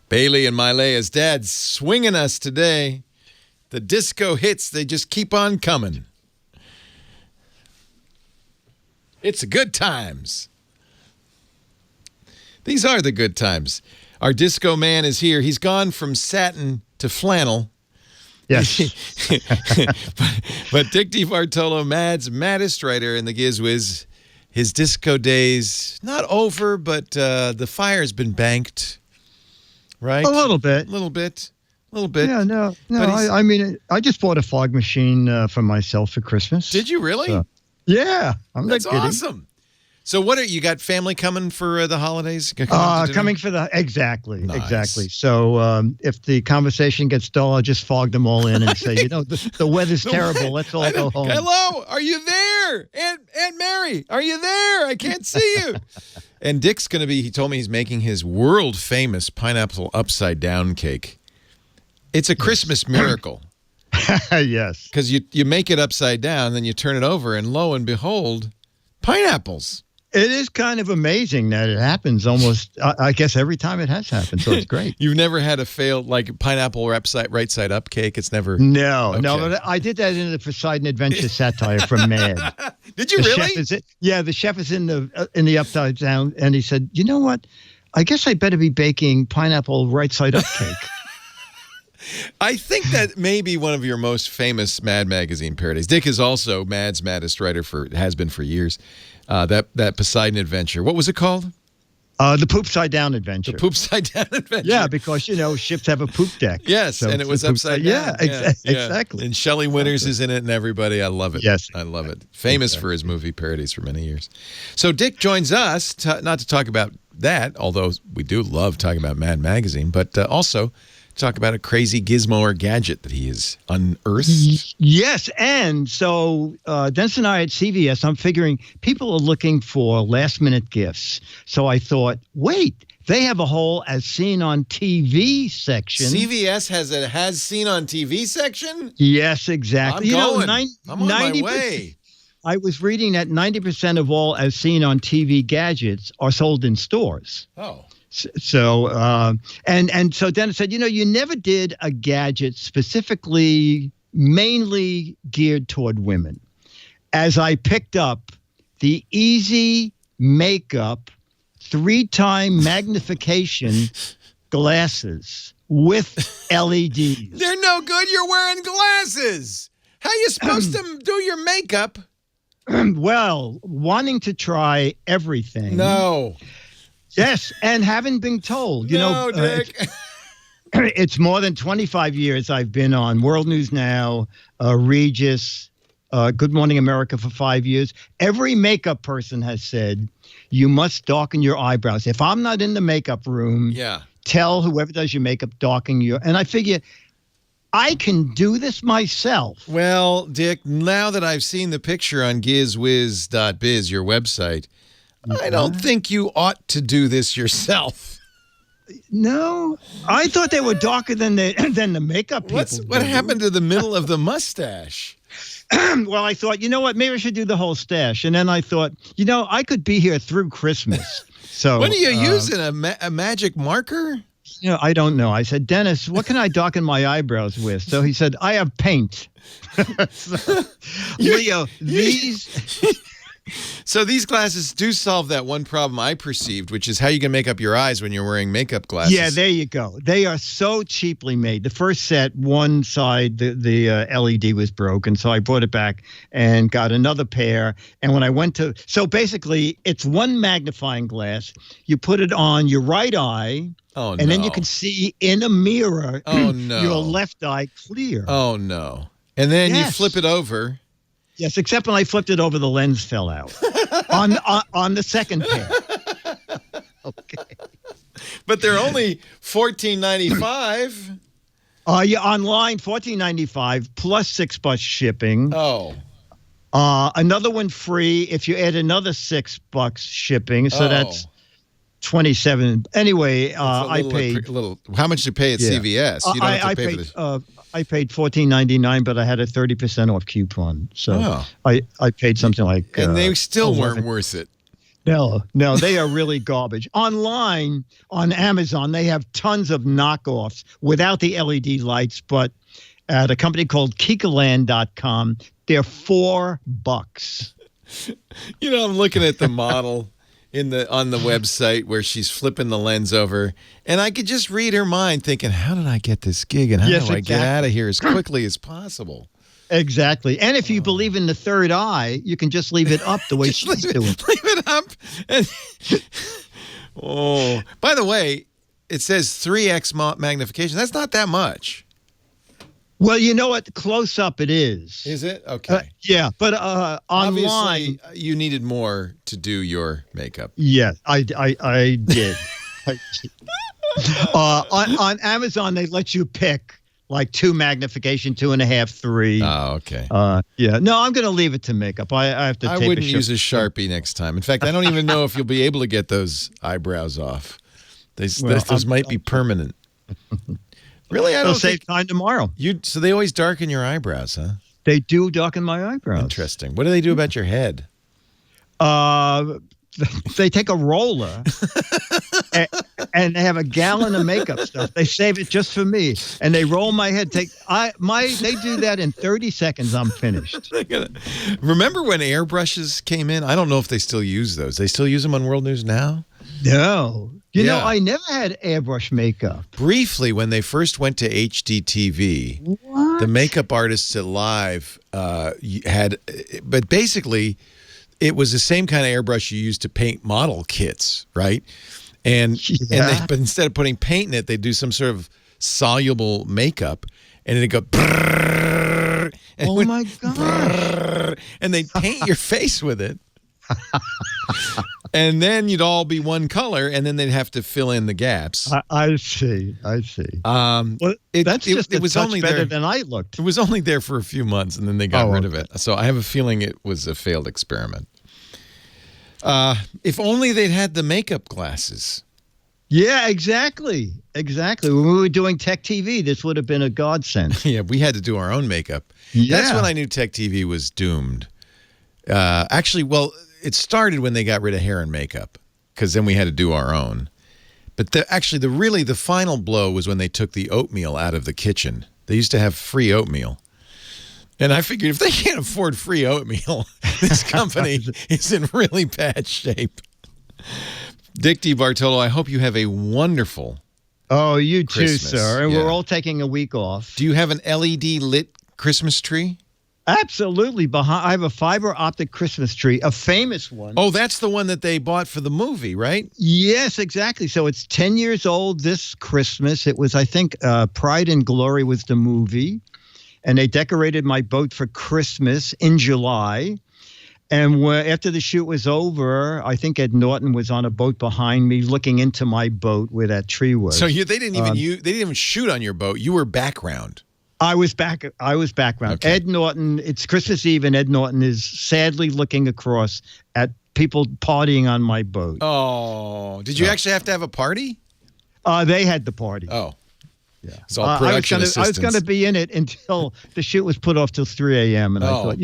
Bailey and Milea's dad swinging us today. The disco hits, they just keep on coming. It's the good times. These are the good times. Our disco man is here. He's gone from satin to flannel. Yes. but Dick DeBartolo, Mad's maddest writer in the GizWiz, his disco days, not over, but the fire's been banked. Right? A little bit. Yeah, no. I mean, I just bought a fog machine for myself for Christmas. Did you really? Yeah. That's awesome. So what you got family coming for the holidays? Coming for exactly. So if the conversation gets dull, I'll just fog them all in and say, the weather's terrible. Let's all go home. Hello, are you there? Aunt Mary, are you there? I can't see you. And Dick's going to he told me he's making his world famous pineapple upside down cake. It's a Christmas miracle. Yes. Because you make it upside down, then you turn it over, and lo and behold, pineapples. It is kind of amazing that it happens almost, I guess, every time it has happened. So it's great. You've never had a failed, like, pineapple right side up cake? It's never... No, but I did that in the Poseidon Adventure satire from Mad. Did you really? The chef is in the upside down, and he said, you know what? I guess I better be baking pineapple right side up cake. I think that may be one of your most famous Mad Magazine parodies. Dick is also Mad's maddest writer has been for years. That Poseidon Adventure. What was it called? The Poop Side Down Adventure. The Poop Side Down Adventure. Yeah, because, ships have a poop deck. Yes, so and it was upside down. Yeah, exactly. And Shelley Winters is in it and everybody. I love it. Yes. I love it. Famous for his movie parodies for many years. So Dick joins us, not to talk about that, although we do love talking about Mad Magazine, but also talk about a crazy gizmo or gadget that he has unearthed. Yes, and so Dennis and I at CVS, I'm figuring people are looking for last-minute gifts. So I thought, wait, they have a whole as seen on TV section. CVS has a has seen on TV section? Yes, exactly. I'm on my way. I was reading that 90% of all as seen on TV gadgets are sold in stores. Oh. So so Dennis said, you never did a gadget specifically mainly geared toward women. As I picked up the Easy Makeup 3-time magnification glasses with LEDs. They're no good. You're wearing glasses. How are you supposed to do your makeup? Well, wanting to try everything. No. Yes, and having been told, Dick. It's more than 25 years I've been on World News Now, Regis, Good Morning America for 5 years. Every makeup person has said, you must darken your eyebrows. If I'm not in the makeup room, tell whoever does your makeup, darken your... And I figure I can do this myself. Well, Dick, now that I've seen the picture on gizwiz.biz, your website, I don't think you ought to do this yourself. No, I thought they were darker than the makeup people. What happened to the middle of the mustache? Well, I thought, you know what, maybe I should do the whole stash. And then I thought, I could be here through Christmas. So what are you using, a magic marker? I don't know. I said, Dennis, what can I darken my eyebrows with? So he said, I have paint. Leo, these... So these glasses do solve that one problem I perceived, which is how you can make up your eyes when you're wearing makeup glasses. Yeah, there you go. They are so cheaply made. The first set, one side, the LED was broken, so I brought it back and got another pair. And when I went to... So basically, it's one magnifying glass. You put it on your right eye, and then you can see in a mirror your left eye clear. Oh, no. And then you flip it over... Yes, except when I flipped it over, the lens fell out on the second pair. Okay, but they're only $14.95. Yeah, online $14.95 plus $6 shipping. Oh, another one free if you add another $6 shipping. So that's $27. Anyway, I paid How much did you pay at CVS? You don't have to pay for this. I paid $14.99, but I had a 30% off coupon. So I paid something like... And they still weren't worth it. No, they are really garbage. Online, on Amazon, they have tons of knockoffs without the LED lights, but at a company called Kikaland.com, they're $4. I'm looking at the model on the website where she's flipping the lens over, and I could just read her mind thinking, how did I get this gig, and how do I get out of here as quickly as possible? Exactly. And if you believe in the third eye, you can just leave it up the way she's doing. Leave it up. By the way, it says 3x magnification. That's not that much. Well, you know what? Close up it is. Is it? Okay. Yeah, but online... Obviously, you needed more to do your makeup. Yeah, I did. On Amazon, they let you pick like 2 magnification, 2.5, 3. Oh, okay. Yeah. No, I'm going to leave it to makeup. I have to. I wouldn't use a Sharpie next time. In fact, I don't even know if you'll be able to get those eyebrows off. Those might be permanent. Really? I don't save time tomorrow. So they always darken your eyebrows, huh? They do darken my eyebrows. Interesting. What do they do about your head? They take a roller and they have a gallon of makeup stuff. They save it just for me, and they roll my head. They do that in 30 seconds. I'm finished. Remember when airbrushes came in? I don't know if they still use those. They still use them on World News Now? No. You know, I never had airbrush makeup. Briefly, when they first went to HDTV, the makeup artists at Live had, but basically, it was the same kind of airbrush you used to paint model kits, right? But instead of putting paint in it, they do some sort of soluble makeup, and it'd go brrr, and oh my god! And they'd paint your face with it. And then you'd all be one color, and then they'd have to fill in the gaps. I see. Well, it was only better than I looked. It was only there for a few months, and then they got rid of it. So I have a feeling it was a failed experiment. If only they'd had the makeup glasses. Yeah, exactly. When we were doing Tech TV, this would have been a godsend. Yeah, we had to do our own makeup. Yeah. That's when I knew Tech TV was doomed. It started when they got rid of hair and makeup, because then we had to do our own. But the final blow was when they took the oatmeal out of the kitchen. They used to have free oatmeal. And I figured if they can't afford free oatmeal, this company is in really bad shape. Dick DeBartolo, I hope you have a wonderful you Christmas. Too, sir. And we're all taking a week off. Do you have an LED lit Christmas tree? Absolutely. I have a fiber optic Christmas tree, a famous one. Oh, that's the one that they bought for the movie, right? Yes, exactly. So it's 10 years old this Christmas. It was, I think, Pride and Glory was the movie. And they decorated my boat for Christmas in July. And after the shoot was over, I think Ed Norton was on a boat behind me looking into my boat where that tree was. So they didn't even shoot on your boat. You were background. I was background. Okay. Ed Norton, it's Christmas Eve, and Ed Norton is sadly looking across at people partying on my boat. Oh, did you actually have to have a party? They had the party. Oh. Yeah. It's all production I was going to be in it until the shoot was put off till 3 a.m. And I thought,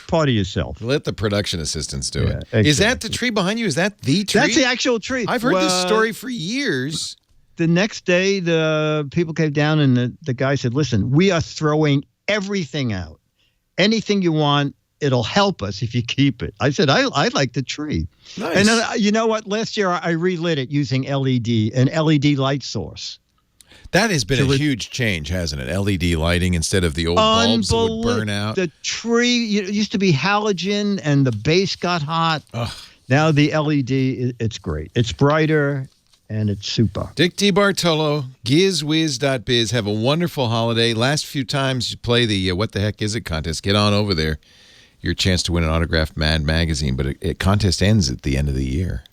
party yourself. Let the production assistants do it. Exactly. Is that the tree behind you? Is that the tree? That's the actual tree. I've heard this story for years. The next day, the people came down and the guy said, listen, we are throwing everything out. Anything you want, it'll help us if you keep it. I said, I like the tree. Nice. And then, you know what? Last year, I relit it using an LED light source. That has been a huge change, hasn't it? LED lighting instead of the old bulbs that would burn out. The tree, it used to be halogen, and the base got hot. Ugh. Now the LED, it's great. It's brighter, and it's super. Dick DeBartolo, gizwiz.biz. Have a wonderful holiday. Last few times you play the What the Heck Is It contest, get on over there. Your chance to win an autographed Mad magazine, but a contest ends at the end of the year.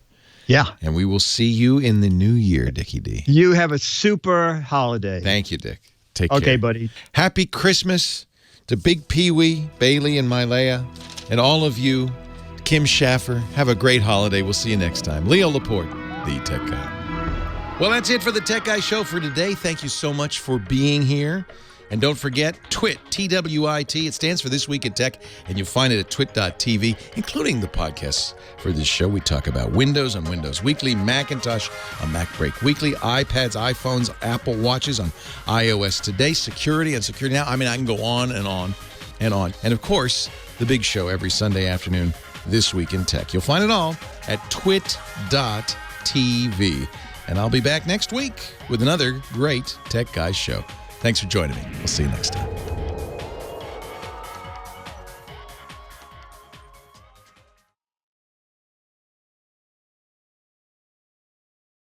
Yeah. And we will see you in the new year, Dickie D. You have a super holiday. Thank you, Dick. Take care. Okay, buddy. Happy Christmas to Big Pee-wee, Bailey, and Mylea, and all of you, Kim Schaffer. Have a great holiday. We'll see you next time. Leo Laporte, the Tech Guy. Well, that's it for the Tech Guy Show for today. Thank you so much for being here. And don't forget, TWIT, T-W-I-T. It stands for This Week in Tech, and you'll find it at twit.tv, including the podcasts for this show. We talk about Windows on Windows Weekly, Macintosh on Mac Break Weekly, iPads, iPhones, Apple Watches on iOS Today, security on Security Now. I mean, I can go on and on and on. And, of course, the big show every Sunday afternoon, This Week in Tech. You'll find it all at twit.tv. And I'll be back next week with another great Tech Guys show. Thanks for joining me. We'll see you next time.